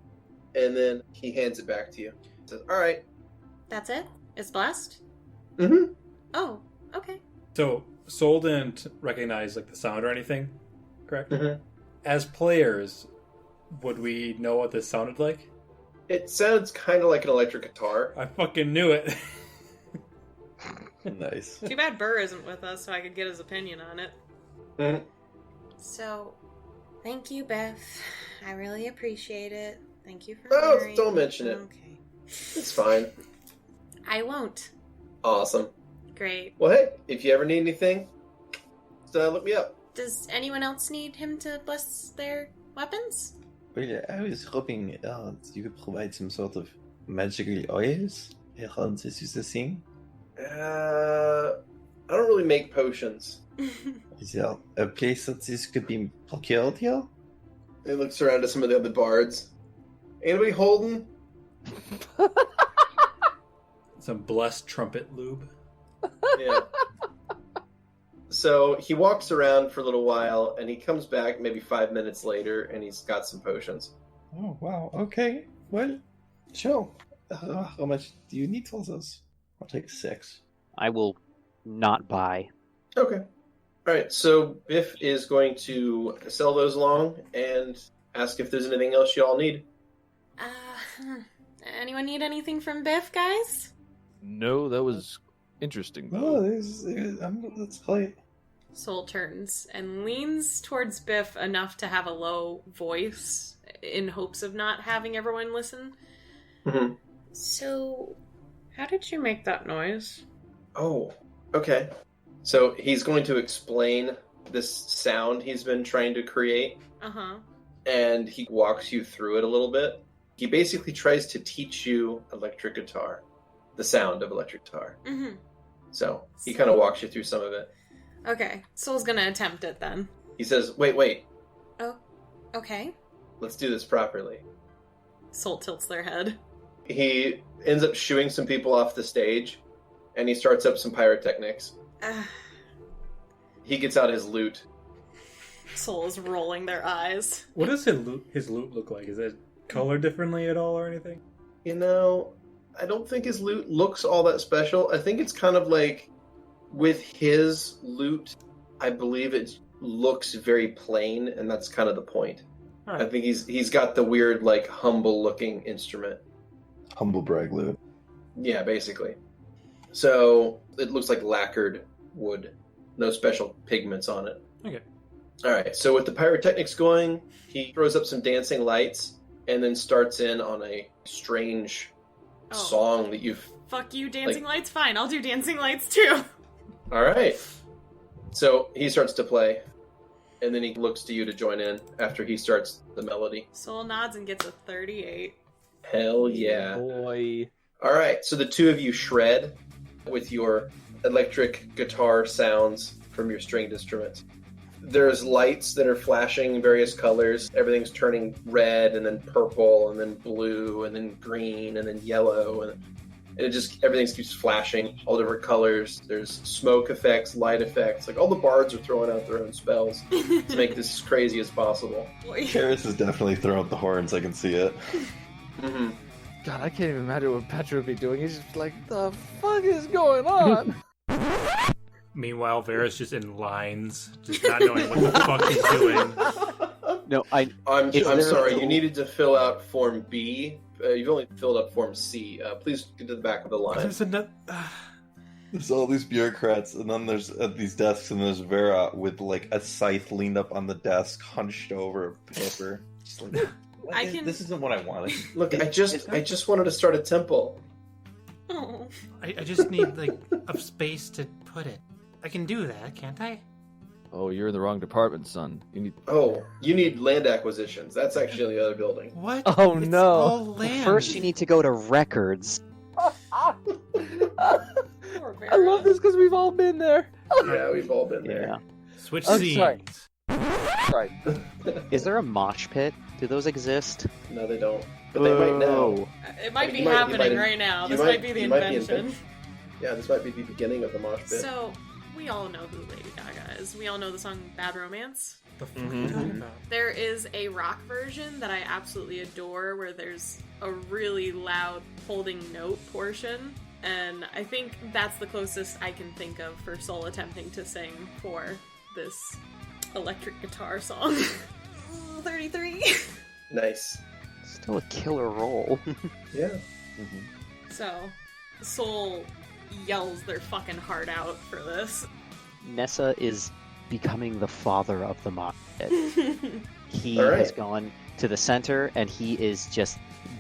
and then he hands it back to you. He says, all right. That's it? It's blessed? Mm-hmm. Oh, okay. So Soul didn't recognize like the sound or anything, correct? Mm-hmm. As players, would we know what this sounded like? It sounds kind of like an electric guitar. I fucking knew it. Nice. Too bad Burr isn't with us so I could get his opinion on it. Mm-hmm. So, thank you, Beth. I really appreciate it. Thank you for Oh, hearing. don't mention it. Okay. It's fine. I won't. Awesome. Great. Well, hey, if you ever need anything, just look me up. Does anyone else need him to bless their weapons? Well, I was hoping you could provide some sort of magical oils around this is the thing. I don't really make potions. Is there a place that this could be procured here? He looks around to some of the other bards. Anybody holding? Some blessed trumpet lube. Yeah. So he walks around for a little while, and he comes back maybe 5 minutes later, and he's got some potions. Oh, wow. Okay. Well, sure. How much do you need for those? I'll take 6. I will not buy. Okay. All right, so Biff is going to sell those along and ask if there's anything else you all need. Anyone need anything from Biff, guys? No, that was interesting. Oh, that's great. Soul turns and leans towards Biff enough to have a low voice in hopes of not having everyone listen. Mm-hmm. So, how did you make that noise? Oh, okay. So he's going to explain this sound he's been trying to create, Uh-huh. and he walks you through it a little bit. He basically tries to teach you electric guitar, the sound of electric guitar. Mm-hmm. So he kind of walks you through some of it. Okay, Soul's gonna attempt it then. He says, wait, Oh, okay. let's do this properly. Soul tilts their head. He ends up shooing some people off the stage, and he starts up some pyrotechnics. He gets out his lute. Soul is rolling their eyes. What does his loot look like? Is it colored differently at all or anything? You know, I don't think his lute looks all that special. I think it's kind of like, with his lute, I believe it looks very plain, and that's kind of the point. All I right. think he's got the weird, like, humble-looking instrument. Humble brag loot. Yeah, basically. So, it looks like lacquered wood. No special pigments on it. Okay. Alright, so with the pyrotechnics going, he throws up some dancing lights, and then starts in on a strange song that you've... Fuck you, dancing lights? Fine, I'll do dancing lights too. Alright. So, he starts to play, and then he looks to you to join in after he starts the melody. Soul nods and gets a 38. Hell yeah. Boy. Alright, so the two of you shred with your electric guitar sounds from your stringed instruments. There's lights that are flashing in various colors. Everything's turning red, and then purple, and then blue, and then green, and then yellow, and it just, everything keeps flashing, all different colors. There's smoke effects, light effects. Like, all the bards are throwing out their own spells to make this as crazy as possible. Karis is definitely throwing up the horns. I can see it. Mm-hmm. God, I can't even imagine what Petra would be doing. He's just like, the fuck is going on? Meanwhile, Vera's just in lines, just not knowing what the fuck he's doing. No, I'm Is there sorry, a- you needed to fill out Form B. You've only filled out Form C. Please get to the back of the line. There's another. There's all these bureaucrats, and then there's at these desks, and there's Vera with like a scythe leaned up on the desk, hunched over a paper. Just like, this isn't what I wanted. Look, I just wanted to start a temple. Oh. I just need like a space to put it. I can do that, can't I? Oh, you're in the wrong department, son. You need. Oh, you need land acquisitions. That's actually the other building. What? Oh, It's no. all land. first you need to go to records. Poor Vera. I love this because we've all been there. Yeah, we've all been there. Yeah. Switch I'm scenes. sorry. Right. Is there a mosh pit? Do those exist? No, they don't. But they might now. Oh. It might be You might- you happening might- right now. you This might- might be the you might be invention. Yeah, this might be the beginning of the mosh pit. So, we all know who Lady Gaga is. We all know the song Bad Romance. The fuck are you talking about? There is a rock version that I absolutely adore where there's a really loud holding note portion, and I think that's the closest I can think of for Soul attempting to sing for this electric guitar song. 33. Nice. Still a killer roll. Yeah. So, Soul yells their fucking heart out for this. Nessa is becoming the father of the mosh pit. He All right. has gone to the center and he is just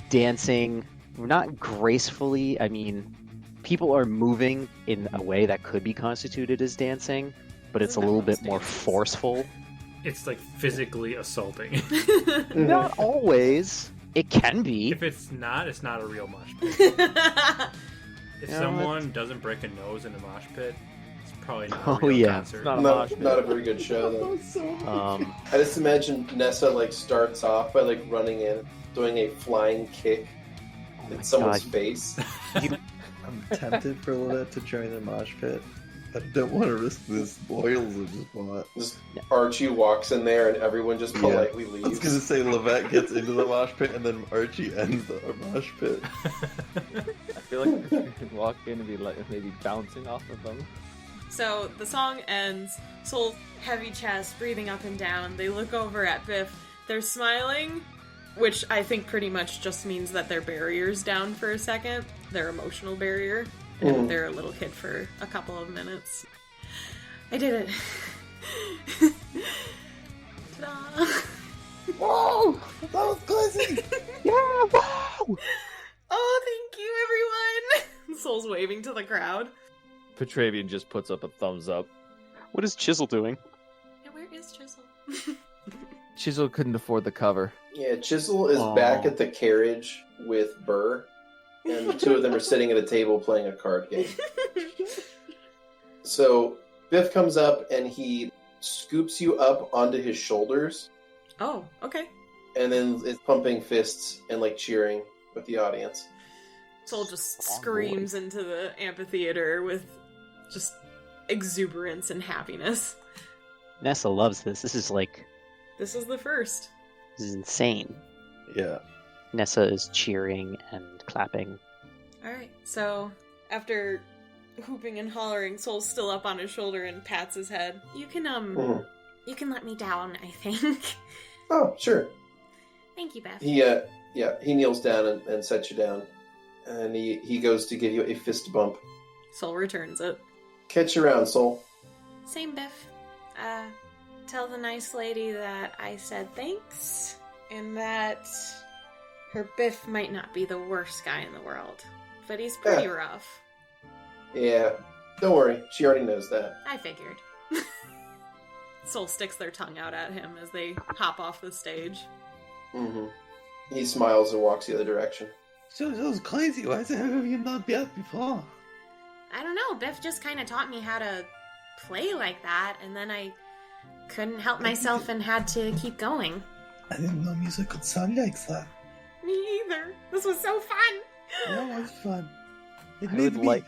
dancing, not gracefully. I mean, people are moving in a way that could be constituted as dancing, but it's a little bit more forceful. It's like physically assaulting. Not always. It can be. If it's not a real mosh pit. If Yeah, someone doesn't break a nose in a mosh pit, it's probably not Oh, a real yeah. concert. Not a mosh pit. Not a very good show, though. I I just imagine Nessa, like, starts off by, like, running in, doing a flying kick in someone's face. I'm tempted for Lovette to join the mosh pit. I don't want to risk this boils I just bought. Just Archie walks in there and everyone just politely I was leaves. gonna say Lovette gets into the mosh pit and then Archie ends the mosh pit. I feel like you could walk in and be like maybe bouncing off of them. So the song ends, Soul's heavy chest, breathing up and down. They look over at Biff. They're smiling, which I think pretty much just means that their barrier's down for a second. Their emotional barrier. And they're a little kid for a couple of minutes. I did it. Ta-da. Whoa! That was crazy! Yeah, wow! Oh, thank you, everyone! Soul's waving to the crowd. Petravian just puts up a thumbs up. What is Chisel doing? Yeah, where is Chisel? Chisel couldn't afford the cover. Yeah, Chisel is back at the carriage with Burr, and the two of them are sitting at a table playing a card game. So Biff comes up and he scoops you up onto his shoulders, Oh, okay. and then is pumping fists and like cheering with the audience. Soul just Strong screams into the amphitheater with just exuberance and happiness. Nessa loves this. This is The first. this is insane. Yeah. Nessa is cheering and clapping. Alright, so after hooping and hollering, Soul's still up on his shoulder and pats his head. You can let me down, I think. Oh, sure. Thank you, Beth. He kneels down and sets you down, and he goes to give you a fist bump. Soul returns it. Catch you around, Soul. Same, Biff. Tell the nice lady that I said thanks, and that her Biff might not be the worst guy in the world, but he's pretty rough. Yeah, don't worry. She already knows that. I figured. Soul sticks their tongue out at him as they hop off the stage. He smiles and walks the other direction. So that was crazy. Why the hell have you not been out before? I don't know, Biff just kind of taught me how to play like that, and then I couldn't help myself and had to keep going. I didn't know music could sound like that. Me either. This was so fun! That was fun. It I made would me like-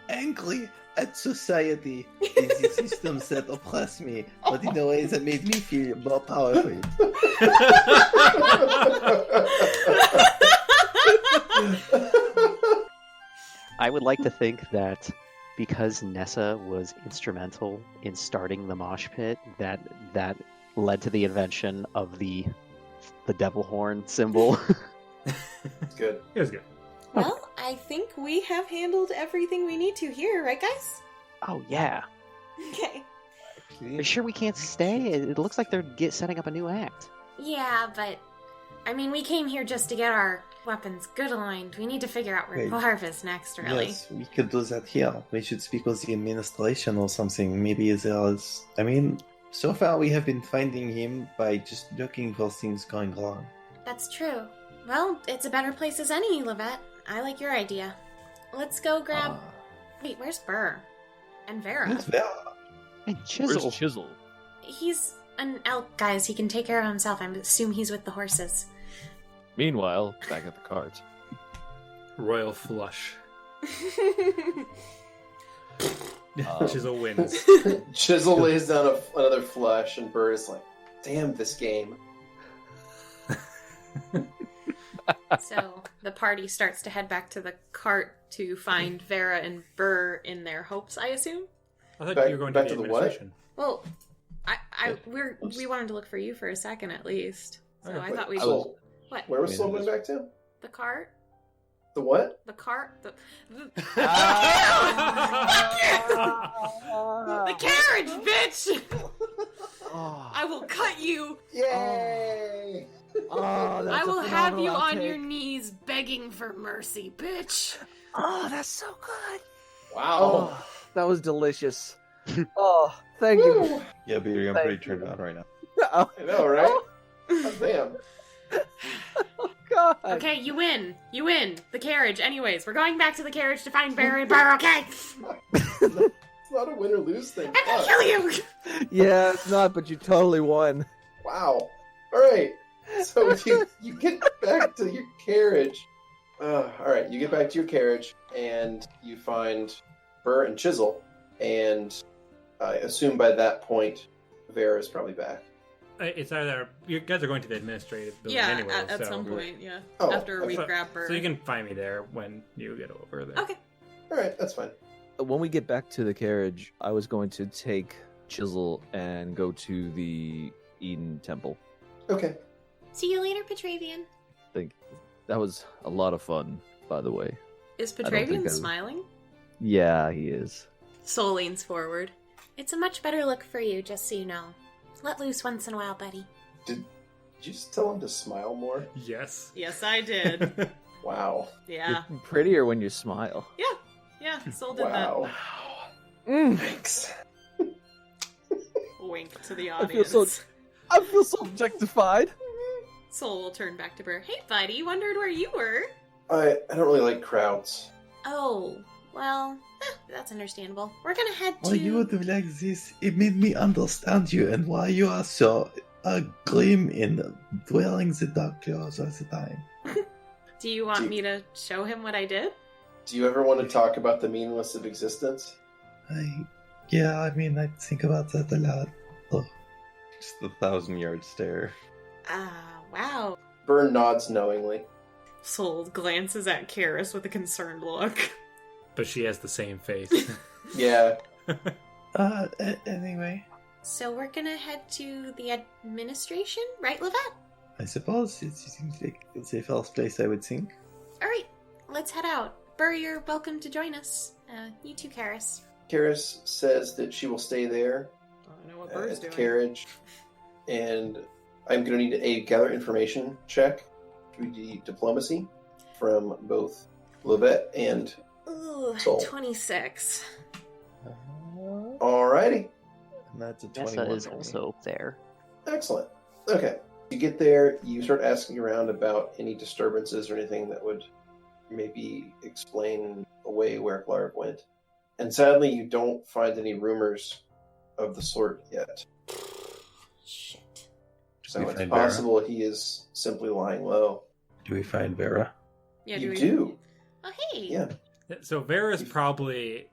angry at society and the systems that oppress me, but in a way that made me feel more powerful. I would like to think that because Nessa was instrumental in starting the mosh pit, that led to the invention of the devil horn symbol. It's good. It was good. Well, I think we have handled everything we need to here, right, guys? Oh yeah. Okay. Are you sure we can't stay? It looks like they're setting up a new act. Yeah, but I mean, we came here just to get our weapons good aligned. We need to figure out where Wait. Glarv is next, really. Yes, we could do that here. We should speak with the administration or something. Maybe there's... I mean, so far we have been finding him by just looking for things going wrong. That's true. Well, it's a better place as any, Lovette. I like your idea. Let's go grab... Wait, where's Burr? And Vera? Where's Vera? And Chisel. Where's Chisel? He's an elk, guys. He can take care of himself. I assume he's with the horses. Meanwhile, back at the cards. Royal flush. Chisel wins. Chisel lays down another flush, and Burr is like, "Damn this game." So the party starts to head back to the cart to find Vera and Burr in their hopes, I assume. I thought Back- you were going back to to the the what? administration. Well, we wanted to look for you for a second at least. So Okay. I thought we So, what? where was Wait, Soul it going was- back to? The cart? The what? The cart? The Ah. the carriage, bitch! Oh, I will cut you. Yay! oh, that's I a will have you phenomenal on outtake. your knees begging for mercy, bitch. Oh, that's so good. Wow. Oh, that was delicious. Oh, thank you. Woo. Yeah, Beardy, I'm Thank pretty turned on right now. Oh, I know, right? God damn. God. Okay, you win. You win. The carriage. Anyways, we're going back to the carriage to find Barry and Burr, okay? It's not a win or lose thing. I'm gonna Fuck. kill you! Yeah, it's not, but you totally won. Wow. All right. So you get back to your carriage. All right, you get back to your carriage, and you find Burr and Chisel, and I assume by that point, Vera is probably back. It's either you guys are going to the administrative building Yeah, anyway, at so, some point, yeah. Oh, After we okay. grab Burr. so you can find me there when you get over there. Okay. All right, that's fine. When we get back to the carriage, I was going to take Chisel and go to the Eden Temple. Okay. See you later, Petravian. That was a lot of fun, by the way. Is I don't think Petravian I- smiling? Yeah, he is. Soul leans forward. It's a much better look for you, just so you know. Let loose once in a while, buddy. Did you just tell him to smile more? Yes. Yes, I did. Wow. Yeah. You're prettier when you smile. Yeah, Soul did Wow. Mm, Thanks. that. Wink to the I audience. feel I feel so objectified. Soul will turn back to Burr. Hey, buddy, wondered where you were. I don't really like crowds. Oh, well, that's understandable. We're gonna head to... Why you do like this? It made me understand you and why you are so grim in dwelling the dark clouds all the time. Do you want me to show him what I did? Do you ever want to talk about the meaningless of existence? I think about that a lot. Oh, Just the 1,000-yard stare. Wow. Burr nods knowingly. Soul glances at Karis with a concerned look. But she has the same face. Yeah. anyway, So we're gonna head to the administration, right, Lovette? I suppose it seems like the first place I would think. Alright, let's head out. Burr, you're welcome to join us. You too, Karis. Karis says that she will stay there I know what at the carriage, and I'm going to need a gather information check through the diplomacy from both Lovette and Ooh, Soul. 26. Alrighty. And that's a Nessa 21 is for me. also there. Excellent. Okay. You get there, you start asking around about any disturbances or anything that would maybe explain away where Glarv went. And sadly, you don't find any rumors of the sort yet. Shit. So we it's find Vera? possible he is simply lying low. Do we find Vera? Yeah, You we... do. Oh, hey. Yeah. So Vera's probably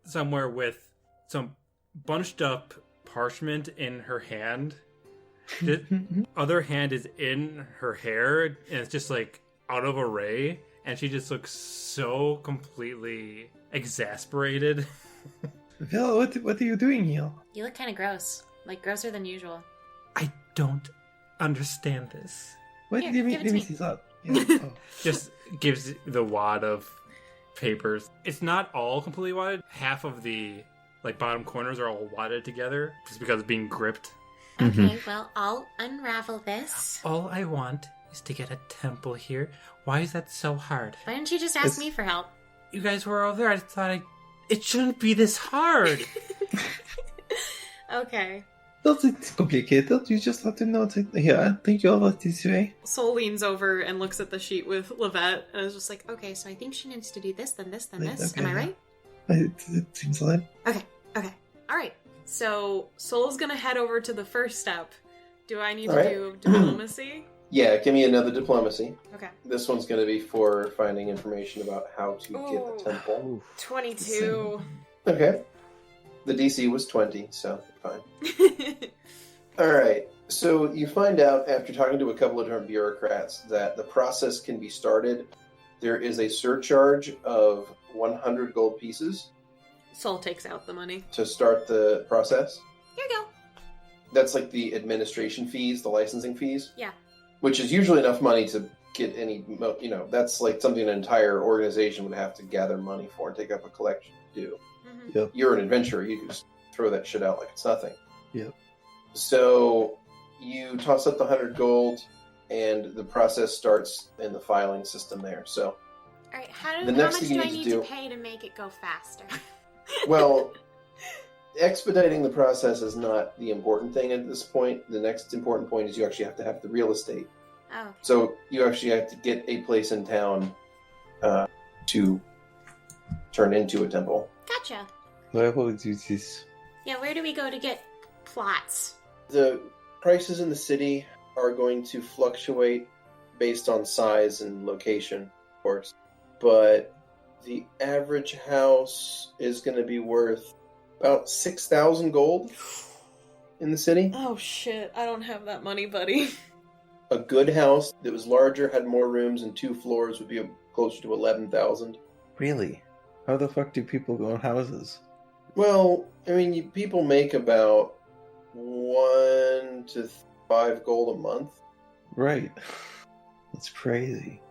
somewhere with some bunched up parchment in her hand. The other hand is in her hair, and it's just like out of array, and she just looks so completely exasperated. Vera, what are you doing here? You look kind of gross. Like, grosser than usual. I don't understand this. What? Here, Let me give it to me. see that. Yeah. Oh. Just gives the wad of papers. It's not all completely wadded. Half of the bottom corners are all wadded together just because it's being gripped. Okay, well, I'll unravel this. All I want is to get a temple here. Why is that so hard? Why didn't you just ask It's- me for help? You guys were over there. I thought it shouldn't be this hard. Okay. It's complicated. You just have to know that. Here, think you over this way. Soul leans over and looks at the sheet with Lovette and is just like, okay, so I think she needs to do this, then this, then Right, this. okay, Am I yeah. right? It seems right. Okay. Alright. So Soul's gonna head over to the first step. Do I need to Alright. do diplomacy? Yeah, give me another diplomacy. Okay. This one's going to be for finding information about how to get Ooh. the temple. 22. Okay. The DC was 20, so fine. Alright, so you find out after talking to a couple of different bureaucrats that the process can be started. There is a surcharge of 100 gold pieces Soul takes out the money. to start the process. Here you go. That's like the administration fees, the licensing fees. Yeah. Which is usually enough money to get any, that's like something an entire organization would have to gather money for and take up a collection to do. Mm-hmm. Yep. You're an adventurer, you can just throw that shit out like it's nothing. Yep. So you toss up the 100 gold, and the process starts in the filing system there. So, All right, how The much next thing do you I need to need do- to pay to make it go faster? well, expediting the process is not the important thing at this point. The next important point is you actually have to have the real estate. Oh, So you actually have to get a place in town to turn into a temple. gotcha. Where will we do this? Yeah, where do we go to get plots? The prices in the city are going to fluctuate based on size and location, of course. But the average house is going to be worth about 6,000 gold in the city. Oh shit, I don't have that money, buddy. A good house that was larger, had more rooms and 2 floors would be closer to 11,000. Really? How the fuck do people go in houses? Well, I mean, people make about 1 to 5 gold a month. Right. That's crazy.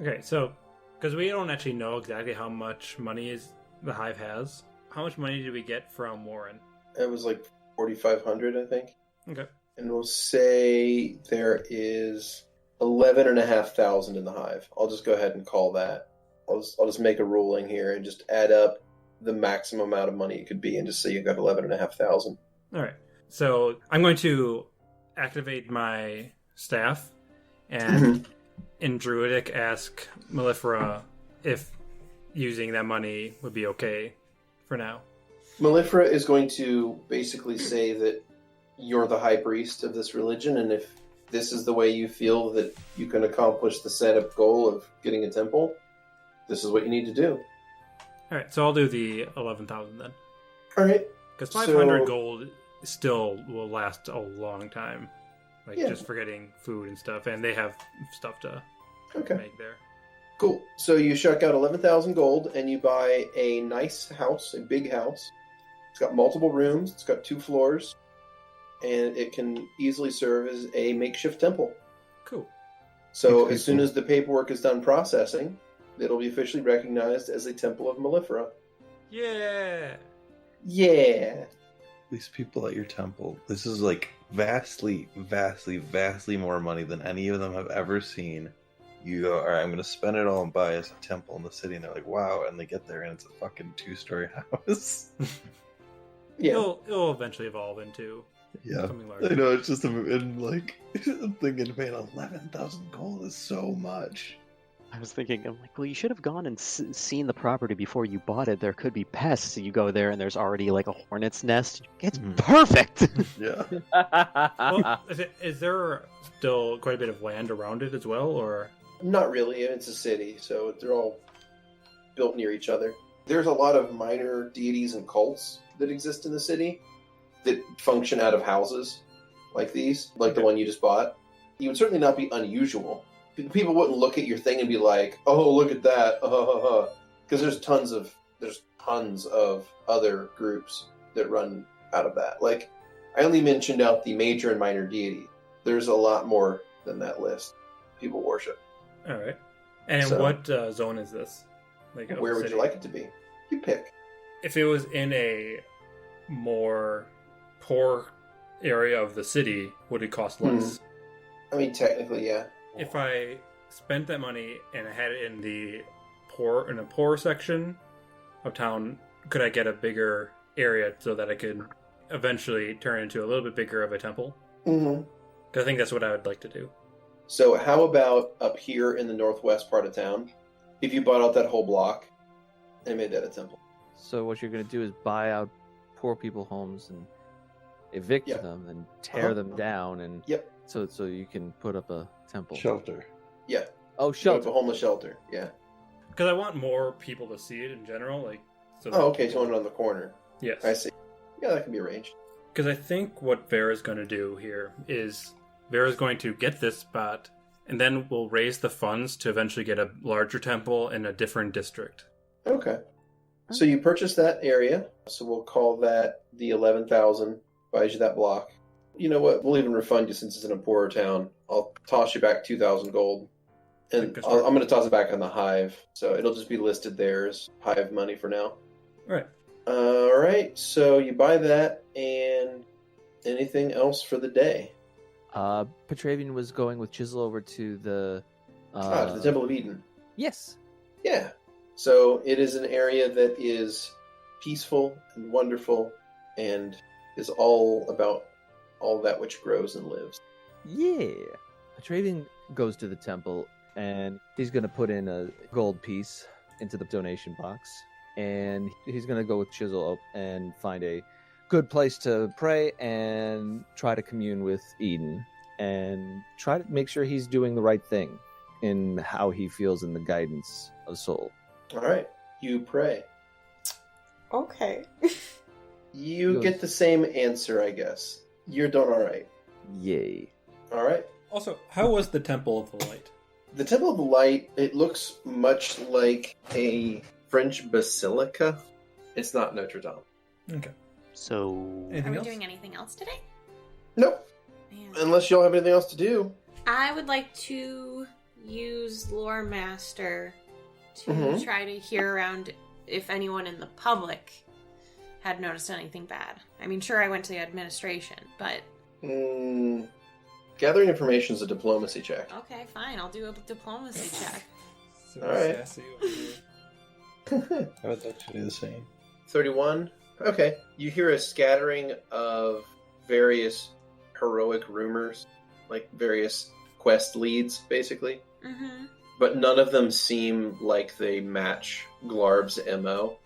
Okay, so because we don't actually know exactly how much money the hive has, how much money did we get from Warren? It was like 4,500, I think. Okay. And we'll say there is 11,500 in the hive. I'll just go ahead and call that. I'll just make a ruling here and just add up the maximum amount of money it could be and just say you got 11,500. All right. So I'm going to activate my staff and in Druidic ask Mellifera if using that money would be okay for now. Mellifera is going to basically say that you're the high priest of this religion, and if this is the way you feel that you can accomplish the set up goal of getting a temple, this is what you need to do. All right, so I'll do the 11,000 then. All right. Because 500 So- gold still will last a long time. Like, Yeah. just for getting food and stuff. And they have stuff to Okay. make there. Cool. So you shuck out 11,000 gold and you buy a nice house, a big house. It's got multiple rooms, it's got 2 floors, and it can easily serve as a makeshift temple. Cool. So Okay, as soon cool. as the paperwork is done processing, it'll be officially recognized as a temple of Mellifera. Yeah! Yeah. These people at your temple, this is like vastly, vastly, vastly more money than any of them have ever seen. You go, all right, I'm going to spend it all and buy us a temple in the city. And they're like, wow. And they get there and it's a fucking 2-story house. Yeah. It'll eventually evolve into Yeah. something I larger. know, it's just, and like, I'm thinking, man, 11,000 gold is so much. I was thinking, I'm like, well, you should have gone and seen the property before you bought it. There could be pests. So you go there and there's already like a hornet's nest. It's Mhm. perfect. Yeah. Well, is there still quite a bit of land around it as well, or? Not really. It's a city, so they're all built near each other. There's a lot of minor deities and cults that exist in the city that function out of houses like these, like the one you just bought. You would certainly not be unusual. People wouldn't look at your thing and be like, "Oh, look at that," because there's tons of other groups that run out of that. Like, I only mentioned out the major and minor deity. There's a lot more than that list. People worship. All right. And So- what zone is this? Like, of Where the would you city? like it to be? You pick. If it was in a more poor area of the city, would it cost less? I mean, technically, yeah. If I spent that money and I had it in a poor section of town, could I get a bigger area so that I could eventually turn into a little bit bigger of a temple? Mm-hmm. Because I think that's what I would like to do. So how about up here in the northwest part of town? If you bought out that whole block and made that a temple. So what you're going to do is buy out poor people homes and evict Yeah. them and tear Uh-huh. them down, and Yep. so you can put up a temple. Shelter. Yeah. Oh, It's a shelter. homeless shelter. Yeah. Because I want more people to see it in general. Like, so Oh, okay. So one on the corner. Yes. I see. Yeah, that can be arranged. Because I think what Vera's going to do here is Vera's going to get this spot, and then we'll raise the funds to eventually get a larger temple in a different district. Okay. So you purchase that area, so we'll call that the 11,000, buys you that block. You know what, we'll even refund you since it's in a poorer town. I'll toss you back 2,000 gold. And I'm going to toss it back on the hive, so it'll just be listed there as hive money for now. All right, so you buy that, and anything else for the day? Petravian was going with Chisel over to the... to the Temple of Eden. Yes. Yeah. So it is an area that is peaceful and wonderful, and is all about all that which grows and lives. Yeah. Petravian goes to the temple, and he's going to put in a gold piece into the donation box, and he's going to go with Chisel up and find a good place to pray and try to commune with Eden and try to make sure he's doing the right thing in how he feels in the guidance of soul. All right, you pray. Okay. You get the same answer, I guess. You're done all right. Yay. All right. Also, how was the Temple of the Light? The Temple of the Light, it looks much like a French basilica. It's not Notre Dame. Okay. So... Are we doing anything else today? Nope. Man. Unless y'all have anything else to do. I would like to use Lore Master to try to hear around if anyone in the public had noticed anything bad. I mean, sure, I went to the administration, but... Gathering information is a diplomacy check. Okay, fine. I'll do a diplomacy check. So All right. sassy over here. I would actually do the same. 31. Okay. You hear a scattering of various heroic rumors, like various quest leads, basically. Mm-hmm. But none of them seem like they match Glarb's MO,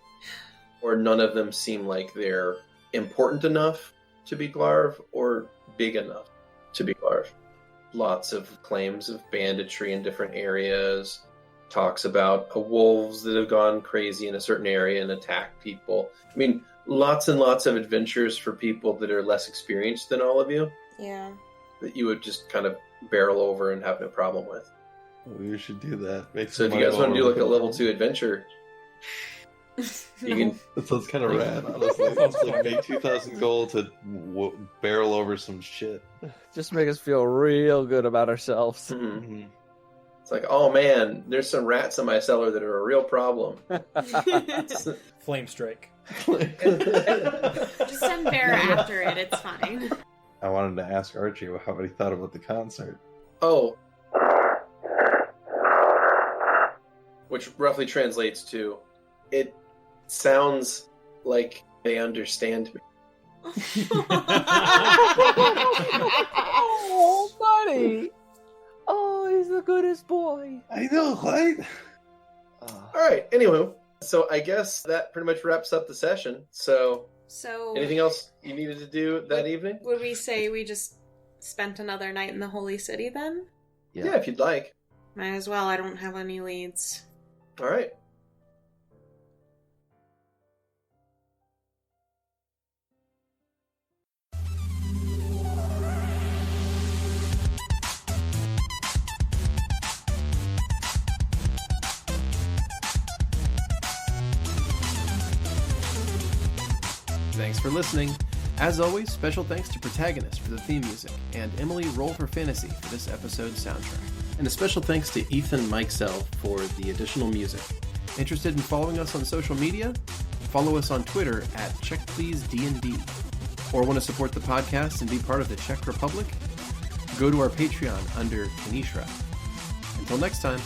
or none of them seem like they're important enough to be Glarv or big enough to be Glarv. Lots of claims of banditry in different areas, talks about wolves that have gone crazy in a certain area and attacked people. I mean, lots and lots of adventures for people that are less experienced than all of you. Yeah. That you would just kind of barrel over and have no problem with. We should do that. So if you guys want to do like a level 2 adventure, you can... That sounds kind of rad, honestly. It's like pay 2,000 gold to barrel over some shit. Just make us feel real good about ourselves. Mm-hmm. It's like, oh man, there's some rats in my cellar that are a real problem. Flame strike. Just send Vera after it. It's fine. I wanted to ask Archie how he thought about the concert. Oh. Which roughly translates to, it sounds like they understand me. Oh, buddy! Oh, he's the goodest boy. I know, right? Alright, anywho. So I guess that pretty much wraps up the session. So, anything else you needed to do that evening? Would we say we just spent another night in the Holy City then? Yeah, if you'd like. Might as well. I don't have any leads. Alright. Thanks for listening. As always, special thanks to Protagonist for the theme music, and Emily Roll for Fantasy for this episode's soundtrack. And a special thanks to Ethan Mikesell for the additional music. Interested in following us on social media? Follow us on Twitter at CheckPleaseDND. Or want to support the podcast and be part of the Czech Republic? Go to our Patreon under Kenishra. Until next time.